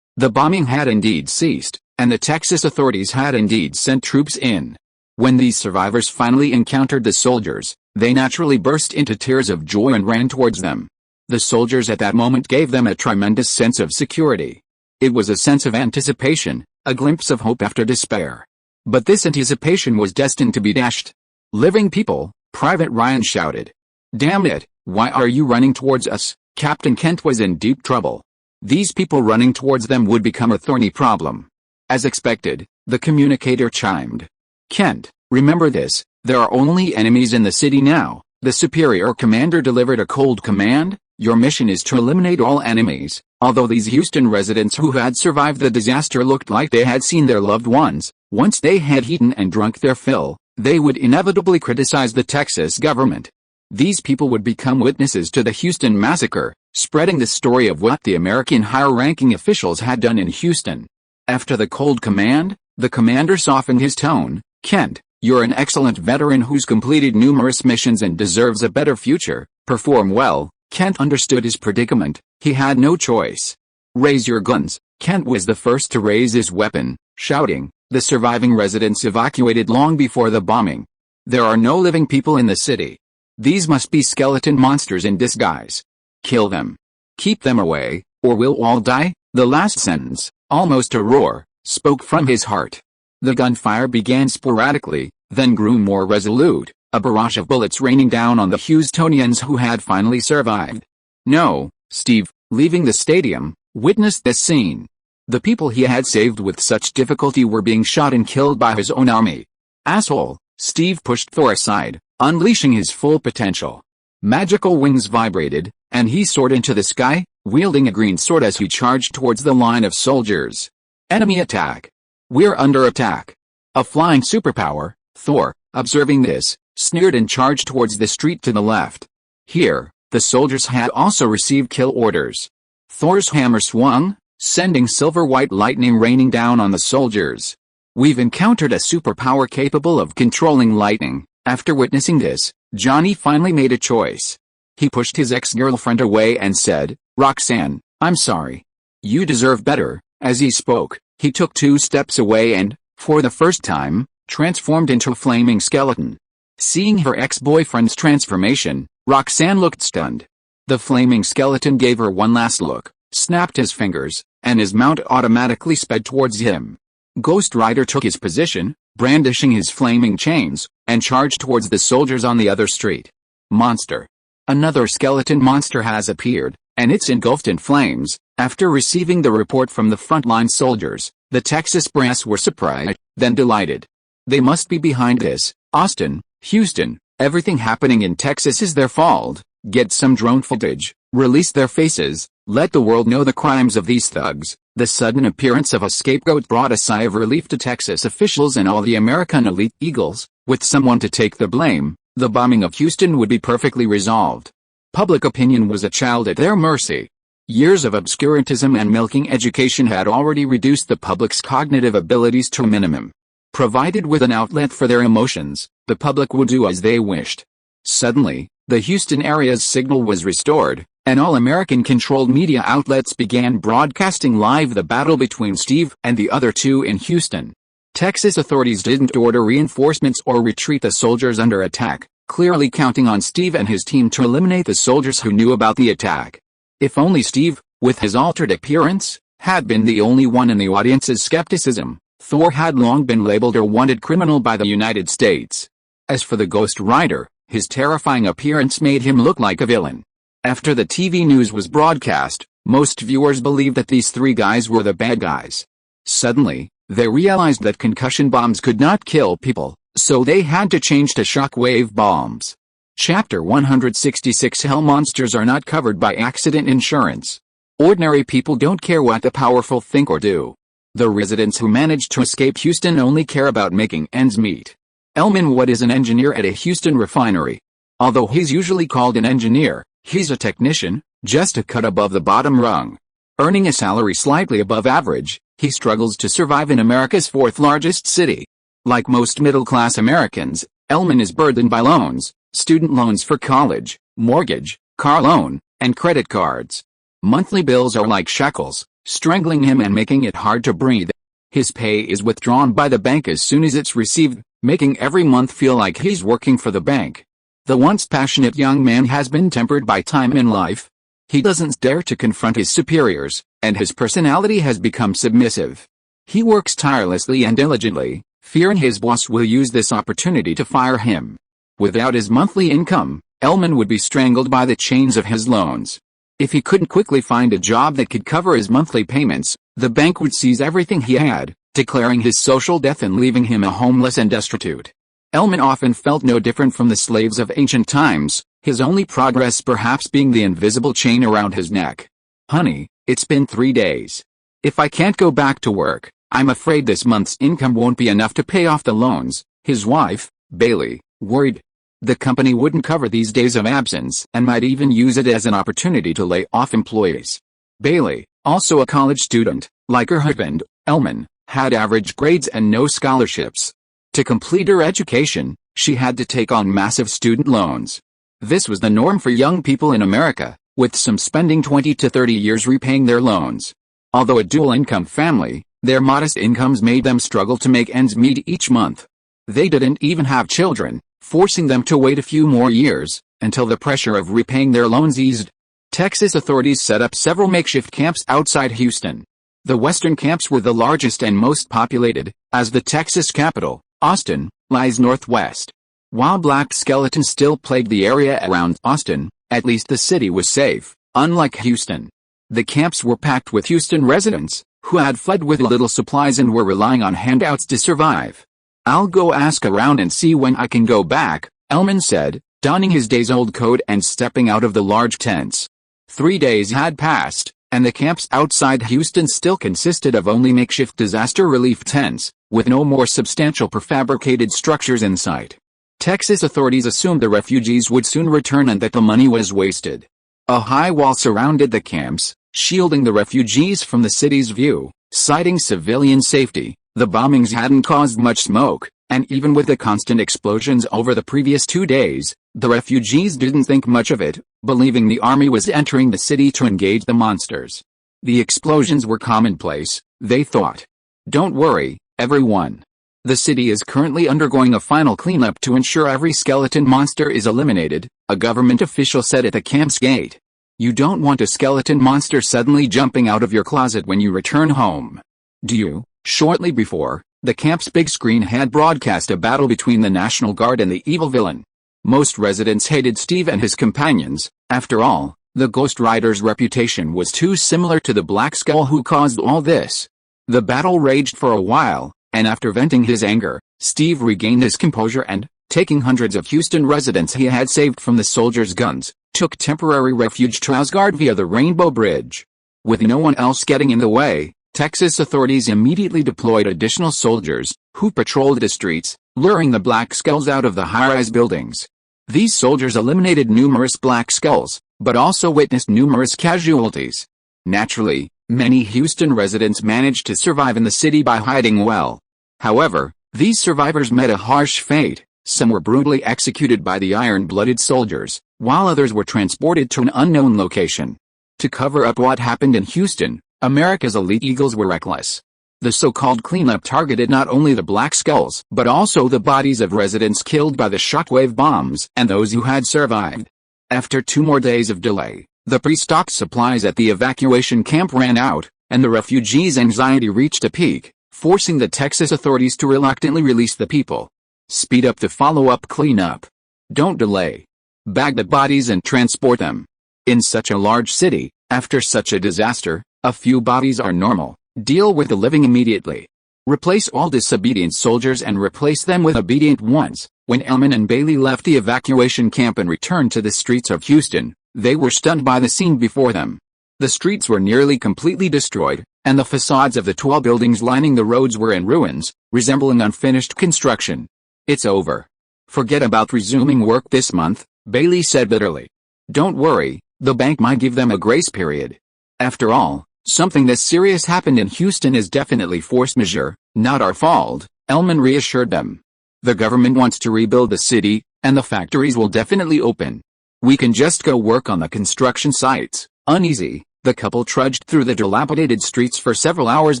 S1: The bombing had indeed ceased, and the Texas authorities had indeed sent troops in. When these survivors finally encountered the soldiers, they naturally burst into tears of joy and ran towards them. The soldiers at that moment gave them a tremendous sense of security. It was a sense of anticipation, a glimpse of hope after despair. But this anticipation was destined to be dashed. "Living people," Private Ryan shouted. "Damn it, why are you running towards us?" Captain Kent was in deep trouble. These people running towards them would become a thorny problem. As expected, the communicator chimed. "Kent, remember this, there are only enemies in the city now." The superior commander delivered a cold command. "Your mission is to eliminate all enemies." Although these Houston residents who had survived the disaster looked like they had seen their loved ones, once they had eaten and drunk their fill, they would inevitably criticize the Texas government. These people would become witnesses to the Houston massacre, spreading the story of what the American higher-ranking officials had done in Houston. After the cold command, the commander softened his tone. "Kent, you're an excellent veteran who's completed numerous missions and deserves a better future. Perform well." Kent understood his predicament. He had no choice. "Raise your guns," Kent was the first to raise his weapon, shouting, "The surviving residents evacuated long before the bombing. There are no living people in the city. These must be skeleton monsters in disguise. Kill them. Keep them away, or we'll all die." The last sentence, almost a roar, spoke from his heart. The gunfire began sporadically, then grew more resolute, a barrage of bullets raining down on the Houstonians who had finally survived. No, Steve, leaving the stadium, witnessed this scene. The people he had saved with such difficulty were being shot and killed by his own army. Asshole, Steve pushed Thor aside, unleashing his full potential. Magical wings vibrated, and he soared into the sky, wielding a green sword as he charged towards the line of soldiers. Enemy attack. We're under attack. A flying superpower, Thor, observing this, sneered and charged towards the street to the left. Here, the soldiers had also received kill orders. Thor's hammer swung, sending silver-white lightning raining down on the soldiers. We've encountered a superpower capable of controlling lightning. After witnessing this, Johnny finally made a choice. He pushed his ex-girlfriend away and said, "Roxanne, I'm sorry. You deserve better." As he spoke, he took 2 steps away and, for the first time, transformed into a flaming skeleton. Seeing her ex-boyfriend's transformation, Roxanne looked stunned. The flaming skeleton gave her one last look, snapped his fingers, and his mount automatically sped towards him. Ghost Rider took his position, brandishing his flaming chains, and charged towards the soldiers on the other street. Monster. Another skeleton monster has appeared, and it's engulfed in flames. After receiving the report from the frontline soldiers, the Texas brass were surprised, then delighted. They must be behind this. Austin, Houston, everything happening in Texas is their fault. Get some drone footage, release their faces, let the world know the crimes of these thugs. The sudden appearance of a scapegoat brought a sigh of relief to Texas officials and all the American elite eagles. With someone to take the blame, the bombing of Houston would be perfectly resolved. Public opinion was a child at their mercy. Years of obscurantism and milking education had already reduced the public's cognitive abilities to a minimum. Provided with an outlet for their emotions, the public would do as they wished. Suddenly, the Houston area's signal was restored, and all American-controlled media outlets began broadcasting live the battle between Steve and the other 2 in Houston. Texas authorities didn't order reinforcements or retreat the soldiers under attack, clearly counting on Steve and his team to eliminate the soldiers who knew about the attack. If only Steve, with his altered appearance, had been the only one in the audience's skepticism, Thor had long been labeled a wanted criminal by the United States. As for the Ghost Rider, his terrifying appearance made him look like a villain. After the TV news was broadcast, most viewers believed that these 3 guys were the bad guys. Suddenly, they realized that concussion bombs could not kill people, so they had to change to shockwave bombs. Chapter 166 Hell monsters are not covered by accident insurance. Ordinary people don't care what the powerful think or do. The residents who managed to escape Houston only care about making ends meet. Elman Wood is an engineer at a Houston refinery. Although he's usually called an engineer, he's a technician, just a cut above the bottom rung. Earning a salary slightly above average, he struggles to survive in America's 4th largest city. Like most middle-class Americans, Elman is burdened by loans, student loans for college, mortgage, car loan, and credit cards. Monthly bills are like shackles, strangling him and making it hard to breathe. His pay is withdrawn by the bank as soon as it's received, making every month feel like he's working for the bank. The once passionate young man has been tempered by time in life. He doesn't dare to confront his superiors, and his personality has become submissive. He works tirelessly and diligently, fearing his boss will use this opportunity to fire him. Without his monthly income, Elman would be strangled by the chains of his loans. If he couldn't quickly find a job that could cover his monthly payments, the bank would seize everything he had, declaring his social death and leaving him a homeless and destitute. Elman often felt no different from the slaves of ancient times, his only progress perhaps being the invisible chain around his neck. "Honey, it's been 3 days. If I can't go back to work, I'm afraid this month's income won't be enough to pay off the loans," his wife, Bailey, worried. The company wouldn't cover these days of absence and might even use it as an opportunity to lay off employees. Bailey, also a college student, like her husband, Elman, had average grades and no scholarships. To complete her education, she had to take on massive student loans. This was the norm for young people in America, with some spending 20 to 30 years repaying their loans. Although a dual-income family, their modest incomes made them struggle to make ends meet each month. They didn't even have children, forcing them to wait a few more years, until the pressure of repaying their loans eased. Texas authorities set up several makeshift camps outside Houston. The western camps were the largest and most populated, as the Texas capital, Austin, lies northwest. While black skeletons still plagued the area around Austin, at least the city was safe, unlike Houston. The camps were packed with Houston residents, who had fled with little supplies and were relying on handouts to survive. "I'll go ask around and see when I can go back," Elman said, donning his days-old coat and stepping out of the large tents. 3 days had passed, and the camps outside Houston still consisted of only makeshift disaster relief tents, with no more substantial prefabricated structures in sight. Texas authorities assumed the refugees would soon return and that the money was wasted. A high wall surrounded the camps, shielding the refugees from the city's view, citing civilian safety. The bombings hadn't caused much smoke, and even with the constant explosions over the previous 2 days, the refugees didn't think much of it, believing the army was entering the city to engage the monsters. The explosions were commonplace, they thought. "Don't worry, everyone. The city is currently undergoing a final cleanup to ensure every skeleton monster is eliminated," a government official said at the camp's gate. "You don't want a skeleton monster suddenly jumping out of your closet when you return home. Do you?" Shortly before, the camp's big screen had broadcast a battle between the National Guard and the evil villain. Most residents hated Steve and his companions. After all, the Ghost Rider's reputation was too similar to the Black Skull who caused all this. The battle raged for a while, and after venting his anger, Steve regained his composure and, taking hundreds of Houston residents he had saved from the soldiers' guns, took temporary refuge to Asgard via the Rainbow Bridge. With no one else getting in the way, Texas authorities immediately deployed additional soldiers, who patrolled the streets, luring the Black Skulls out of the high-rise buildings. These soldiers eliminated numerous Black Skulls, but also witnessed numerous casualties. Naturally, many Houston residents managed to survive in the city by hiding well. However, these survivors met a harsh fate. Some were brutally executed by the iron-blooded soldiers, while others were transported to an unknown location. To cover up what happened in Houston, America's elite eagles were reckless. The so-called cleanup targeted not only the Black Skulls but also the bodies of residents killed by the shockwave bombs and those who had survived. After 2 more days of delay, the pre-stocked supplies at the evacuation camp ran out, and the refugees' anxiety reached a peak, forcing the Texas authorities to reluctantly release the people. Speed up the follow-up cleanup. Don't delay. Bag the bodies and transport them. In such a large city, after such a disaster, a few bodies are normal. Deal with the living immediately. Replace all disobedient soldiers and replace them with obedient ones. When Elman and Bailey left the evacuation camp and returned to the streets of Houston, they were stunned by the scene before them. The streets were nearly completely destroyed, and the facades of the tall buildings lining the roads were in ruins, resembling unfinished construction. "It's over. Forget about resuming work this month," Bailey said bitterly. "Don't worry, the bank might give them a grace period. After all, something this serious happened in Houston is definitely force majeure, not our fault," Elman reassured them. "The government wants to rebuild the city, and the factories will definitely open. We can just go work on the construction sites." Uneasy, the couple trudged through the dilapidated streets for several hours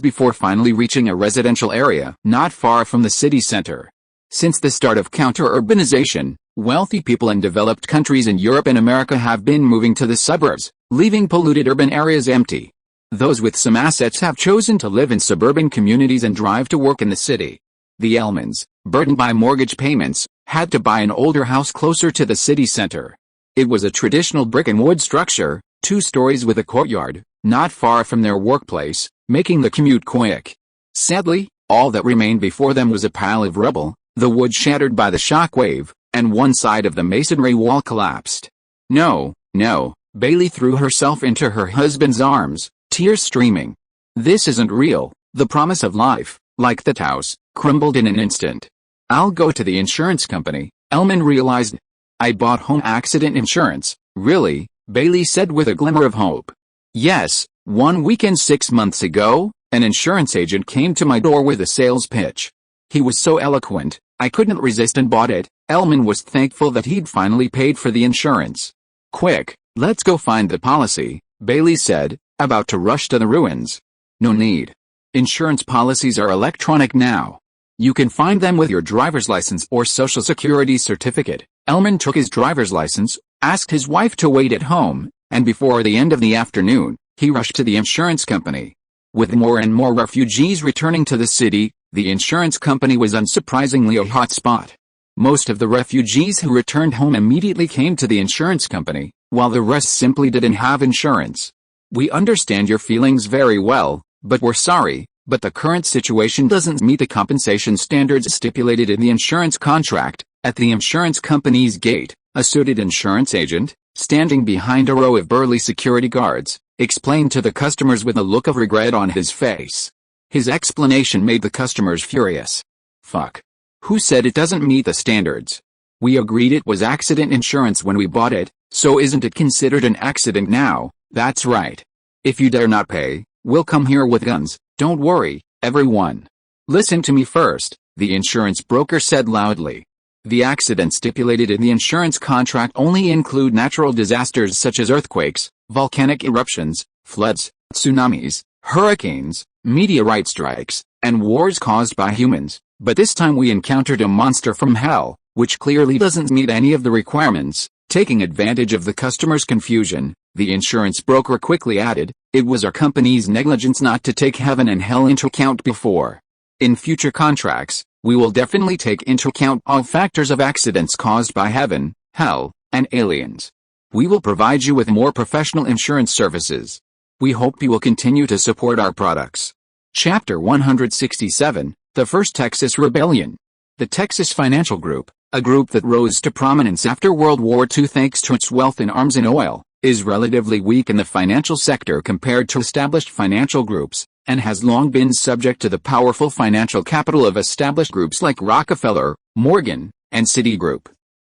S1: before finally reaching a residential area not far from the city center. Since the start of counter-urbanization, wealthy people in developed countries in Europe and America have been moving to the suburbs, leaving polluted urban areas empty. Those with some assets have chosen to live in suburban communities and drive to work in the city. The Elmans, burdened by mortgage payments, had to buy an older house closer to the city center. It was a traditional brick-and-wood structure, 2 stories with a courtyard, not far from their workplace, making the commute quick. Sadly, all that remained before them was a pile of rubble, the wood shattered by the shockwave, and one side of the masonry wall collapsed. "No, no," Bailey threw herself into her husband's arms, tears streaming. "This isn't real." The promise of life, like that house, crumbled in an instant. "I'll go to the insurance company," Elman realized. "I bought home accident insurance." "Really?" Bailey said with a glimmer of hope. "Yes, one weekend 6 months ago, an insurance agent came to my door with a sales pitch. He was so eloquent, I couldn't resist and bought it." Elman was thankful that he'd finally paid for the insurance. "Quick, let's go find the policy," Bailey said, about to rush to the ruins. No need. Insurance policies are electronic now. You can find them with your driver's license or social security certificate. Elman took his driver's license, asked his wife to wait at home, and before the end of the afternoon, he rushed to the insurance company. With more and more refugees returning to the city, the insurance company was unsurprisingly a hot spot. Most of the refugees who returned home immediately came to the insurance company, while the rest simply didn't have insurance. We understand your feelings very well, but we're sorry, but the current situation doesn't meet the compensation standards stipulated in the insurance contract. At the insurance company's gate, a suited insurance agent, standing behind a row of burly security guards, explained to the customers with a look of regret on his face. His explanation made the customers furious. Fuck. Who said it doesn't meet the standards? We agreed it was accident insurance when we bought it, so isn't it considered an accident now? That's right. If you dare not pay, we'll come here with guns. Don't worry, everyone. Listen to me first, the insurance broker said loudly. The accidents stipulated in the insurance contract only include natural disasters such as earthquakes, volcanic eruptions, floods, tsunamis, hurricanes, meteorite strikes, and wars caused by humans. But this time we encountered a monster from hell, which clearly doesn't meet any of the requirements. Taking advantage of the customer's confusion, the insurance broker quickly added, it was our company's negligence not to take heaven and hell into account before. In future contracts, we will definitely take into account all factors of accidents caused by heaven, hell, and aliens. We will provide you with more professional insurance services. We hope you will continue to support our products. Chapter 167, The First Texas Rebellion. The Texas Financial Group, a group that rose to prominence after World War II thanks to its wealth in arms and oil, is relatively weak in the financial sector compared to established financial groups, and has long been subject to the powerful financial capital of established groups like Rockefeller, Morgan, and Citigroup.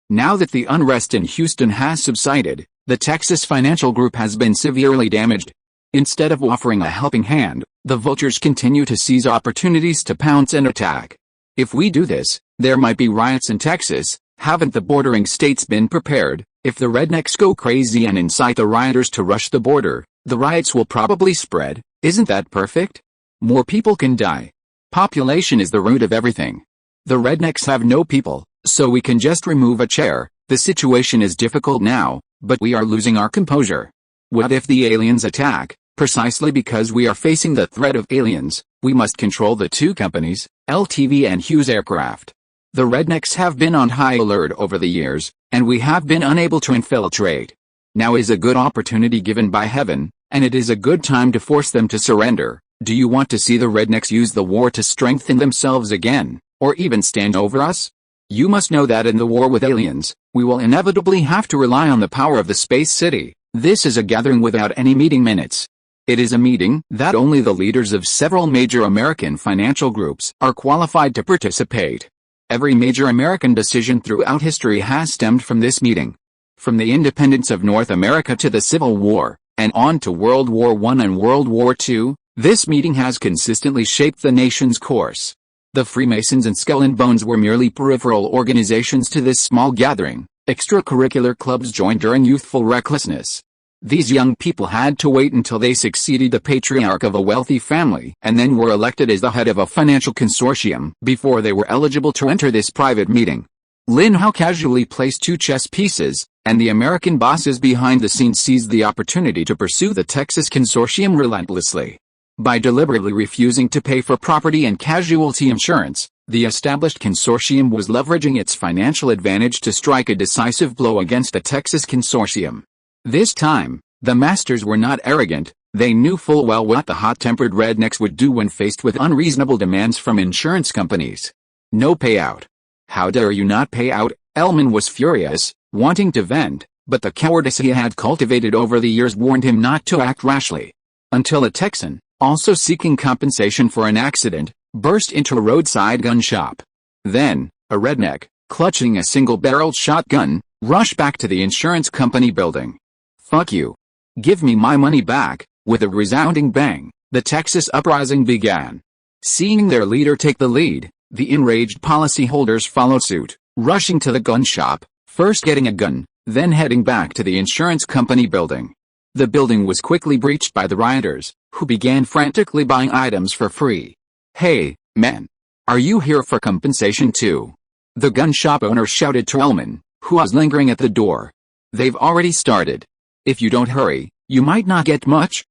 S1: Now that the unrest in Houston has subsided, the Texas Financial Group has been severely damaged. Instead of offering a helping hand, the vultures continue to seize opportunities to pounce and attack. If we do this, there might be riots in Texas. Haven't the bordering states been prepared? If the rednecks go crazy and incite the rioters to rush the border, the riots will probably spread. Isn't that perfect? More people can die. Population is the root of everything. The rednecks have no people, so we can just remove a chair. The situation is difficult now, but we are losing our composure. What if the aliens attack? Precisely because we are facing the threat of aliens, we must control the two companies, LTV and Hughes Aircraft. The rednecks have been on high alert over the years, and we have been unable to infiltrate. Now is a good opportunity given by heaven, and it is a good time to force them to surrender. Do you want to see the rednecks use the war to strengthen themselves again, or even stand over us? You must know that in the war with aliens, we will inevitably have to rely on the power of the Space City. This is a gathering without any meeting minutes. It is a meeting that only the leaders of several major American financial groups are qualified to participate. Every major American decision throughout history has stemmed from this meeting. From the independence of North America to the Civil War, and on to World War I and World War II, this meeting has consistently shaped the nation's course. The Freemasons and Skull and Bones were merely peripheral organizations to this small gathering. Extracurricular clubs joined during youthful recklessness. These young people had to wait until they succeeded the patriarch of a wealthy family and then were elected as the head of a financial consortium before they were eligible to enter this private meeting. Lin Hao casually placed two chess pieces, and the American bosses behind the scenes seized the opportunity to pursue the Texas consortium relentlessly. By deliberately refusing to pay for property and casualty insurance, the established consortium was leveraging its financial advantage to strike a decisive blow against the Texas consortium. This time, the masters were not arrogant. They knew full well what the hot-tempered rednecks would do when faced with unreasonable demands from insurance companies. No payout. How dare you not pay out? Elman was furious, wanting to vent, but the cowardice he had cultivated over the years warned him not to act rashly. Until a Texan, also seeking compensation for an accident, burst into a roadside gun shop. Then, a redneck, clutching a single-barreled shotgun, rushed back to the insurance company building. Fuck you. Give me my money back. With a resounding bang, the Texas uprising began. Seeing their leader take the lead, the enraged policyholders followed suit, rushing to the gun shop, first getting a gun, then heading back to the insurance company building. The building was quickly breached by the rioters, who began frantically buying items for free. "Hey, men! Are you here for compensation too?" the gun shop owner shouted to Elman, who was lingering at the door. "They've already started. If you don't hurry, you might not get much."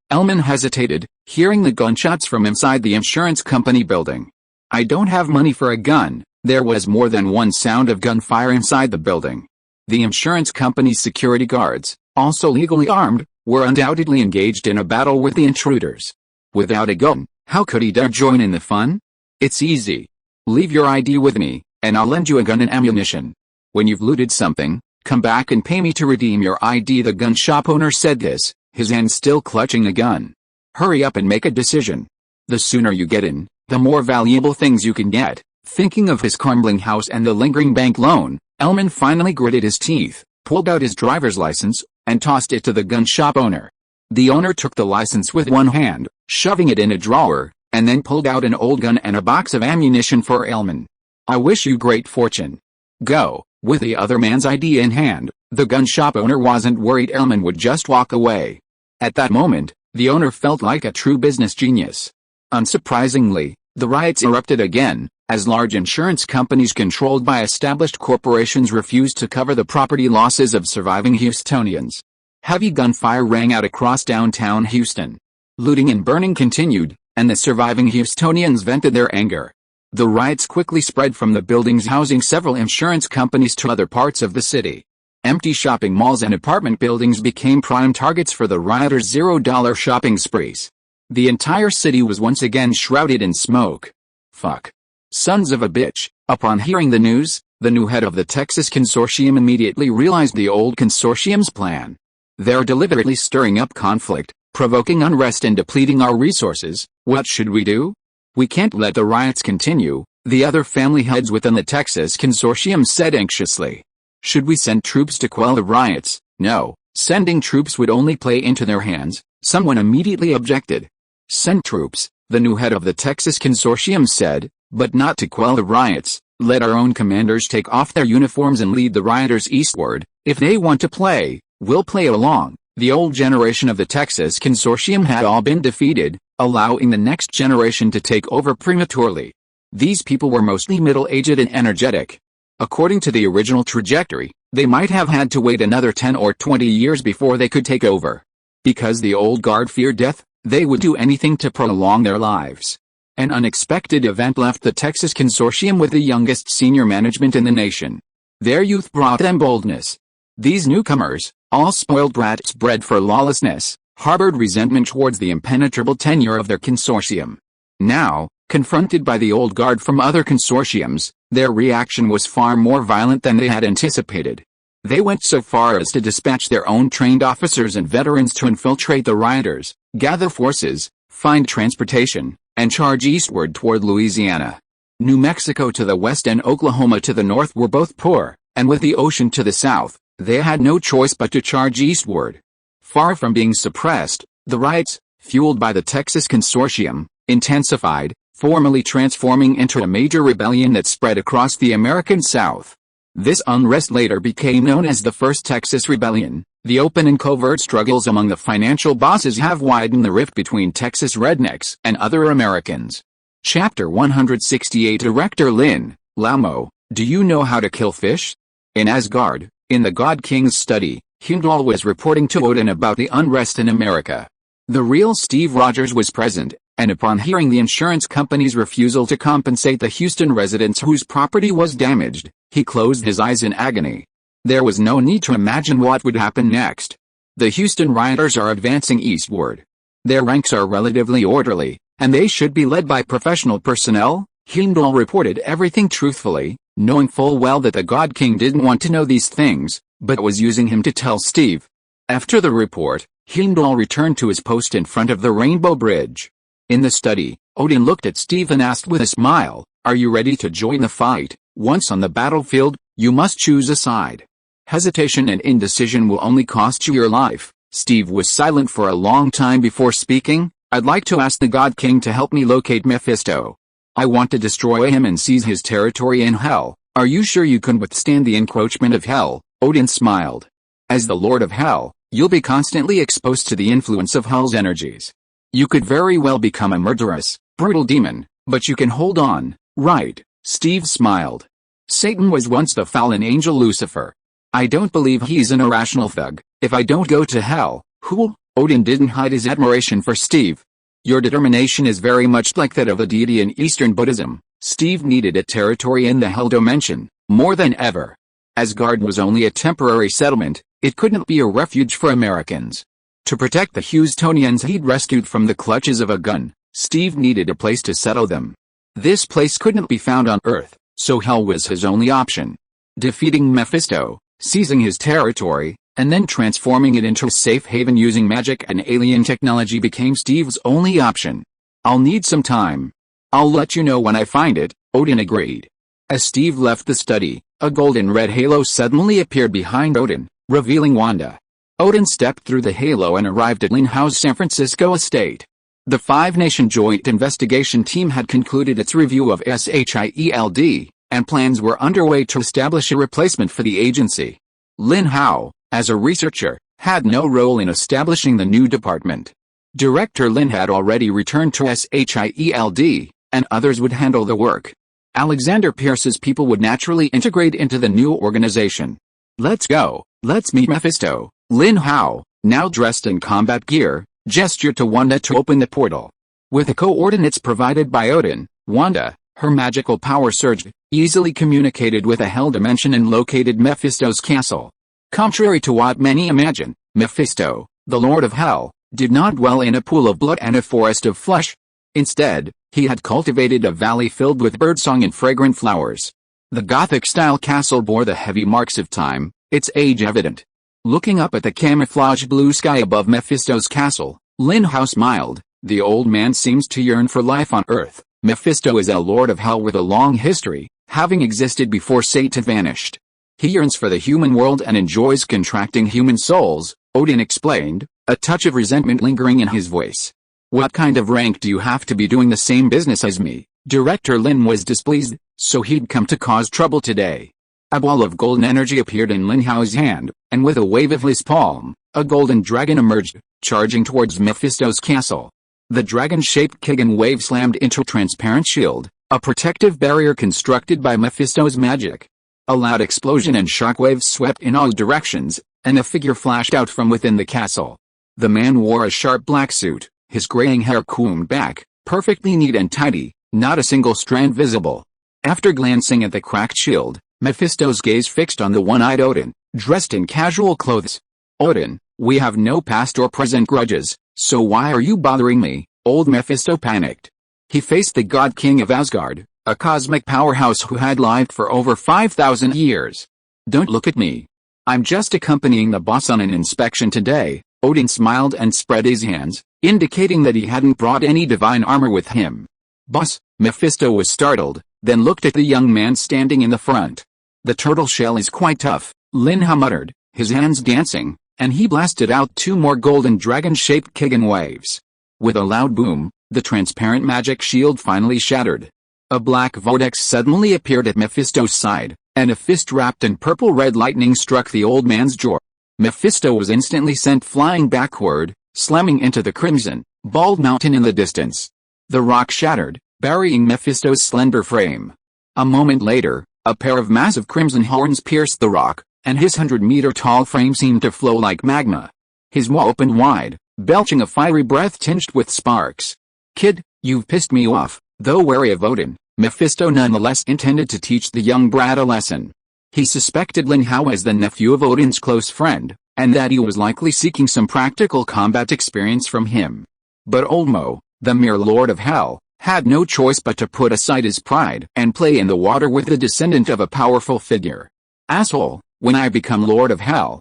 S1: Elman hesitated, hearing the gunshots from inside the insurance company building. "I don't have money for a gun." There was more than one sound of gunfire inside the building. The insurance company's security guards, also legally armed, were undoubtedly engaged in a battle with the intruders. Without a gun, how could he dare join in the fun? "It's easy. Leave your ID with me, and I'll lend you a gun and ammunition. When you've looted something, come back and pay me to redeem your ID." The gun shop owner said this, his hand still clutching a gun. "Hurry up and make a decision. The sooner you get in, the more valuable things you can get." Thinking of his crumbling house and the lingering bank loan, Elman finally gritted his teeth, pulled out his driver's license, and tossed it to the gun shop owner. The owner took the license with one hand, shoving it in a drawer, and then pulled out an old gun and a box of ammunition for Elman. "I wish you great fortune. Go." With the other man's ID in hand, the gun shop owner wasn't worried Elman would just walk away. At that moment, the owner felt like a true business genius. Unsurprisingly, the riots erupted again, as large insurance companies controlled by established corporations refused to cover the property losses of surviving Houstonians. Heavy gunfire rang out across downtown Houston. Looting and burning continued, and the surviving Houstonians vented their anger. The riots quickly spread from the buildings housing several insurance companies to other parts of the city. Empty shopping malls and apartment buildings became prime targets for the rioters' $0 shopping sprees. The entire city was once again shrouded in smoke. "Fuck. Sons of a bitch." Upon hearing the news, the new head of the Texas consortium immediately realized the old consortium's plan. "They're deliberately stirring up conflict, provoking unrest and depleting our resources. What should we do? We can't let the riots continue," the other family heads within the Texas consortium said anxiously. "Should we send troops to quell the riots?" "No, sending troops would only play into their hands," someone immediately objected. "Send troops," the new head of the Texas consortium said, "but not to quell the riots. Let our own commanders take off their uniforms and lead the rioters eastward. If they want to play, we'll play along." The old generation of the Texas consortium had all been defeated, allowing the next generation to take over prematurely. These people were mostly middle-aged and energetic. According to the original trajectory, they might have had to wait another 10 or 20 years before they could take over. Because the old guard feared death, they would do anything to prolong their lives. An unexpected event left the Texas consortium with the youngest senior management in the nation. Their youth brought them boldness. These newcomers, all spoiled brats bred for lawlessness, harbored resentment towards the impenetrable tenure of their consortium. Now, confronted by the old guard from other consortiums, their reaction was far more violent than they had anticipated. They went so far as to dispatch their own trained officers and veterans to infiltrate the rioters, gather forces, find transportation, and charge eastward toward Louisiana. New Mexico to the west and Oklahoma to the north were both poor, and with the ocean to the south, they had no choice but to charge eastward. Far from being suppressed, the riots, fueled by the Texas consortium, intensified, formally transforming into a major rebellion that spread across the American South. This unrest later became known as the First Texas Rebellion. The open and covert struggles among the financial bosses have widened the rift between Texas rednecks and other Americans. Chapter 168. Director Lin Hao, do you know how to kill fish? In Asgard, in the God King's study, Heimdall was reporting to Odin about the unrest in America. The real Steve Rogers was present, and upon hearing the insurance company's refusal to compensate the Houston residents whose property was damaged, he closed his eyes in agony. There was no need to imagine what would happen next. The Houston rioters are advancing eastward. Their ranks are relatively orderly, and they should be led by professional personnel. Heimdall reported everything truthfully, knowing full well that the God King didn't want to know these things, but was using him to tell Steve. After the report, Heimdall returned to his post in front of the Rainbow Bridge. In the study, Odin looked at Steve and asked with a smile, "Are you ready to join the fight? Once on the battlefield, you must choose a side. Hesitation and indecision will only cost you your life." Steve was silent for a long time before speaking. "I'd like to ask the God King to help me locate Mephisto. I want to destroy him and seize his territory in Hell." "Are you sure you can withstand the encroachment of Hell?" Odin smiled. "As the Lord of Hell, You'll be constantly exposed to the influence of Hell's energies. You could very well become a murderous, brutal demon, but you can hold on, right? Steve smiled. Satan was once the fallen angel Lucifer. I don't believe he's an irrational thug. If I don't go to hell, who'll? Odin didn't hide his admiration for Steve. Your determination is very much like that of a deity in Eastern Buddhism. Steve needed a territory in the Hell dimension, more than ever. Asgard was only a temporary settlement, it couldn't be a refuge for Americans. To protect the Houstonians he'd rescued from the clutches of a gun, Steve needed a place to settle them. This place couldn't be found on Earth, so Hell was his only option. Defeating Mephisto, seizing his territory, and then transforming it into a safe haven using magic and alien technology became Steve's only option. I'll need some time. I'll let you know when I find it, Odin agreed. As Steve left the study, a golden red halo suddenly appeared behind Odin, revealing Wanda. Odin stepped through the halo and arrived at Lin Hao's San Francisco estate. The five-nation joint investigation team had concluded its review of SHIELD, and plans were underway to establish a replacement for the agency. Lin Hao, as a researcher, had no role in establishing the new department. Director Lin had already returned to SHIELD, and others would handle the work. Alexander Pierce's people would naturally integrate into the new organization. Let's go, let's meet Mephisto. Lin Hao, now dressed in combat gear, gestured to Wanda to open the portal. With the coordinates provided by Odin, Wanda, her magical power surged, easily communicated with a Hell dimension and located Mephisto's castle. Contrary to what many imagine, Mephisto, the Lord of Hell, did not dwell in a pool of blood and a forest of flesh. Instead, he had cultivated a valley filled with birdsong and fragrant flowers. The Gothic-style castle bore the heavy marks of time, its age evident. Looking up at the camouflage blue sky above Mephisto's castle, Lin Hao smiled. The old man seems to yearn for life on Earth. Mephisto is a Lord of Hell with a long history, having existed before Satan vanished. He yearns for the human world and enjoys contracting human souls, Odin explained, a touch of resentment lingering in his voice. What kind of rank do you have to be doing the same business as me? Director Lin was displeased, so he'd come to cause trouble today. A ball of golden energy appeared in Lin Hao's hand, and with a wave of his palm, a golden dragon emerged, charging towards Mephisto's castle. The dragon-shaped Kigan wave slammed into a transparent shield, a protective barrier constructed by Mephisto's magic. A loud explosion and shockwaves swept in all directions, and a figure flashed out from within the castle. The man wore a sharp black suit, his graying hair combed back, perfectly neat and tidy, not a single strand visible. After glancing at the cracked shield, Mephisto's gaze fixed on the one-eyed Odin, dressed in casual clothes. Odin, we have no past or present grudges, so why are you bothering me? Old Mephisto panicked. He faced the God King of Asgard, a cosmic powerhouse who had lived for over 5,000 years. Don't look at me. I'm just accompanying the boss on an inspection today. Odin smiled and spread his hands, indicating that he hadn't brought any divine armor with him. Boss, Mephisto was startled, then looked at the young man standing in the front. The turtle shell is quite tough, Lin Hao muttered, his hands dancing, and he blasted out two more golden dragon-shaped Kigan waves. With a loud boom, the transparent magic shield finally shattered. A black vortex suddenly appeared at Mephisto's side, and a fist wrapped in purple-red lightning struck the old man's jaw. Mephisto was instantly sent flying backward, slamming into the crimson, bald mountain in the distance. The rock shattered, burying Mephisto's slender frame. A moment later, a pair of massive crimson horns pierced the rock, and his 100-meter-tall frame seemed to flow like magma. His maw opened wide, belching a fiery breath tinged with sparks. Kid, you've pissed me off. Though wary of Odin, Mephisto nonetheless intended to teach the young brat a lesson. He suspected Lin Hao as the nephew of Odin's close friend, and that he was likely seeking some practical combat experience from him. But Old Mo, the mere Lord of Hell, had no choice but to put aside his pride and play in the water with the descendant of a powerful figure. Asshole, when I become Lord of Hell,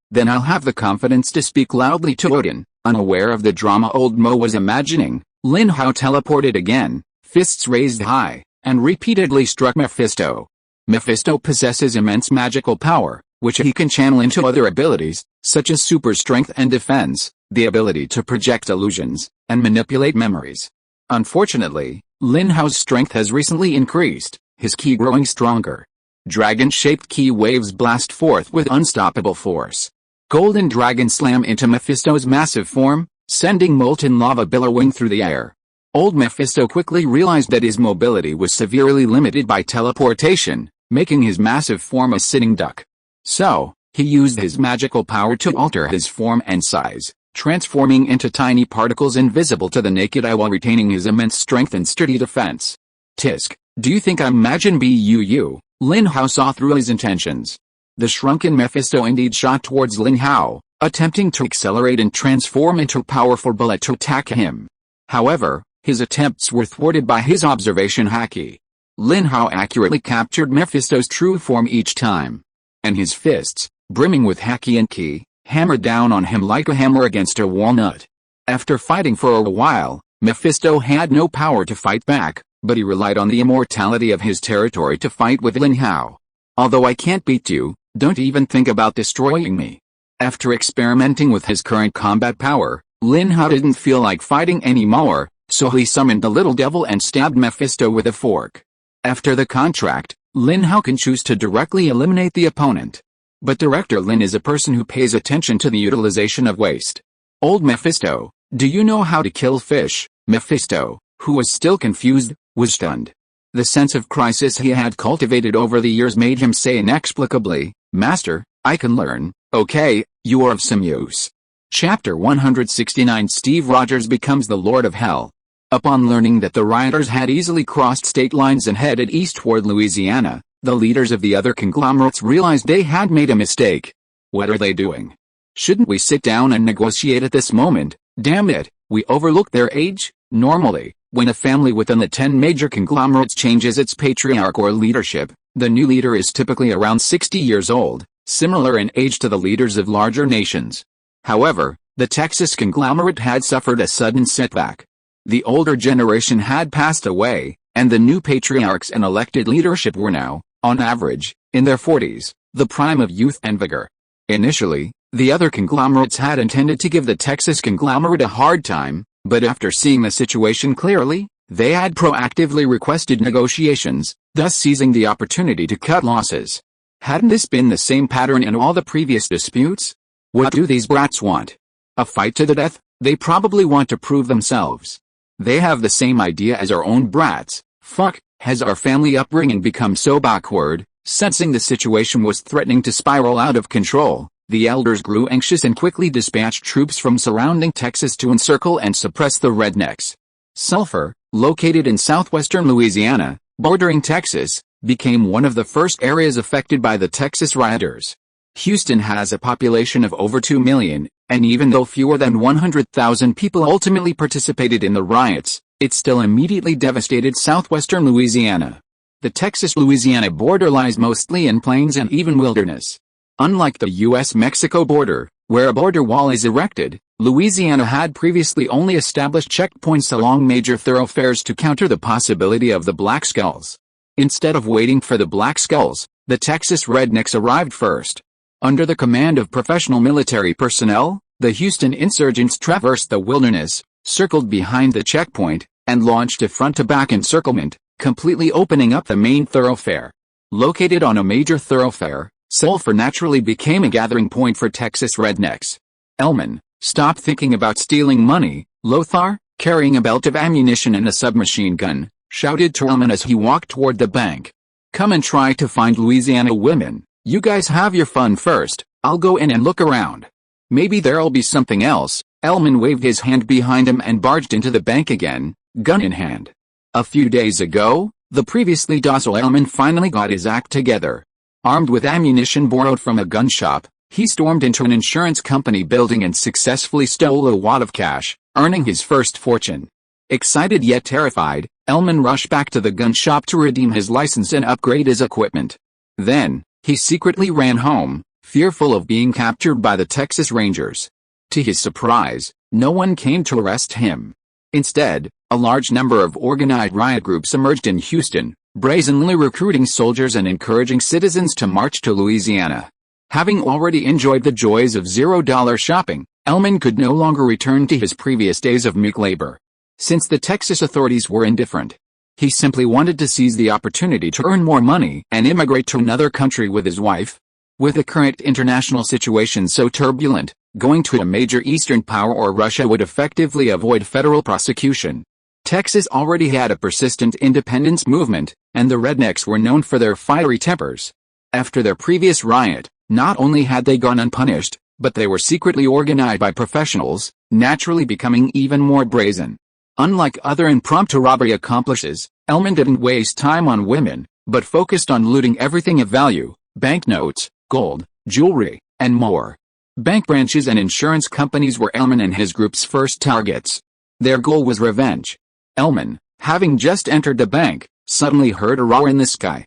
S1: then I'll have the confidence to speak loudly to Odin. Unaware of the drama Old Mo was imagining, Lin Hao teleported again, fists raised high, and repeatedly struck Mephisto. Mephisto possesses immense magical power, which he can channel into other abilities, such as super strength and defense, the ability to project illusions, and manipulate memories. Unfortunately, Lin Hao's strength has recently increased, his ki growing stronger. Dragon-shaped ki waves blast forth with unstoppable force. Golden Dragon slam into Mephisto's massive form, sending molten lava billowing through the air. Old Mephisto quickly realized that his mobility was severely limited by teleportation, making his massive form a sitting duck. So, he used his magical power to alter his form and size, transforming into tiny particles invisible to the naked eye while retaining his immense strength and sturdy defense. Tisk, do you think I'm Majin Buu? Lin Hao saw through his intentions. The shrunken Mephisto indeed shot towards Lin Hao, attempting to accelerate and transform into a powerful bullet to attack him. However, his attempts were thwarted by his observation haki. Lin Hao accurately captured Mephisto's true form each time. And his fists, brimming with haki and ki, hammered down on him like a hammer against a walnut. After fighting for a while, Mephisto had no power to fight back, but he relied on the immortality of his territory to fight with Lin Hao. Although I can't beat you, don't even think about destroying me. After experimenting with his current combat power, Lin Hao didn't feel like fighting anymore, so he summoned the little devil and stabbed Mephisto with a fork. After the contract, Lin Hao can choose to directly eliminate the opponent. But Director Lin is a person who pays attention to the utilization of waste. Old Mephisto, do you know how to kill fish? Mephisto, who was still confused, was stunned. The sense of crisis he had cultivated over the years made him say inexplicably, Master, I can learn. Okay, you are of some use. Chapter 169 Steve Rogers becomes the Lord of Hell. Upon learning that the rioters had easily crossed state lines and headed east toward Louisiana, the leaders of the other conglomerates realized they had made a mistake. What are they doing? Shouldn't we sit down and negotiate at this moment? Damn it, we overlooked their age? Normally, when a family within the 10 major conglomerates changes its patriarch or leadership, the new leader is typically around 60 years old, similar in age to the leaders of larger nations. However, the Texas conglomerate had suffered a sudden setback. The older generation had passed away, and the new patriarchs and elected leadership were now, on average, in their 40s, the prime of youth and vigor. Initially, the other conglomerates had intended to give the Texas conglomerate a hard time, but after seeing the situation clearly, they had proactively requested negotiations, thus seizing the opportunity to cut losses. Hadn't this been the same pattern in all the previous disputes? What do these brats want? A fight to the death? They probably want to prove themselves. They have the same idea as our own brats. Fuck, has our family upbringing become so backward? Sensing the situation was threatening to spiral out of control, the elders grew anxious and quickly dispatched troops from surrounding Texas to encircle and suppress the rednecks. Sulphur, located in southwestern Louisiana, bordering Texas, became one of the first areas affected by the Texas rioters. Houston has a population of over 2 million, and even though fewer than 100,000 people ultimately participated in the riots, it still immediately devastated southwestern Louisiana. The Texas-Louisiana border lies mostly in plains and even wilderness. Unlike the U.S.-Mexico border, where a border wall is erected, Louisiana had previously only established checkpoints along major thoroughfares to counter the possibility of the Black Skulls. Instead of waiting for the Black Skulls, the Texas rednecks arrived first. Under the command of professional military personnel, the Houston insurgents traversed the wilderness, circled behind the checkpoint, and launched a front-to-back encirclement, completely opening up the main thoroughfare. Located on a major thoroughfare, Sulphur naturally became a gathering point for Texas rednecks. Elman, stop thinking about stealing money. Lothar, carrying a belt of ammunition and a submachine gun, shouted to Elman as he walked toward the bank. Come and try to find Louisiana women. You guys have your fun first, I'll go in and look around. Maybe there'll be something else. Elman waved his hand behind him and barged into the bank again, gun in hand. A few days ago, the previously docile Elman finally got his act together. Armed with ammunition borrowed from a gun shop, he stormed into an insurance company building and successfully stole a wad of cash, earning his first fortune. Excited yet terrified, Elman rushed back to the gun shop to redeem his license and upgrade his equipment. Then, he secretly ran home, fearful of being captured by the Texas Rangers. To his surprise, no one came to arrest him. Instead, a large number of organized riot groups emerged in Houston, brazenly recruiting soldiers and encouraging citizens to march to Louisiana. Having already enjoyed the joys of $0 shopping, Elman could no longer return to his previous days of meek labor. Since the Texas authorities were indifferent, he simply wanted to seize the opportunity to earn more money and immigrate to another country with his wife. With the current international situation so turbulent, going to a major Eastern power or Russia would effectively avoid federal prosecution. Texas already had a persistent independence movement, and the rednecks were known for their fiery tempers. After their previous riot, not only had they gone unpunished, but they were secretly organized by professionals, naturally becoming even more brazen. Unlike other impromptu robbery accomplices, Ellman didn't waste time on women, but focused on looting everything of value: banknotes, gold, jewelry, and more. Bank branches and insurance companies were Ellman and his group's first targets. Their goal was revenge. Ellman, having just entered the bank, suddenly heard a roar in the sky.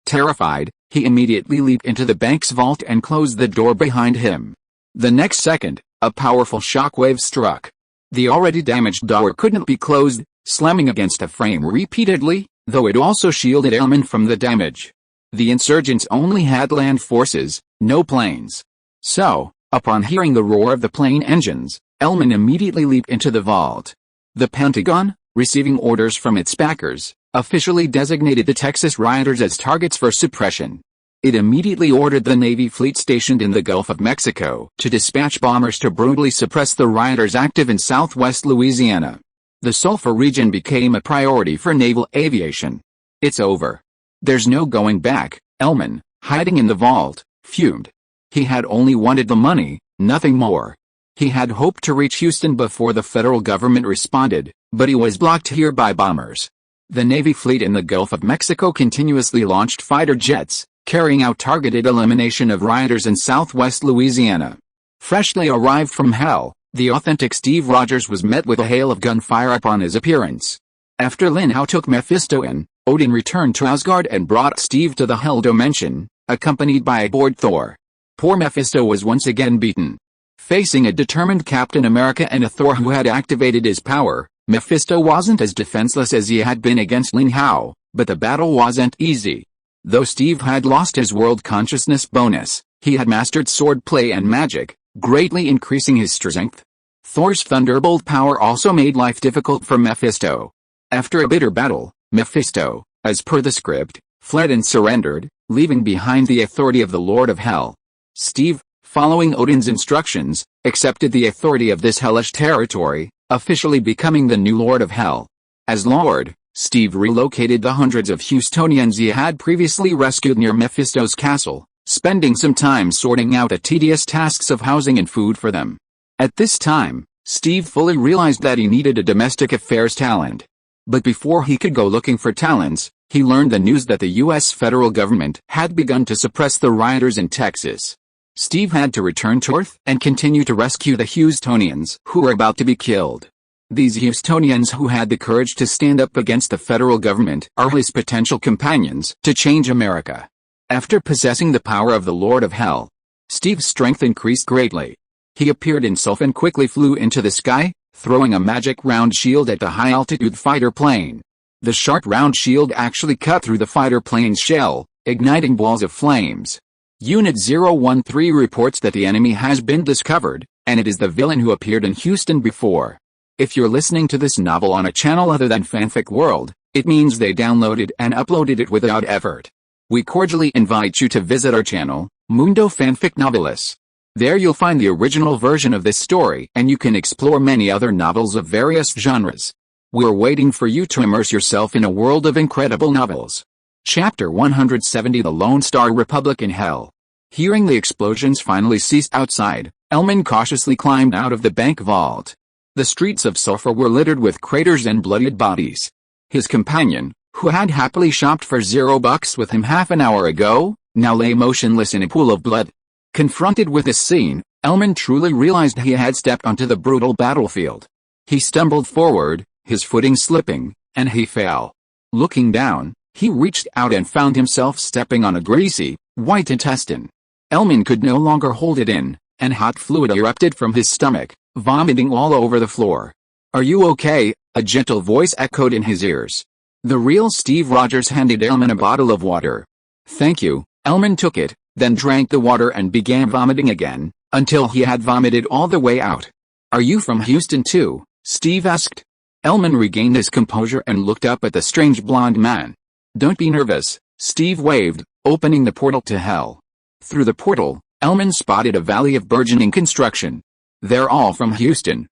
S1: Terrified, he immediately leaped into the bank's vault and closed the door behind him. The next second, a powerful shockwave struck. The already damaged door couldn't be closed, slamming against a frame repeatedly, though it also shielded Ellman from the damage. The insurgents only had land forces, no planes. So, upon hearing the roar of the plane engines, Ellman immediately leaped into the vault. The Pentagon, receiving orders from its backers, officially designated the Texas rioters as targets for suppression. It immediately ordered the Navy fleet stationed in the Gulf of Mexico to dispatch bombers to brutally suppress the rioters active in southwest Louisiana. The Sulphur region became a priority for naval aviation. "It's over. There's no going back," Ellman, hiding in the vault, fumed. He had only wanted the money, nothing more. He had hoped to reach Houston before the federal government responded, but he was blocked here by bombers. The Navy fleet in the Gulf of Mexico continuously launched fighter jets, carrying out targeted elimination of rioters in southwest Louisiana. Freshly arrived from hell, the authentic Steve Rogers was met with a hail of gunfire upon his appearance. After Lin Hao took Mephisto in, Odin returned to Asgard and brought Steve to the Hell Dimension, accompanied by aboard Thor. Poor Mephisto was once again beaten. Facing a determined Captain America and a Thor who had activated his power, Mephisto wasn't as defenseless as he had been against Lin Hao, but the battle wasn't easy. Though Steve had lost his world consciousness bonus, he had mastered swordplay and magic, greatly increasing his strength. Thor's thunderbolt power also made life difficult for Mephisto. After a bitter battle, Mephisto, as per the script, fled and surrendered, leaving behind the authority of the Lord of Hell. Steve, following Odin's instructions, accepted the authority of this hellish territory, officially becoming the new Lord of Hell. As Lord, Steve relocated the hundreds of Houstonians he had previously rescued near Mephisto's castle, spending some time sorting out the tedious tasks of housing and food for them. At this time, Steve fully realized that he needed a domestic affairs talent. But before he could go looking for talents, he learned the news that the U.S. federal government had begun to suppress the rioters in Texas. Steve had to return to Earth and continue to rescue the Houstonians who were about to be killed. These Houstonians who had the courage to stand up against the federal government are his potential companions to change America. After possessing the power of the Lord of Hell, Steve's strength increased greatly. He appeared in self and quickly flew into the sky, throwing a magic round shield at the high-altitude fighter plane. The sharp round shield actually cut through the fighter plane's shell, igniting balls of flames. Unit 013 reports that the enemy has been discovered, and it is the villain who appeared in Houston before. If you're listening to this novel on a channel other than Fanfic World, it means they downloaded and uploaded it without effort. We cordially invite you to visit our channel, Mundo Fanfic Novelis. There you'll find the original version of this story and you can explore many other novels of various genres. We're waiting for you to immerse yourself in a world of incredible novels. Chapter 170: The Lone Star Republic in Hell. Hearing the explosions finally ceased outside, Ellman cautiously climbed out of the bank vault. The streets of Sulphur were littered with craters and bloodied bodies. His companion, who had happily shopped for $0 with him half an hour ago, now lay motionless in a pool of blood. Confronted with this scene, Ellman truly realized he had stepped onto the brutal battlefield. He stumbled forward, his footing slipping, and he fell. Looking down, he reached out and found himself stepping on a greasy, white intestine. Ellman could no longer hold it in, and hot fluid erupted from his stomach, vomiting all over the floor. "Are you okay?" a gentle voice echoed in his ears. The real Steve Rogers handed Ellman a bottle of water. "Thank you." Ellman took it, then drank the water and began vomiting again, until he had vomited all the way out. "Are you from Houston too?" Steve asked. Ellman regained his composure and looked up at the strange blond man. "Don't be nervous," Steve waved, opening the portal to hell. Through the portal, Elman spotted a valley of burgeoning construction. They're all from Houston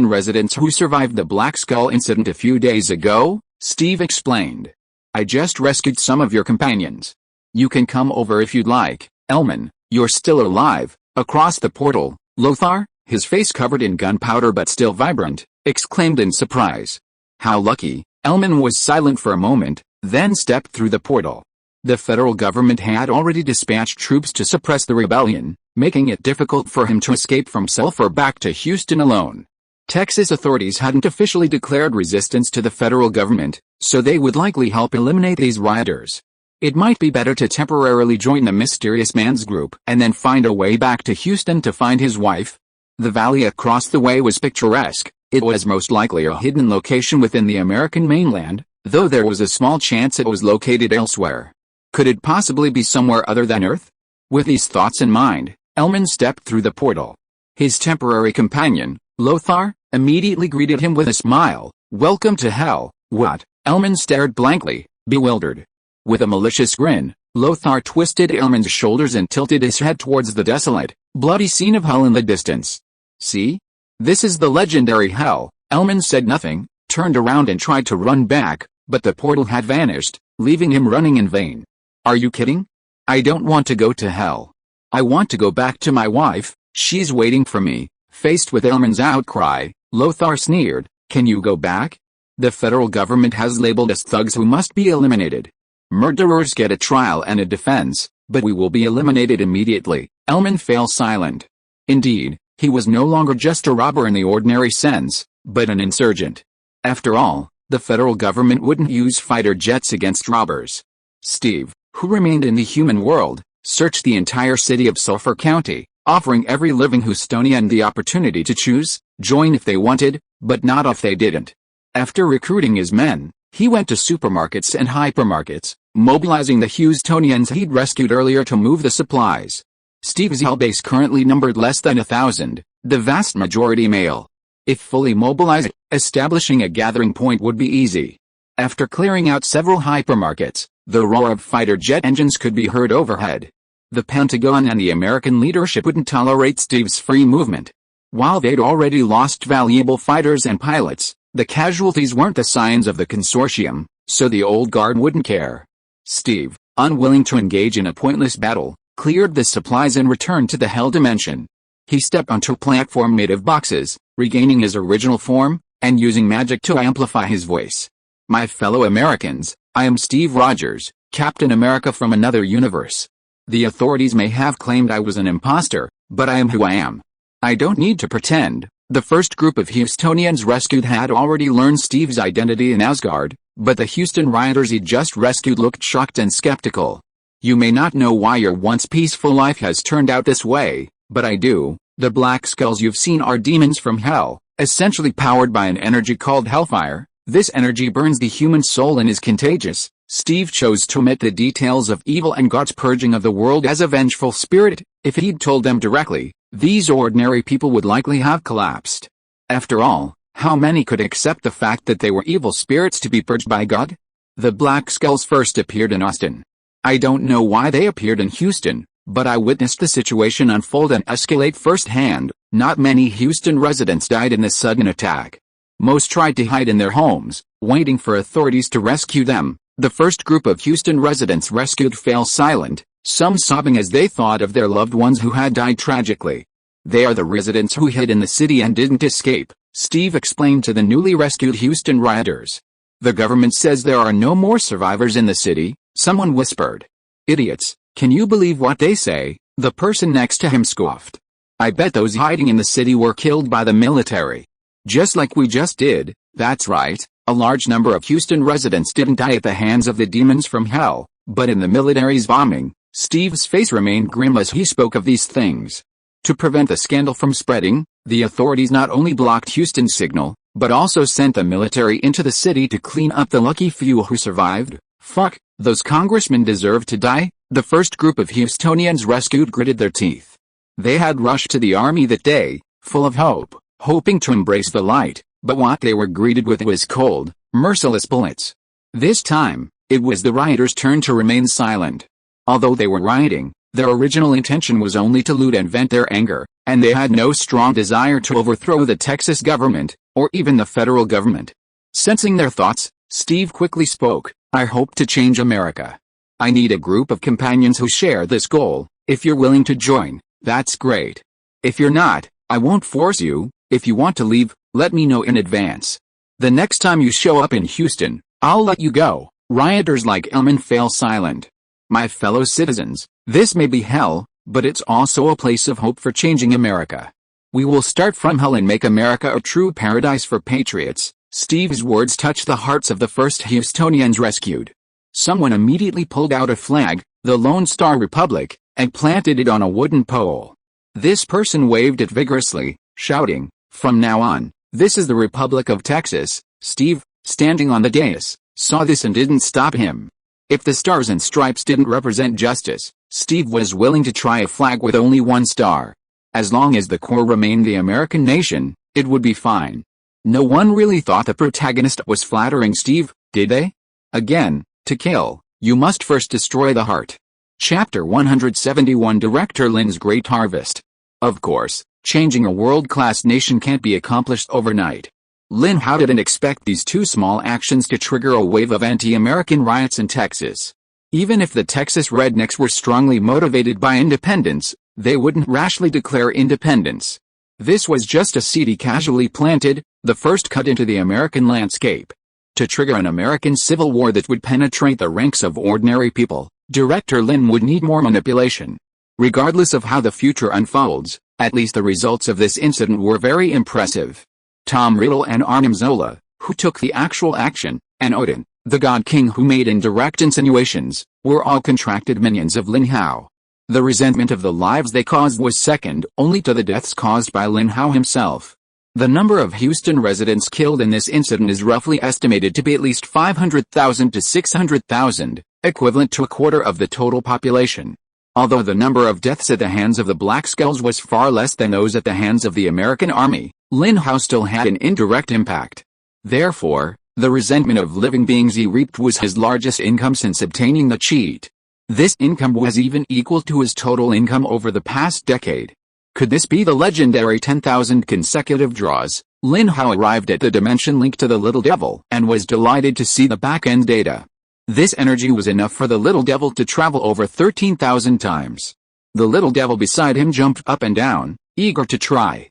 S1: residents who survived the Black Skull incident a few days ago, Steve explained. I just rescued some of your companions. You can come over if you'd like. Elman, you're still alive. Across the portal, Lothar, his face covered in gunpowder but still vibrant, exclaimed in surprise. How lucky. Elman was silent for a moment, then stepped through the portal. The federal government had already dispatched troops to suppress the rebellion, making it difficult for him to escape from Sulphur back to Houston alone. Texas authorities hadn't officially declared resistance to the federal government, so they would likely help eliminate these rioters. It might be better to temporarily join the mysterious man's group and then find a way back to Houston to find his wife. The valley across the way was picturesque. It was most likely a hidden location within the American mainland, though there was a small chance it was located elsewhere. Could it possibly be somewhere other than Earth? With these thoughts in mind, Elman stepped through the portal. His temporary companion, Lothar, immediately greeted him with a smile. Welcome to hell. What? Elman stared blankly, bewildered. With a malicious grin, Lothar twisted Elman's shoulders and tilted his head towards the desolate, bloody scene of hell in the distance. See? This is the legendary hell. Elman said nothing, turned around and tried to run back, but the portal had vanished, leaving him running in vain. Are you kidding? I don't want to go to hell. I want to go back to my wife, she's waiting for me. Faced with Elman's outcry, Lothar sneered, can you go back? The federal government has labeled us thugs who must be eliminated. Murderers get a trial and a defense, but we will be eliminated immediately. Elman fell silent. Indeed, he was no longer just a robber in the ordinary sense, but an insurgent. After all, the federal government wouldn't use fighter jets against robbers. Steve, who remained in the human world, searched the entire city of Sulphur County, offering every living Houstonian the opportunity to choose, join if they wanted, but not if they didn't. After recruiting his men, he went to supermarkets and hypermarkets, mobilizing the Houstonians he'd rescued earlier to move the supplies. Steve's hell base currently numbered less than 1,000, the vast majority male. If fully mobilized, establishing a gathering point would be easy. After clearing out several hypermarkets, the roar of fighter jet engines could be heard overhead. The Pentagon and the American leadership wouldn't tolerate Steve's free movement. While they'd already lost valuable fighters and pilots, the casualties weren't the signs of the consortium, so the old guard wouldn't care. Steve, unwilling to engage in a pointless battle, cleared the supplies and returned to the Hell Dimension. He stepped onto a platform made of boxes, regaining his original form, and using magic to amplify his voice. My fellow Americans, I am Steve Rogers, Captain America from another universe. The authorities may have claimed I was an imposter, but I am who I am. I don't need to pretend. The first group of Houstonians rescued had already learned Steve's identity in Asgard, but the Houston rioters he'd just rescued looked shocked and skeptical. You may not know why your once peaceful life has turned out this way, but I do. The Black Skulls you've seen are demons from hell, essentially powered by an energy called hellfire. This energy burns the human soul and is contagious. Steve chose to omit the details of evil and God's purging of the world as a vengeful spirit. If he'd told them directly, these ordinary people would likely have collapsed. After all, how many could accept the fact that they were evil spirits to be purged by God? The Black Skulls first appeared in Austin. I don't know why they appeared in Houston, but I witnessed the situation unfold and escalate firsthand. Not many Houston residents died in this sudden attack. Most tried to hide in their homes, waiting for authorities to rescue them. The first group of Houston residents rescued fell silent, some sobbing as they thought of their loved ones who had died tragically. They are the residents who hid in the city and didn't escape, Steve explained to the newly rescued Houston rioters. The government says there are no more survivors in the city, someone whispered. Idiots, can you believe what they say? The person next to him scoffed. I bet those hiding in the city were killed by the military. Just like we just did. That's right, a large number of Houston residents didn't die at the hands of the demons from hell, but in the military's bombing. Steve's face remained grim as he spoke of these things. To prevent the scandal from spreading, the authorities not only blocked Houston's signal, but also sent the military into the city to clean up the lucky few who survived. Fuck, those congressmen deserve to die. The first group of Houstonians rescued gritted their teeth. They had rushed to the army that day, full of hope, hoping to embrace the light, but what they were greeted with was cold, merciless bullets. This time, it was the rioters' turn to remain silent. Although they were rioting, Their original intention was only to loot and vent their anger, and they had no strong desire to overthrow the Texas government, or even the federal government. Sensing their thoughts, Steve quickly spoke, "I hope to change America. I need a group of companions who share this goal. If you're willing to join, that's great. If you're not, I won't force you. If you want to leave, let me know in advance. The next time you show up in Houston, I'll let you go." Rioters like Elman fell silent. My fellow citizens, this may be hell, but it's also a place of hope for changing America. We will start from hell and make America a true paradise for patriots. Steve's words touched the hearts of the first Houstonians rescued. Someone immediately pulled out a flag, the Lone Star Republic, and planted it on a wooden pole. This person waved it vigorously, shouting, "From now on, this is the Republic of Texas." Steve, standing on the dais, saw this and didn't stop him. If the stars and stripes didn't represent justice, Steve was willing to try a flag with only one star. As long as the core remained the American nation, it would be fine. No one really thought the protagonist was flattering Steve, did they? Again, to kill, you must first destroy the heart. Chapter 171 Director Lin's Great Harvest. Of course, changing a world-class nation can't be accomplished overnight. Lin Hao didn't expect these two small actions to trigger a wave of anti-American riots in Texas. Even if the Texas rednecks were strongly motivated by independence, they wouldn't rashly declare independence. This was just a seed he casually planted, the first cut into the American landscape. To trigger an American civil war that would penetrate the ranks of ordinary people, Director Lin would need more manipulation. Regardless of how the future unfolds, at least the results of this incident were very impressive. Tom Riddle and Arnim Zola, who took the actual action, and Odin, the God King who made indirect insinuations, were all contracted minions of Lin Hao. The resentment of the lives they caused was second only to the deaths caused by Lin Hao himself. The number of Houston residents killed in this incident is roughly estimated to be at least 500,000 to 600,000, equivalent to a quarter of the total population. Although the number of deaths at the hands of the Black Skulls was far less than those at the hands of the American Army, Lin Hao still had an indirect impact. Therefore, the resentment of living beings he reaped was his largest income since obtaining the cheat. This income was even equal to his total income over the past decade. Could this be the legendary 10,000 consecutive draws? Lin Hao arrived at the dimension link to the Little Devil and was delighted to see the back-end data. This energy was enough for the Little Devil to travel over 13,000 times. The Little Devil beside him jumped up and down, eager to try.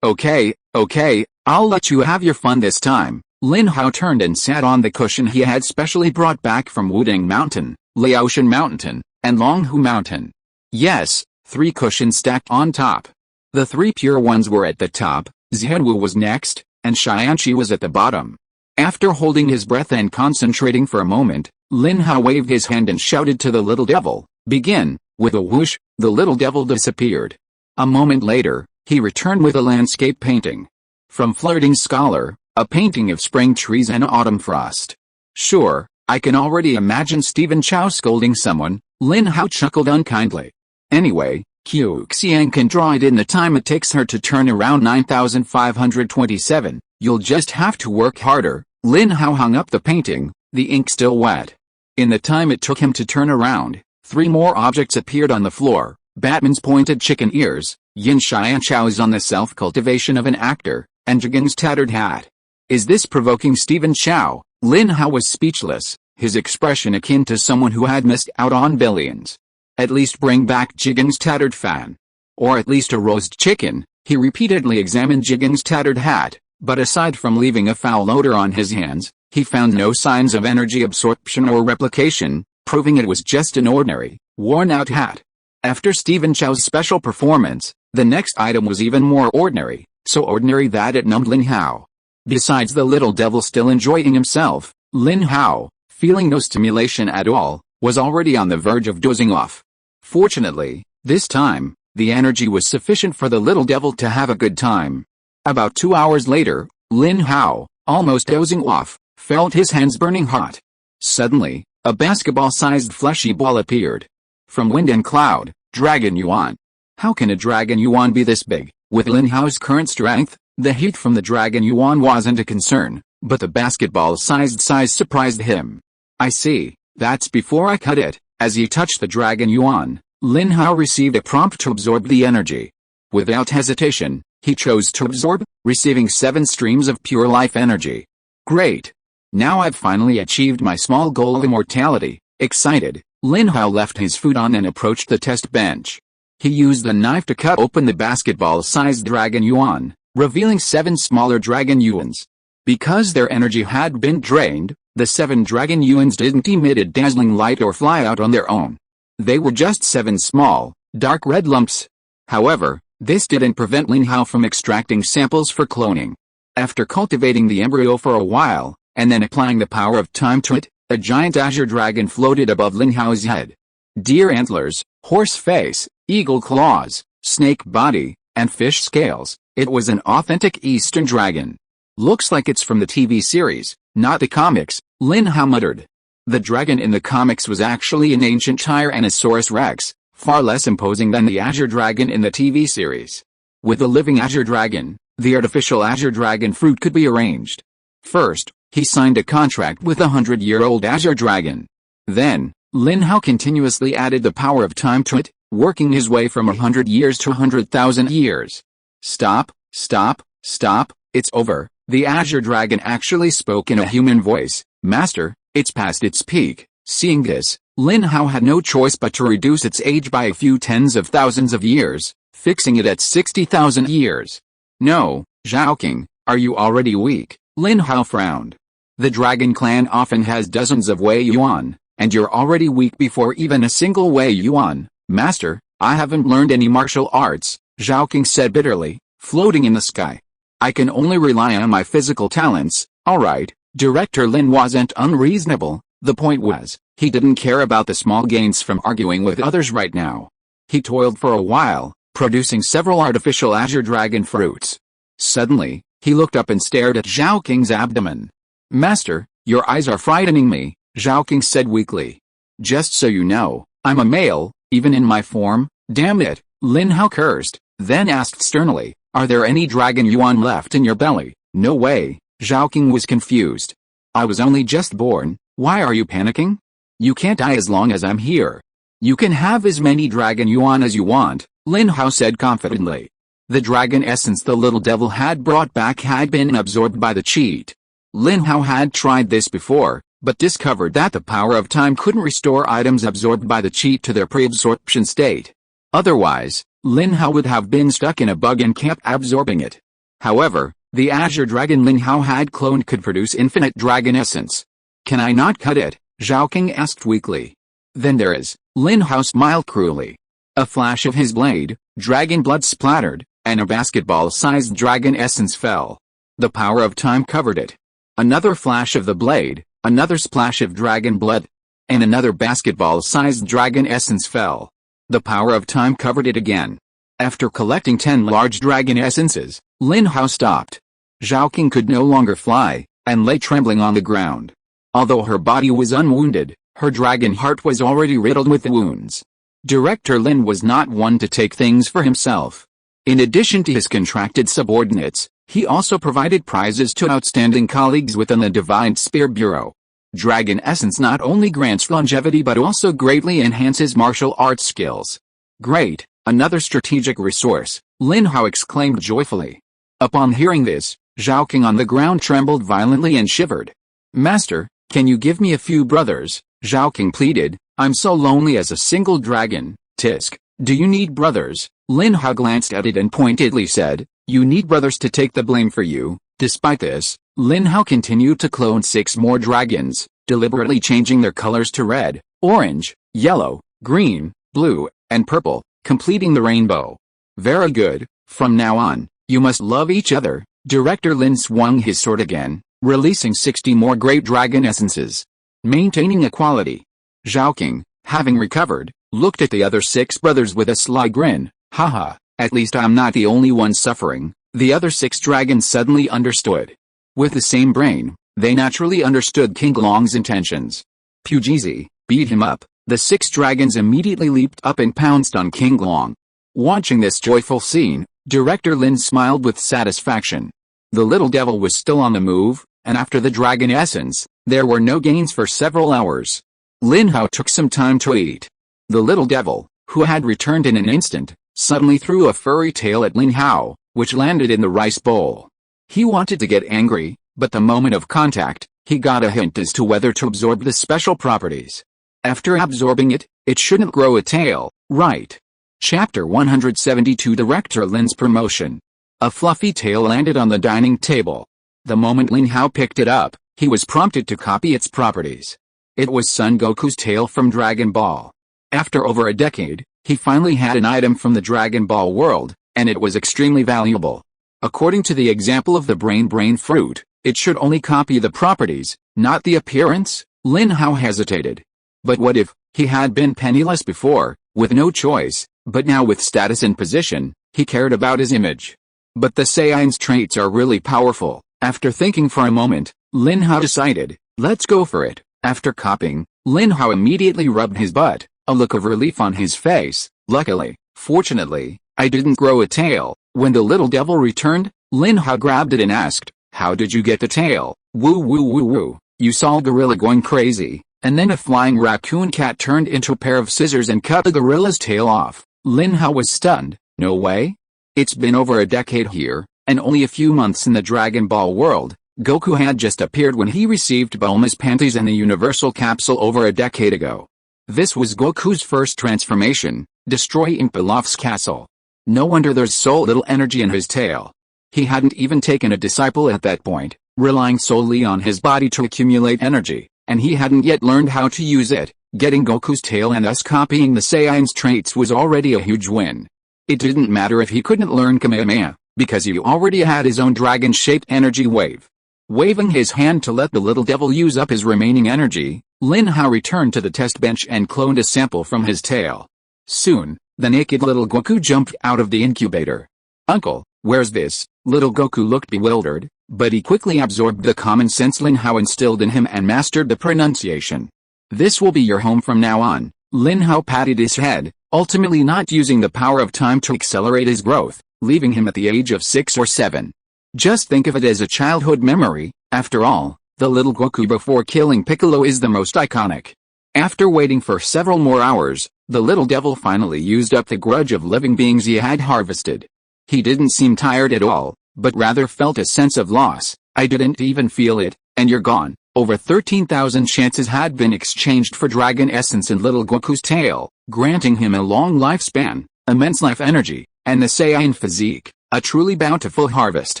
S1: Okay, I'll let you have your fun this time. Lin Hao turned and sat on the cushion he had specially brought back from Wudang Mountain, Laotian Mountain, and Longhu Mountain. Yes, 3 cushions stacked on top. The 3 pure ones were at the top, Zhenwu was next, and Xianqi was at the bottom. After holding his breath and concentrating for a moment, Lin Hao waved his hand and shouted to the Little Devil, "Begin." With a whoosh, the Little Devil disappeared. A moment later, he returned with a landscape painting. From Flirting Scholar, a painting of spring trees and autumn frost. Sure, I can already imagine Stephen Chow scolding someone, Lin Hao chuckled unkindly. Anyway, Qiu Xian can draw it in the time it takes her to turn around 9,527, you'll just have to work harder. Lin Hao hung up the painting, the ink still wet. In the time it took him to turn around, 3 more objects appeared on the floor, Batman's pointed chicken ears, Yin Xianchao's on the self-cultivation of an actor, and Jigen's tattered hat. Is this provoking Stephen Chow? Lin Hao was speechless, his expression akin to someone who had missed out on billions. At least bring back Jigen's tattered fan. Or at least a roast chicken. He repeatedly examined Jigen's tattered hat, but aside from leaving a foul odor on his hands, he found no signs of energy absorption or replication, proving it was just an ordinary, worn-out hat. After Stephen Chow's special performance, the next item was even more ordinary, so ordinary that it numbed Lin Hao. Besides the Little Devil still enjoying himself, Lin Hao, feeling no stimulation at all, was already on the verge of dozing off. Fortunately, this time, the energy was sufficient for the Little Devil to have a good time. About 2 hours later, Lin Hao, almost dozing off, felt his hands burning hot. Suddenly, a basketball-sized fleshy ball appeared. From wind and cloud, Dragon Yuan. How can a Dragon Yuan be this big? With Lin Hao's current strength, the heat from the Dragon Yuan wasn't a concern, but the basketball-sized size surprised him. I see, that's before I cut it. As he touched the Dragon Yuan, Lin Hao received a prompt to absorb the energy. Without hesitation, he chose to absorb, receiving 7 streams of pure life energy. Great! Now I've finally achieved my small goal of immortality. Excited, Lin Hao left his futon and approached the test bench. He used the knife to cut open the basketball-sized Dragon Yuan, revealing 7 smaller Dragon Yuans. Because their energy had been drained, the 7 Dragon Yuans didn't emit a dazzling light or fly out on their own. They were just 7 small, dark red lumps. However, this didn't prevent Lin Hao from extracting samples for cloning. After cultivating the embryo for a while, and then applying the power of time to it, a giant azure dragon floated above Lin Hao's head. Deer antlers, horse face, eagle claws, snake body, and fish scales. It was an authentic Eastern dragon. Looks like it's from the TV series, not the comics, Lin Hao muttered. The dragon in the comics was actually an ancient Tyrannosaurus rex, far less imposing than the azure dragon in the TV series. With the living azure dragon, the artificial azure dragon fruit could be arranged. First, he signed a contract with a 100-year-old azure dragon. Then, Lin Hao continuously added the power of time to it, working his way from 100 years to 100,000 years. Stop, stop, stop, it's over. The azure dragon actually spoke in a human voice. Master, it's past its peak. Seeing this, Lin Hao had no choice but to reduce its age by a few tens of thousands of years, fixing it at 60,000 years. No, Zhaoking, are you already weak? Lin Hao frowned. The Dragon Clan often has dozens of Wei Yuan, and you're already weak before even a single Wei Yuan. Master, I haven't learned any martial arts, Zhaoking said bitterly, floating in the sky. I can only rely on my physical talents. Alright, Director Lin wasn't unreasonable. The point was, he didn't care about the small gains from arguing with others right now. He toiled for a while, producing several artificial azure dragon fruits. Suddenly, he looked up and stared at Zhaoking's abdomen. Master, your eyes are frightening me, Zhaoking said weakly. Just so you know, I'm a male, even in my form. Damn it, Lin Hao cursed, then asked sternly, are there any Dragon Yuan left in your belly? No way, Zhaoking was confused. I was only just born, why are you panicking? You can't die as long as I'm here. You can have as many Dragon Yuan as you want, Lin Hao said confidently. The dragon essence the little devil had brought back had been absorbed by the cheat. Lin Hao had tried this before, but discovered that the power of time couldn't restore items absorbed by the cheat to their pre-absorption state. Otherwise, Lin Hao would have been stuck in a bug and kept absorbing it. However, the azure dragon Lin Hao had cloned could produce infinite dragon essence. Can I not cut it? Zhaoking asked weakly. Then there is. Lin Hao smiled cruelly. A flash of his blade, dragon blood splattered, and a basketball-sized dragon essence fell. The power of time covered it. Another flash of the blade, another splash of dragon blood, and another basketball-sized dragon essence fell. The power of time covered it again. After collecting 10 large dragon essences, Lin Hao stopped. Zhaoking could no longer fly, and lay trembling on the ground. Although her body was unwounded, her dragon heart was already riddled with wounds. Director Lin was not one to take things for himself. In addition to his contracted subordinates, he also provided prizes to outstanding colleagues within the Divine Spear Bureau. Dragon Essence not only grants longevity but also greatly enhances martial arts skills. Great, another strategic resource, Lin Hao exclaimed joyfully. Upon hearing this, Zhaoking on the ground trembled violently and shivered. Master, can you give me a few brothers? Zhaoking pleaded, I'm so lonely as a single dragon. Tisk, do you need brothers? Lin Hao glanced at it and pointedly said, you need brothers to take the blame for you. Despite this, Lin Hao continued to clone 6 more dragons, deliberately changing their colors to red, orange, yellow, green, blue, and purple, completing the rainbow. Very good, from now on, you must love each other. Director Lin swung his sword again, releasing 60 more great dragon essences. Maintaining equality. Zhaoking, having recovered, looked at the other 6 brothers with a sly grin. Haha, at least I'm not the only one suffering. The other 6 dragons suddenly understood. With the same brain, they naturally understood King Long's intentions. Pujizi, beat him up. The 6 dragons immediately leaped up and pounced on King Long. Watching this joyful scene, Director Lin smiled with satisfaction. The little devil was still on the move, and after the dragon essence, there were no gains for several hours. Lin Hao took some time to eat. The little devil, who had returned in an instant, suddenly threw a furry tail at Lin Hao, which landed in the rice bowl. He wanted to get angry, but the moment of contact, he got a hint as to whether to absorb the special properties. After absorbing it, it shouldn't grow a tail, right? Chapter 172 Director Lin's Promotion. A fluffy tail landed on the dining table. The moment Lin Hao picked it up, he was prompted to copy its properties. It was Son Goku's tail from Dragon Ball. After over a decade, he finally had an item from the Dragon Ball world, and it was extremely valuable. According to the example of the brain fruit, it should only copy the properties, not the appearance. Lin Hao hesitated. But what if he had been penniless before, with no choice, but now with status and position, he cared about his image? But the Saiyan's traits are really powerful. After thinking for a moment, Lin Hao decided, let's go for it. After copying, Lin Hao immediately rubbed his butt, a look of relief on his face. Luckily, fortunately, I didn't grow a tail. When the little devil returned, Lin Hao grabbed it and asked, how did you get the tail? Woo woo woo woo. You saw Gorilla going crazy, and then a flying raccoon cat turned into a pair of scissors and cut the gorilla's tail off. Lin Hao was stunned. No way? It's been over a decade here, and only a few months in the Dragon Ball world. Goku had just appeared when he received Bulma's panties and the Universal Capsule over a decade ago. This was Goku's first transformation, destroying Pilaf's castle. No wonder there's so little energy in his tail. He hadn't even taken a disciple at that point, relying solely on his body to accumulate energy, and he hadn't yet learned how to use it. Getting Goku's tail and thus copying the Saiyan's traits was already a huge win. It didn't matter if he couldn't learn Kamehameha, because he already had his own dragon-shaped energy wave. Waving his hand to let the little devil use up his remaining energy, Lin Hao returned to the test bench and cloned a sample from his tail. Soon, the naked little Goku jumped out of the incubator. Uncle, where's this? Little Goku looked bewildered, but he quickly absorbed the common sense Lin Hao instilled in him and mastered the pronunciation. This will be your home from now on. Lin Hao patted his head, ultimately not using the power of time to accelerate his growth, leaving him at the age of 6 or 7. Just think of it as a childhood memory. After all, the little Goku before killing Piccolo is the most iconic. After waiting for several more hours, the little devil finally used up the grudge of living beings he had harvested. He didn't seem tired at all, but rather felt a sense of loss. I didn't even feel it, and you're gone. Over 13,000 chances had been exchanged for dragon essence and little Goku's tail, granting him a long lifespan, immense life energy, and the Saiyan physique, a truly bountiful harvest.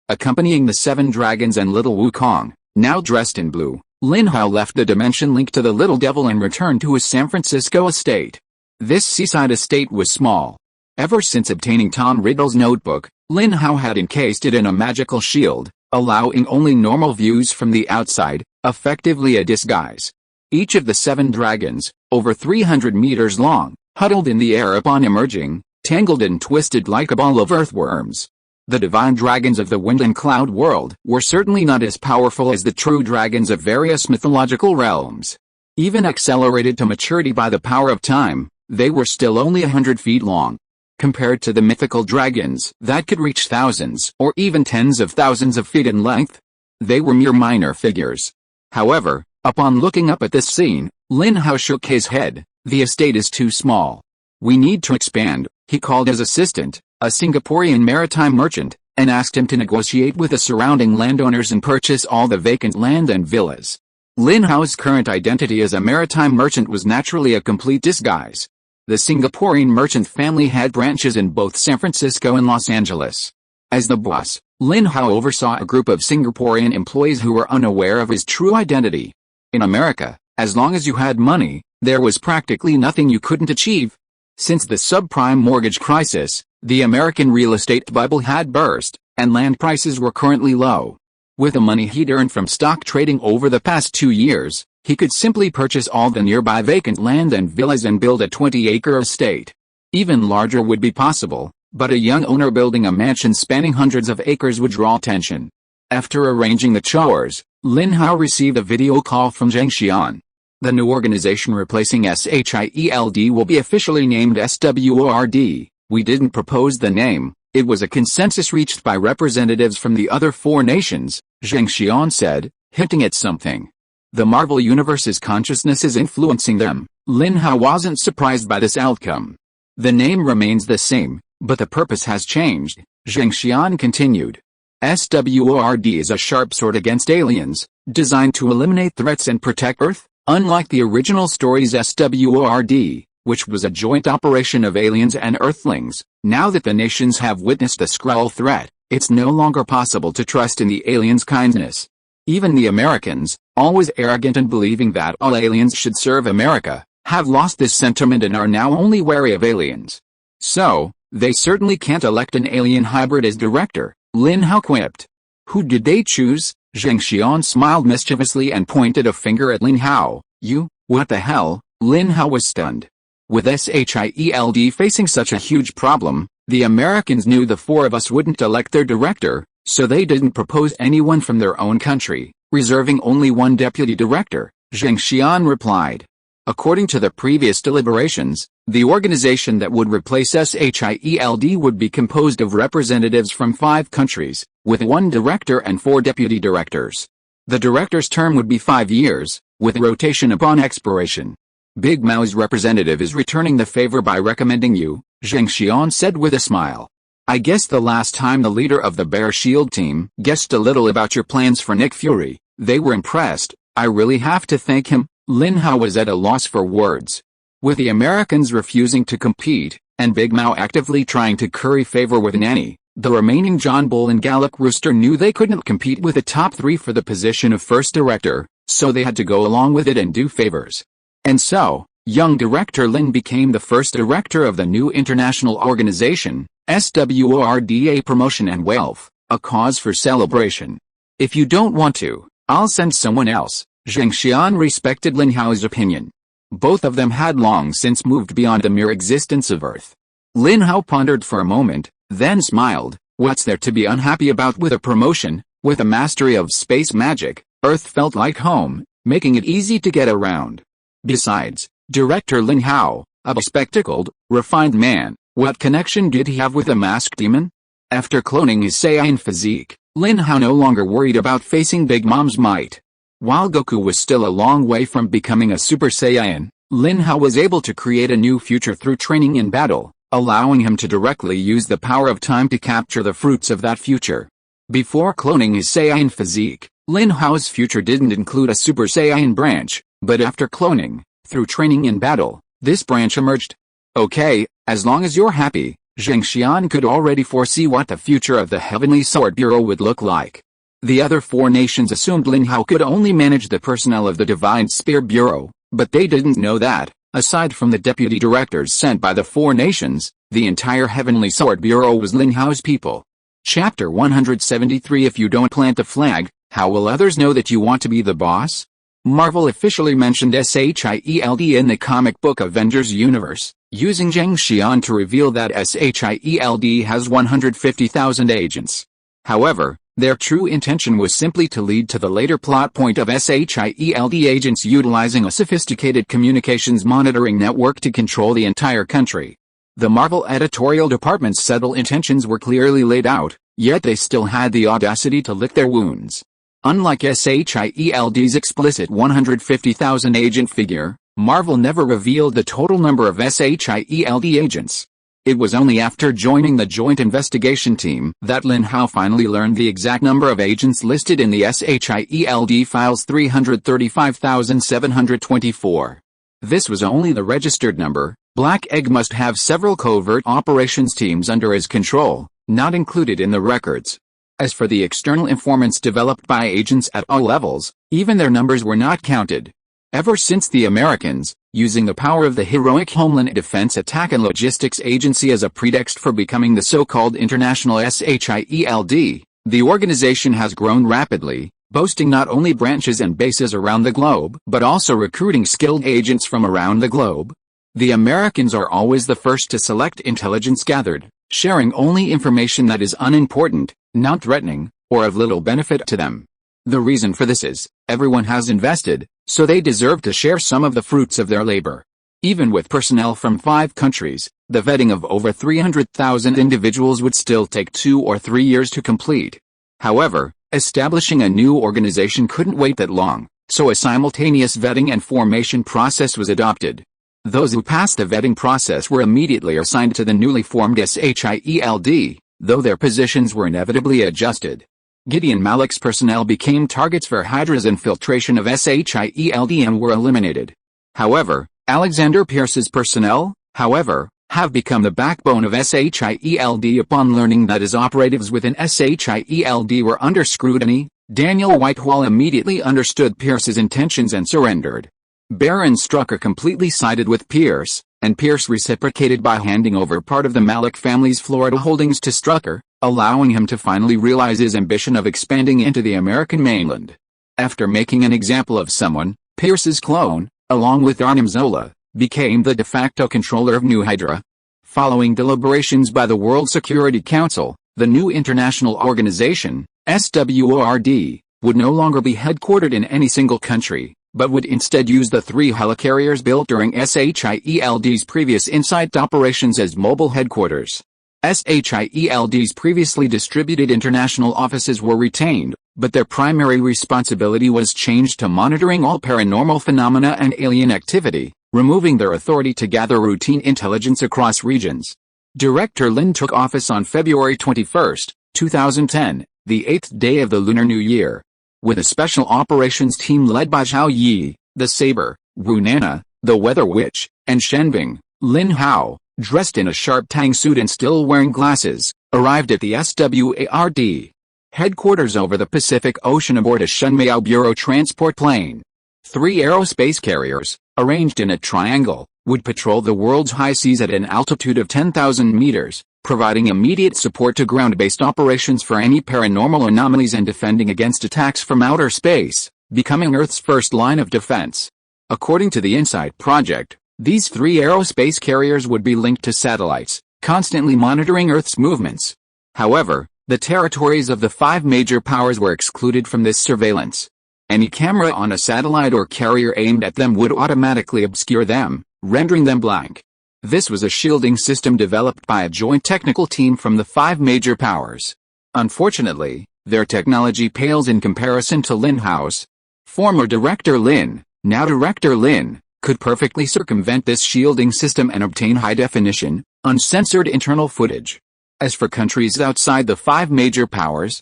S1: Accompanying the 7 dragons and little Wukong, now dressed in blue, Lin Hao left the dimension link to the little devil and returned to his San Francisco estate. This seaside estate was small. Ever since obtaining Tom Riddle's notebook, Lin Hao had encased it in a magical shield, allowing only normal views from the outside, effectively a disguise. Each of the 7 dragons, over 300 meters long, huddled in the air upon emerging, tangled and twisted like a ball of earthworms. The divine dragons of the wind and cloud world were certainly not as powerful as the true dragons of various mythological realms. Even accelerated to maturity by the power of time, they were still only 100 feet long. Compared to the mythical dragons that could reach thousands or even tens of thousands of feet in length, they were mere minor figures. However, upon looking up at this scene, Lin Hao shook his head. The estate is too small. We need to expand. He called his assistant, a Singaporean maritime merchant, and asked him to negotiate with the surrounding landowners and purchase all the vacant land and villas. Lin Hao's current identity as a maritime merchant was naturally a complete disguise. The Singaporean merchant family had branches in both San Francisco and Los Angeles. As the boss, Lin Hao oversaw a group of Singaporean employees who were unaware of his true identity. In America, as long as you had money, there was practically nothing you couldn't achieve. Since the subprime mortgage crisis, the American real estate bubble had burst, and land prices were currently low. With the money he'd earned from stock trading over the past 2 years, he could simply purchase all the nearby vacant land and villas and build a 20-acre estate. Even larger would be possible, but a young owner building a mansion spanning hundreds of acres would draw attention. After arranging the chores, Lin Hao received a video call from Zheng Xian. The new organization replacing SHIELD will be officially named SWORD. We didn't propose the name, it was a consensus reached by representatives from the other 4 nations, Zheng Xian said, hinting at something. The Marvel Universe's consciousness is influencing them. Lin Hao wasn't surprised by this outcome. The name remains the same, but the purpose has changed, Zheng Xian continued. SWORD is a sharp sword against aliens, designed to eliminate threats and protect Earth. Unlike the original story's SWORD, which was a joint operation of aliens and Earthlings, now that the nations have witnessed the Skrull threat, it's no longer possible to trust in the aliens' kindness. Even the Americans, always arrogant and believing that all aliens should serve America, have lost this sentiment and are now only wary of aliens. So, they certainly can't elect an alien hybrid as director, Lin Hao quipped. Who did they choose? Zheng Xian smiled mischievously and pointed a finger at Lin Hao. You, what the hell? Lin Hao was stunned. With SHIELD facing such a huge problem, the Americans knew the four of us wouldn't elect their director, so they didn't propose anyone from their own country, reserving only one deputy director, Zheng Xian replied. According to the previous deliberations, the organization that would replace SHIELD would be composed of representatives from 5 countries, with 1 director and 4 deputy directors. The director's term would be 5 years, with rotation upon expiration. Big Mao's representative is returning the favor by recommending you, Zheng Xian said with a smile. I guess the last time the leader of the Bear Shield team guessed a little about your plans for Nick Fury, they were impressed. I really have to thank him. Lin Hao was at a loss for words. With the Americans refusing to compete, and Big Mao actively trying to curry favor with Nanny, the remaining John Bull and Gallic Rooster knew they couldn't compete with the top 3 for the position of first director, so they had to go along with it and do favors. And so, young Director Lin became the first director of the new international organization, SWORD. Promotion and wealth, a cause for celebration. If you don't want to, I'll send someone else. Zheng Xian respected Lin Hao's opinion. Both of them had long since moved beyond the mere existence of Earth. Lin Hao pondered for a moment, then smiled. What's there to be unhappy about with a promotion? With a mastery of space magic, Earth felt like home, making it easy to get around. Besides, Director Lin Hao, a bespectacled, refined man, what connection did he have with a masked demon? After cloning his Saiyan physique, Lin Hao no longer worried about facing Big Mom's might. While Goku was still a long way from becoming a Super Saiyan, Lin Hao was able to create a new future through training in battle, allowing him to directly use the power of time to capture the fruits of that future. Before cloning his Saiyan physique, Lin Hao's future didn't include a Super Saiyan branch, but after cloning, through training in battle, this branch emerged. Okay, as long as you're happy, Zheng Xian could already foresee what the future of the Heavenly Sword Bureau would look like. The other 4 nations assumed Lin Hao could only manage the personnel of the Divine Spear Bureau, but they didn't know that, aside from the deputy directors sent by the 4 nations, the entire Heavenly Sword Bureau was Lin Hao's people. Chapter 173. If you don't plant the flag, how will others know that you want to be the boss? Marvel officially mentioned SHIELD in the comic book Avengers Universe, using Zheng Xian to reveal that SHIELD has 150,000 agents. However, their true intention was simply to lead to the later plot point of SHIELD agents utilizing a sophisticated communications monitoring network to control the entire country. The Marvel editorial department's subtle intentions were clearly laid out, yet they still had the audacity to lick their wounds. Unlike SHIELD's explicit 150,000 agent figure, Marvel never revealed the total number of SHIELD agents. It was only after joining the Joint Investigation Team that Lin Hao finally learned the exact number of agents listed in the SHIELD files: 335,724. This was only the registered number. Black Egg must have several covert operations teams under his control, not included in the records. As for the external informants developed by agents at all levels, even their numbers were not counted. Ever since the Americans, using the power of the heroic Homeland Defense Attack and Logistics Agency as a pretext for becoming the so-called International SHIELD, the organization has grown rapidly, boasting not only branches and bases around the globe, but also recruiting skilled agents from around the globe. The Americans are always the first to select intelligence gathered, sharing only information that is unimportant, not threatening, or of little benefit to them. The reason for this is, everyone has invested, so they deserve to share some of the fruits of their labor. Even with personnel from 5 countries, the vetting of over 300,000 individuals would still take 2 or 3 years to complete. However, establishing a new organization couldn't wait that long, so a simultaneous vetting and formation process was adopted. Those who passed the vetting process were immediately assigned to the newly formed SHIELD, though their positions were inevitably adjusted. Gideon Malik's personnel became targets for Hydra's infiltration of SHIELD and were eliminated. However, Alexander Pierce's personnel, have become the backbone of SHIELD upon learning that his operatives within SHIELD were under scrutiny. Daniel Whitehall immediately understood Pierce's intentions and surrendered. Baron Strucker completely sided with Pierce, and Pierce reciprocated by handing over part of the Malik family's Florida holdings to Strucker, allowing him to finally realize his ambition of expanding into the American mainland. After making an example of someone, Pierce's clone, along with Arnim Zola, became the de facto controller of New Hydra. Following deliberations by the World Security Council, the new international organization, SWORD, would no longer be headquartered in any single country, but would instead use the 3 helicarriers built during SHIELD's previous InSight operations as mobile headquarters. SHIELD's previously distributed international offices were retained, but their primary responsibility was changed to monitoring all paranormal phenomena and alien activity, removing their authority to gather routine intelligence across regions. Director Lin took office on February 21, 2010, the 8th day of the Lunar New Year. With a special operations team led by Zhao Yi, the Saber, Runana, the Weather Witch, and Shenbing, Lin Hao, dressed in a sharp tang suit and still wearing glasses, arrived at the SWARD headquarters over the Pacific Ocean aboard a Shunmiao Bureau transport plane. 3 aerospace carriers, arranged in a triangle, would patrol the world's high seas at an altitude of 10,000 meters, providing immediate support to ground-based operations for any paranormal anomalies and defending against attacks from outer space, becoming Earth's first line of defense. According to the InSight project, these 3 aerospace carriers would be linked to satellites, constantly monitoring Earth's movements. However, the territories of the 5 major powers were excluded from this surveillance. Any camera on a satellite or carrier aimed at them would automatically obscure them, rendering them blank. This was a shielding system developed by a joint technical team from the 5 major powers. Unfortunately, their technology pales in comparison to Lin Hao's. Former Director Lin, now Director Lin, could perfectly circumvent this shielding system and obtain high-definition, uncensored internal footage. As for countries outside the 5 major powers,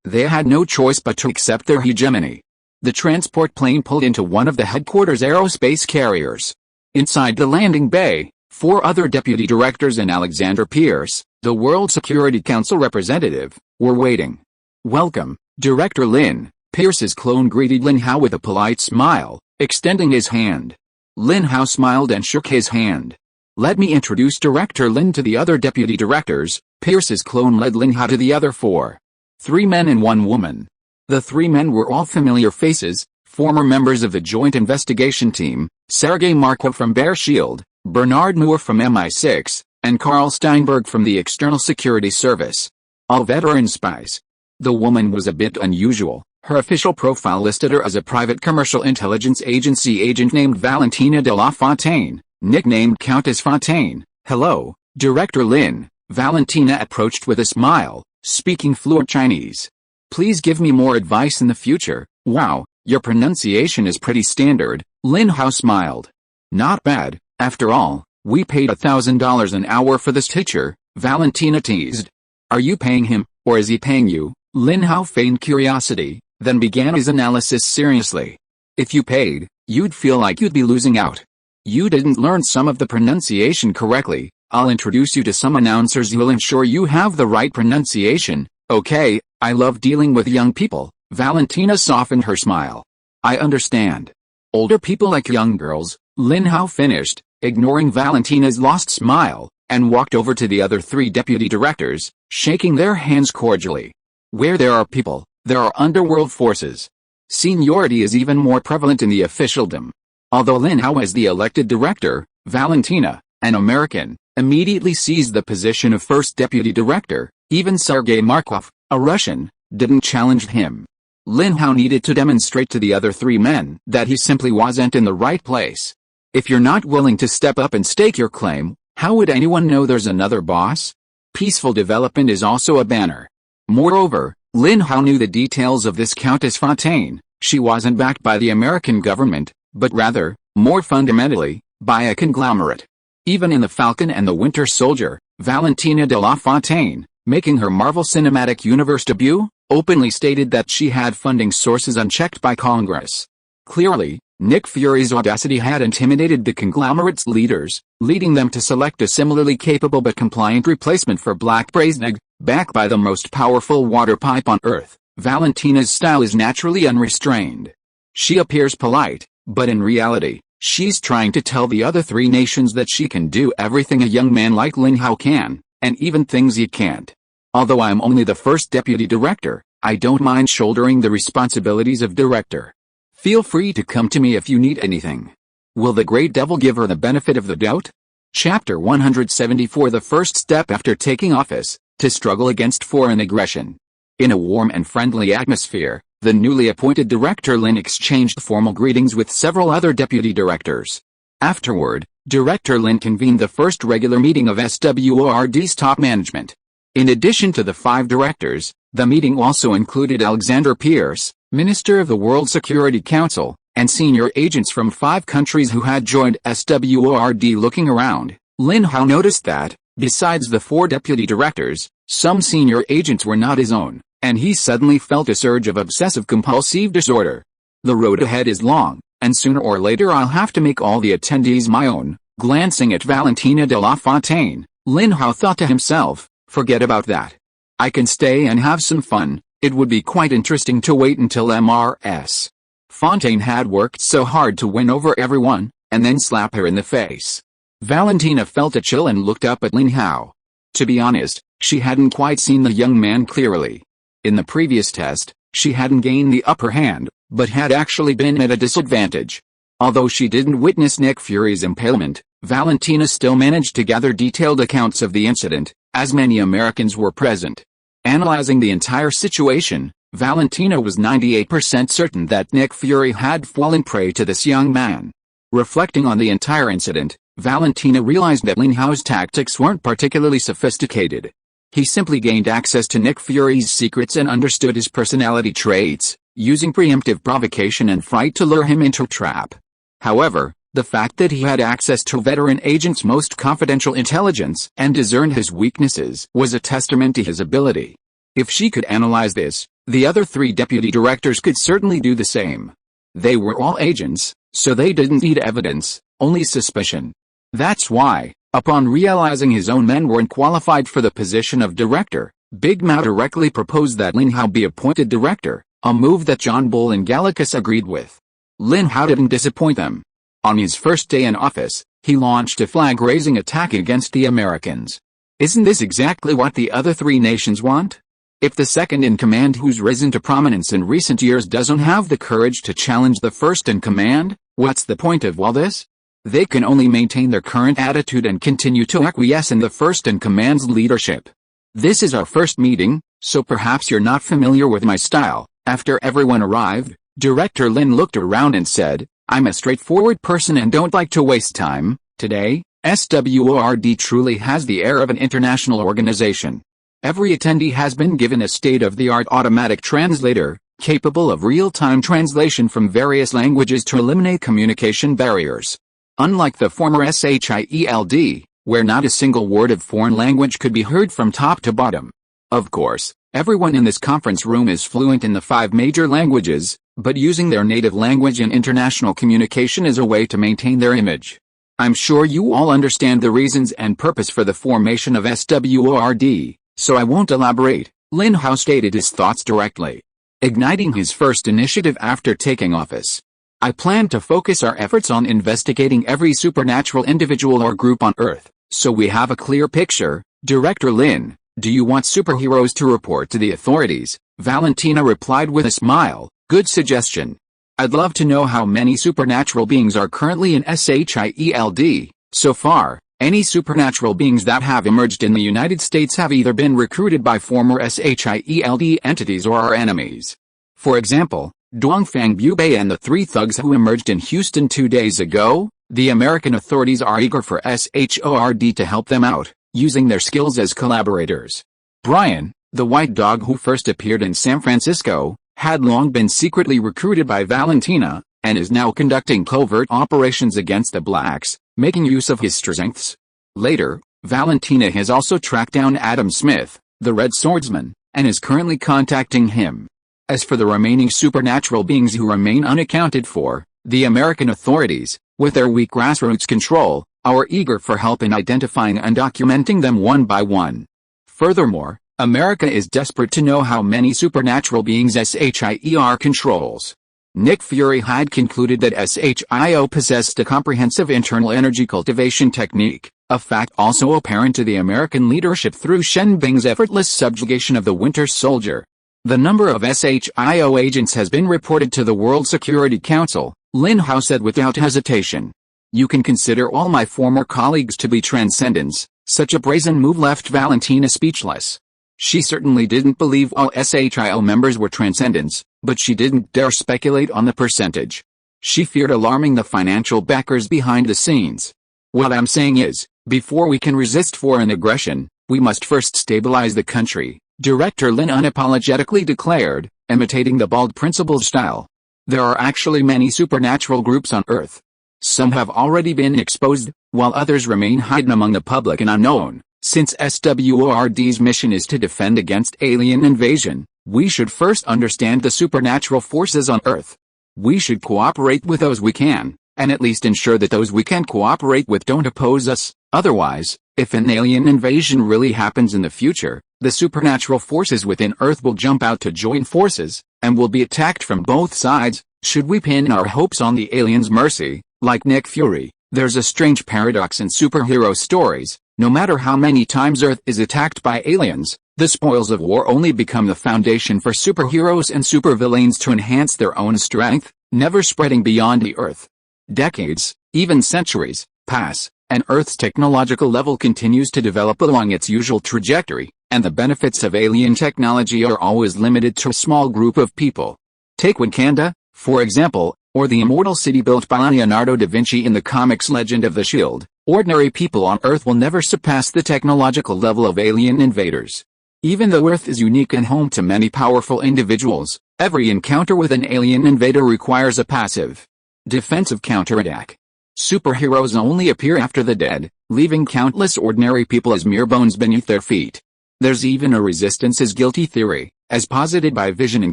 S1: they had no choice but to accept their hegemony. The transport plane pulled into one of the headquarters aerospace carriers. Inside the landing bay, 4 other deputy directors and Alexander Pierce, the World Security Council representative, were waiting. "Welcome, Director Lin," Pierce's clone greeted Lin Hao with a polite smile, extending his hand. Lin Hao smiled and shook his hand. "Let me introduce Director Lin to the other deputy directors." Pierce's clone led Lin Hao to the other 4. 3 men and 1 woman. The 3 men were all familiar faces, former members of the Joint Investigation Team, Sergei Markov from Bear Shield, Bernard Moore from MI6, and Carl Steinberg from the External Security Service. All veteran spies. The woman was a bit unusual. Her official profile listed her as a private commercial intelligence agency agent named Valentina de la Fontaine, nicknamed Countess Fontaine. "Hello, Director Lin," Valentina approached with a smile, speaking fluent Chinese. "Please give me more advice in the future." "Wow, your pronunciation is pretty standard," Lin Hao smiled. "Not bad, after all, we paid $1,000 an hour for this teacher," Valentina teased. "Are you paying him, or is he paying you?" Lin Hao feigned curiosity, then began his analysis seriously. "If you paid, you'd feel like you'd be losing out. You didn't learn some of the pronunciation correctly. I'll introduce you to some announcers who'll ensure you have the right pronunciation, okay? I love dealing with young people." Valentina softened her smile. "I understand. Older people like young girls," Lin Hao finished, ignoring Valentina's lost smile, and walked over to the other 3 deputy directors, shaking their hands cordially. "Where there are people, there are underworld forces. Seniority is even more prevalent in the officialdom." Although Lin Hao was the elected director, Valentina, an American, immediately seized the position of first deputy director. Even Sergei Markov, a Russian, didn't challenge him. Lin Hao needed to demonstrate to the other 3 men that he simply wasn't in the right place. If you're not willing to step up and stake your claim, how would anyone know there's another boss? Peaceful development is also a banner. Moreover, Lin Hao knew the details of this Countess Fontaine, She wasn't backed by the American government, but rather, more fundamentally, by a conglomerate. Even in The Falcon and the Winter Soldier, Valentina de la Fontaine, making her Marvel Cinematic Universe debut, openly stated that she had funding sources unchecked by Congress. Clearly, Nick Fury's audacity had intimidated the conglomerate's leaders, leading them to select a similarly capable but compliant replacement for Black Brazneg, backed by the most powerful water pipe on Earth. Valentina's style is naturally unrestrained. She appears polite, but in reality, she's trying to tell the other three nations that she can do everything a young man like Lin Hao can, and even things he can't. Although I'm only the first deputy director, I don't mind shouldering the responsibilities of director. Feel free to come to me if you need anything. Will the Great Devil give her the benefit of the doubt? Chapter 174. The first step after taking office, to struggle against foreign aggression. In a warm and friendly atmosphere, the newly appointed Director Lin exchanged formal greetings with several other deputy directors. Afterward, Director Lin convened the first regular meeting of SWORD's top management. In addition to the 5 directors, the meeting also included Alexander Pierce, Minister of the World Security Council, and senior agents from 5 countries who had joined SWORD. Looking around, Lin Hao noticed that, besides the 4 deputy directors, some senior agents were not his own, and he suddenly felt a surge of obsessive-compulsive disorder. The road ahead is long, and sooner or later I'll have to make all the attendees my own. Glancing at Valentina de la Fontaine, Lin Hao thought to himself, forget about that. I can stay and have some fun. It would be quite interesting to wait until Mrs. Fontaine had worked so hard to win over everyone, and then slap her in the face. Valentina felt a chill and looked up at Lin Hao. To be honest, she hadn't quite seen the young man clearly. In the previous test, she hadn't gained the upper hand, but had actually been at a disadvantage. Although she didn't witness Nick Fury's impalement, Valentina still managed to gather detailed accounts of the incident, as many Americans were present. Analyzing the entire situation, Valentina was 98% certain that Nick Fury had fallen prey to this young man. Reflecting on the entire incident, Valentina realized that Lin Hao's tactics weren't particularly sophisticated. He simply gained access to Nick Fury's secrets and understood his personality traits, using preemptive provocation and fright to lure him into a trap. However, the fact that he had access to veteran agent's most confidential intelligence and discerned his weaknesses was a testament to his ability. If she could analyze this, the other 3 deputy directors could certainly do the same. They were all agents, so they didn't need evidence, only suspicion. That's why, upon realizing his own men weren't qualified for the position of director, Big Mao directly proposed that Lin Hao be appointed director, a move that John Bull and Gallicus agreed with. Lin Hao didn't disappoint them. On his first day in office, he launched a flag-raising attack against the Americans. Isn't this exactly what the other 3 nations want? If the second-in-command who's risen to prominence in recent years doesn't have the courage to challenge the first-in-command, what's the point of all this? They can only maintain their current attitude and continue to acquiesce in the first-in-command's leadership. This is our first meeting, so perhaps you're not familiar with my style. After everyone arrived, Director Lin looked around and said, I'm a straightforward person and don't like to waste time. Today, SWORD truly has the air of an international organization. Every attendee has been given a state-of-the-art automatic translator, capable of real-time translation from various languages to eliminate communication barriers. Unlike the former SHIELD, where not a single word of foreign language could be heard from top to bottom. Of course, everyone in this conference room is fluent in the 5 major languages, but using their native language in international communication is a way to maintain their image. I'm sure you all understand the reasons and purpose for the formation of SWORD, so I won't elaborate. Lin Hao stated his thoughts directly. Igniting his first initiative after taking office. I plan to focus our efforts on investigating every supernatural individual or group on Earth, so we have a clear picture. Director Lin, do you want superheroes to report to the authorities? Valentina replied with a smile. Good suggestion. I'd love to know how many supernatural beings are currently in SHIELD. So far, any supernatural beings that have emerged in the United States have either been recruited by former SHIELD entities or are enemies. For example, Dongfang Bubei and the 3 thugs who emerged in Houston 2 days ago. The American authorities are eager for SHORD to help them out, using their skills as collaborators. Brian, the white dog who first appeared in San Francisco, had long been secretly recruited by Valentina, and is now conducting covert operations against the Blacks, making use of his strengths. Later, Valentina has also tracked down Adam Smith, the Red Swordsman, and is currently contacting him. As for the remaining supernatural beings who remain unaccounted for, the American authorities, with their weak grassroots control, are eager for help in identifying and documenting them one by one. Furthermore, America is desperate to know how many supernatural beings SHIER controls. Nick Fury had concluded that SHIO possessed a comprehensive internal energy cultivation technique, a fact also apparent to the American leadership through Shen Bing's effortless subjugation of the Winter Soldier. The number of SHIO agents has been reported to the World Security Council, Lin Hao said without hesitation. You can consider all my former colleagues to be transcendents. Such a brazen move left Valentina speechless. She certainly didn't believe all SHIO members were transcendents, but she didn't dare speculate on the percentage. She feared alarming the financial backers behind the scenes. What I'm saying is, before we can resist foreign aggression, we must first stabilize the country, Director Lin unapologetically declared, imitating the bald principal's style. There are actually many supernatural groups on Earth. Some have already been exposed, while others remain hidden among the public and unknown. Since SWORD's mission is to defend against alien invasion, we should first understand the supernatural forces on Earth. We should cooperate with those we can, and at least ensure that those we can cooperate with don't oppose us. Otherwise, if an alien invasion really happens in the future, the supernatural forces within Earth will jump out to join forces, and will be attacked from both sides. Should we pin our hopes on the aliens' mercy, like Nick Fury? There's a strange paradox in superhero stories. No matter how many times Earth is attacked by aliens, the spoils of war only become the foundation for superheroes and supervillains to enhance their own strength, never spreading beyond the Earth. Decades, even centuries, pass, and Earth's technological level continues to develop along its usual trajectory, and the benefits of alien technology are always limited to a small group of people. Take Wakanda, for example, or the immortal city built by Leonardo da Vinci in the comics Legend of the Shield. Ordinary people on Earth will never surpass the technological level of alien invaders. Even though Earth is unique and home to many powerful individuals, every encounter with an alien invader requires a passive, defensive counterattack. Superheroes only appear after the dead, leaving countless ordinary people as mere bones beneath their feet. There's even a resistance is guilty theory, as posited by Vision in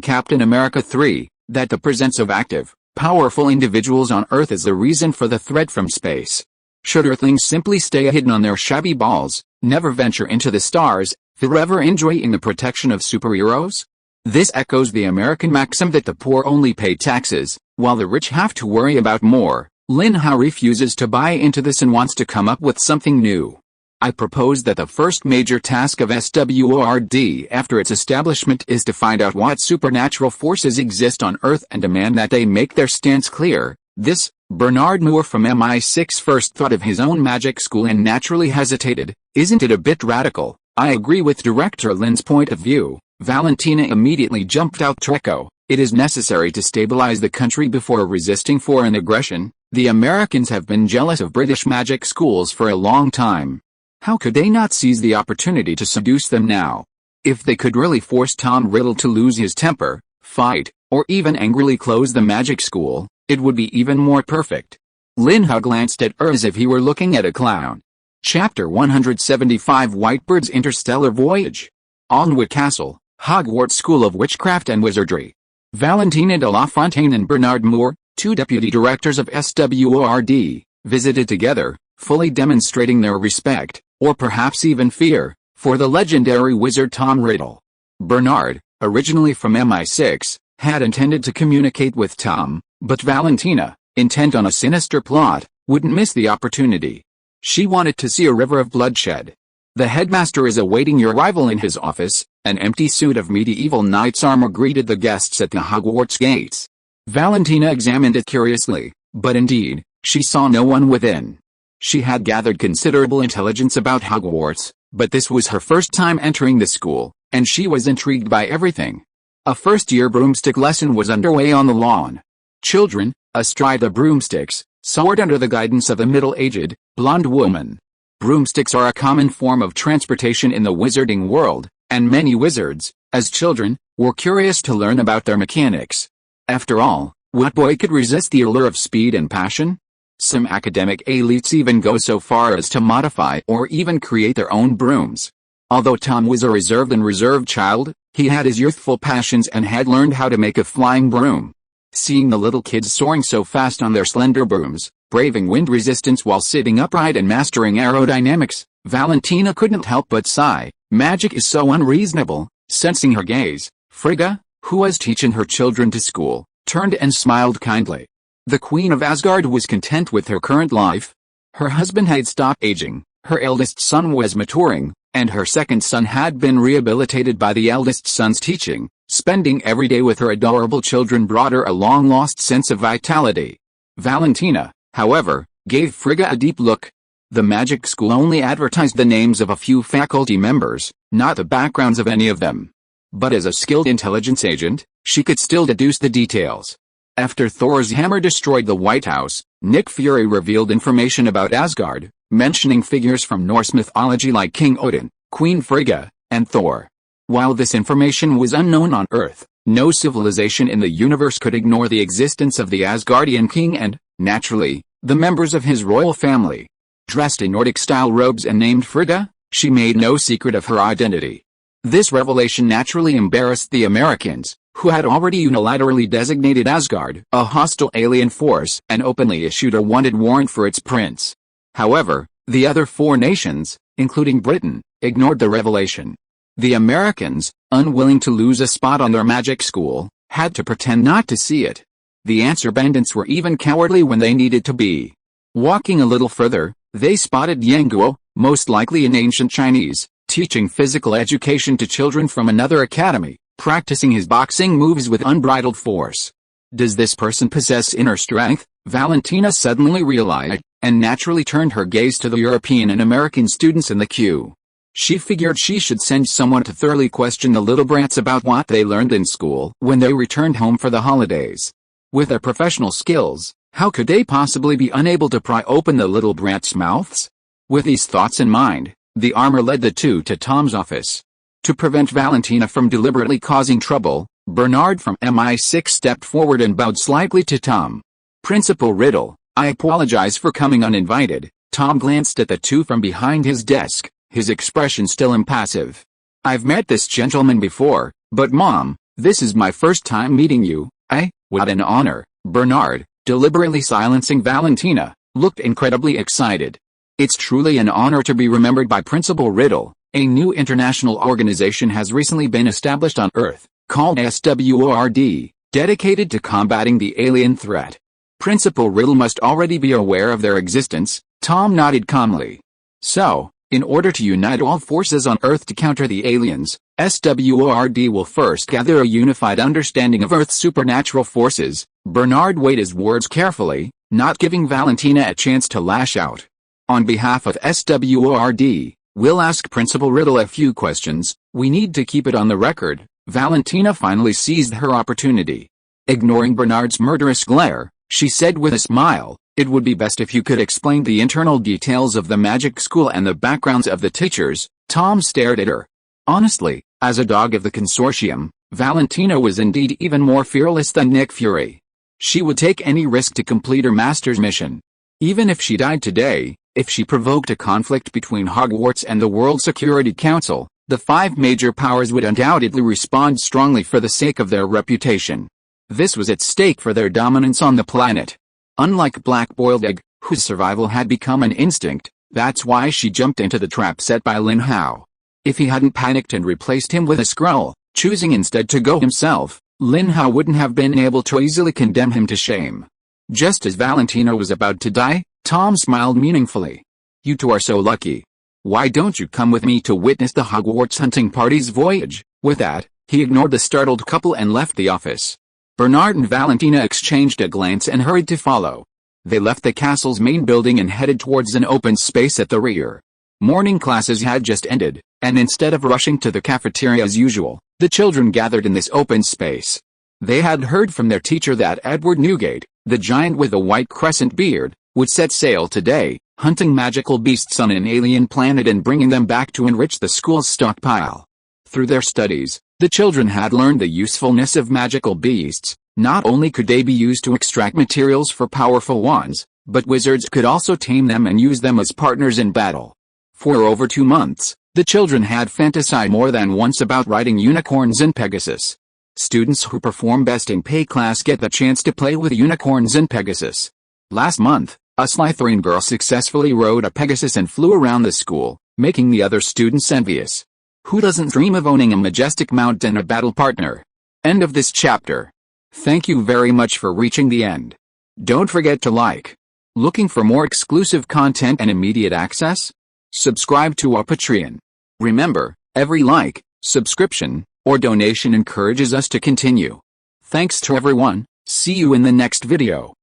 S1: Captain America 3, that the presence of active, powerful individuals on Earth is the reason for the threat from space. Should Earthlings simply stay hidden on their shabby balls, never venture into the stars, forever enjoying the protection of superheroes? This echoes the American maxim that the poor only pay taxes, while the rich have to worry about more. Lin Hao refuses to buy into this and wants to come up with something new. I propose that the first major task of SWORD after its establishment is to find out what supernatural forces exist on Earth and demand that they make their stance clear. This, Bernard Moore from MI6 first thought of his own magic school and naturally hesitated. Isn't it a bit radical? I agree with Director Lin's point of view. Valentina immediately jumped out to echo. It is necessary to stabilize the country before resisting foreign aggression. The Americans have been jealous of British magic schools for a long time. How could they not seize the opportunity to seduce them now? If they could really force Tom Riddle to lose his temper, fight, or even angrily close the magic school, it would be even more perfect. Lin Hao glanced at her as if he were looking at a clown. Chapter 175 Whitebeard's Interstellar Voyage. Alnwick Castle, Hogwarts School of Witchcraft and Wizardry. Valentina de la Fontaine and Bernard Moore, two deputy directors of SWORD, visited together, fully demonstrating their respect, or perhaps even fear, for the legendary wizard Tom Riddle. Bernard, originally from MI6, had intended to communicate with Tom, but Valentina, intent on a sinister plot, wouldn't miss the opportunity. She wanted to see a river of bloodshed. The headmaster is awaiting your arrival in his office. An empty suit of medieval knight's armor greeted the guests at the Hogwarts gates. Valentina examined it curiously, but indeed, she saw no one within. She had gathered considerable intelligence about Hogwarts, but this was her first time entering the school, and she was intrigued by everything. A first-year broomstick lesson was underway on the lawn. Children, astride the broomsticks, soared under the guidance of a middle-aged, blonde woman. Broomsticks are a common form of transportation in the wizarding world, and many wizards, as children, were curious to learn about their mechanics. After all, what boy could resist the allure of speed and passion? Some academic elites even go so far as to modify or even create their own brooms. Although Tom was a reserved child, he had his youthful passions and had learned how to make a flying broom. Seeing the little kids soaring so fast on their slender brooms, braving wind resistance while sitting upright and mastering aerodynamics, Valentina couldn't help but sigh. Magic is so unreasonable. Sensing her gaze, Frigga, who was teaching her children to school, turned and smiled kindly. The Queen of Asgard was content with her current life. Her husband had stopped aging, her eldest son was maturing, and her second son had been rehabilitated by the eldest son's teaching. Spending every day with her adorable children brought her a long-lost sense of vitality. Valentina, however, gave Frigga a deep look. The magic school only advertised the names of a few faculty members, not the backgrounds of any of them. But as a skilled intelligence agent, she could still deduce the details. After Thor's hammer destroyed the White House, Nick Fury revealed information about Asgard, mentioning figures from Norse mythology like King Odin, Queen Frigga, and Thor. While this information was unknown on Earth, no civilization in the universe could ignore the existence of the Asgardian king and, naturally, the members of his royal family. Dressed in Nordic-style robes and named Frigga, she made no secret of her identity. This revelation naturally embarrassed the Americans, who had already unilaterally designated Asgard a hostile alien force and openly issued a wanted warrant for its prince. However, the other 4 nations, including Britain, ignored the revelation. The Americans, unwilling to lose a spot on their magic school, had to pretend not to see it. The answer bandits were even cowardly when they needed to be. Walking a little further, they spotted Yang Guo, most likely in ancient Chinese, teaching physical education to children from another academy, practicing his boxing moves with unbridled force. Does this person possess inner strength? Valentina suddenly realized, and naturally turned her gaze to the European and American students in the queue. She figured she should send someone to thoroughly question the little brats about what they learned in school when they returned home for the holidays. With their professional skills, how could they possibly be unable to pry open the little brats' mouths? With these thoughts in mind, the armor led the two to Tom's office. To prevent Valentina from deliberately causing trouble, Bernard from MI6 stepped forward and bowed slightly to Tom. Principal Riddle, I apologize for coming uninvited. Tom glanced at the two from behind his desk, his expression still impassive. I've met this gentleman before, but Mom, this is my first time meeting you. What an honor. Bernard, deliberately silencing Valentina, looked incredibly excited. It's truly an honor to be remembered by Principal Riddle. A new international organization has recently been established on Earth, called SWORD, dedicated to combating the alien threat. Principal Riddle must already be aware of their existence. Tom nodded calmly. So, in order to unite all forces on Earth to counter the aliens, SWORD will first gather a unified understanding of Earth's supernatural forces. Bernard weighed his words carefully, not giving Valentina a chance to lash out. On behalf of SWORD, we'll ask Principal Riddle a few questions. We need to keep it on the record. Valentina finally seized her opportunity. Ignoring Bernard's murderous glare, she said with a smile, it would be best if you could explain the internal details of the magic school and the backgrounds of the teachers. Tom stared at her. Honestly, as a dog of the consortium, Valentina was indeed even more fearless than Nick Fury. She would take any risk to complete her master's mission. Even if she died today, if she provoked a conflict between Hogwarts and the World Security Council, the 5 major powers would undoubtedly respond strongly for the sake of their reputation. This was at stake for their dominance on the planet. Unlike Black-Boiled Egg, whose survival had become an instinct, that's why she jumped into the trap set by Lin Hao. If he hadn't panicked and replaced him with a Skrull, choosing instead to go himself, Lin Hao wouldn't have been able to easily condemn him to shame. Just as Valentina was about to die, Tom smiled meaningfully. You two are so lucky. Why don't you come with me to witness the Hogwarts hunting party's voyage? With that, he ignored the startled couple and left the office. Bernard and Valentina exchanged a glance and hurried to follow. They left the castle's main building and headed towards an open space at the rear. Morning classes had just ended, and instead of rushing to the cafeteria as usual, the children gathered in this open space. They had heard from their teacher that Edward Newgate, the giant with a white crescent beard, would set sail today, hunting magical beasts on an alien planet and bringing them back to enrich the school's stockpile. Through their studies, The children had learned the usefulness of magical beasts. Not only could they be used to extract materials for powerful wands, but wizards could also tame them and use them as partners in battle. For over 2 months, the children had fantasized more than once about riding unicorns and Pegasus. Students who perform best in pay class get the chance to play with unicorns and Pegasus. Last month, a Slytherin girl successfully rode a Pegasus and flew around the school, making the other students envious. Who doesn't dream of owning a majestic mount and a battle partner? End of this chapter. Thank you very much for reaching the end. Don't forget to like. Looking for more exclusive content and immediate access? Subscribe to our Patreon. Remember, every like, subscription, or donation encourages us to continue. Thanks to everyone. See you in the next video.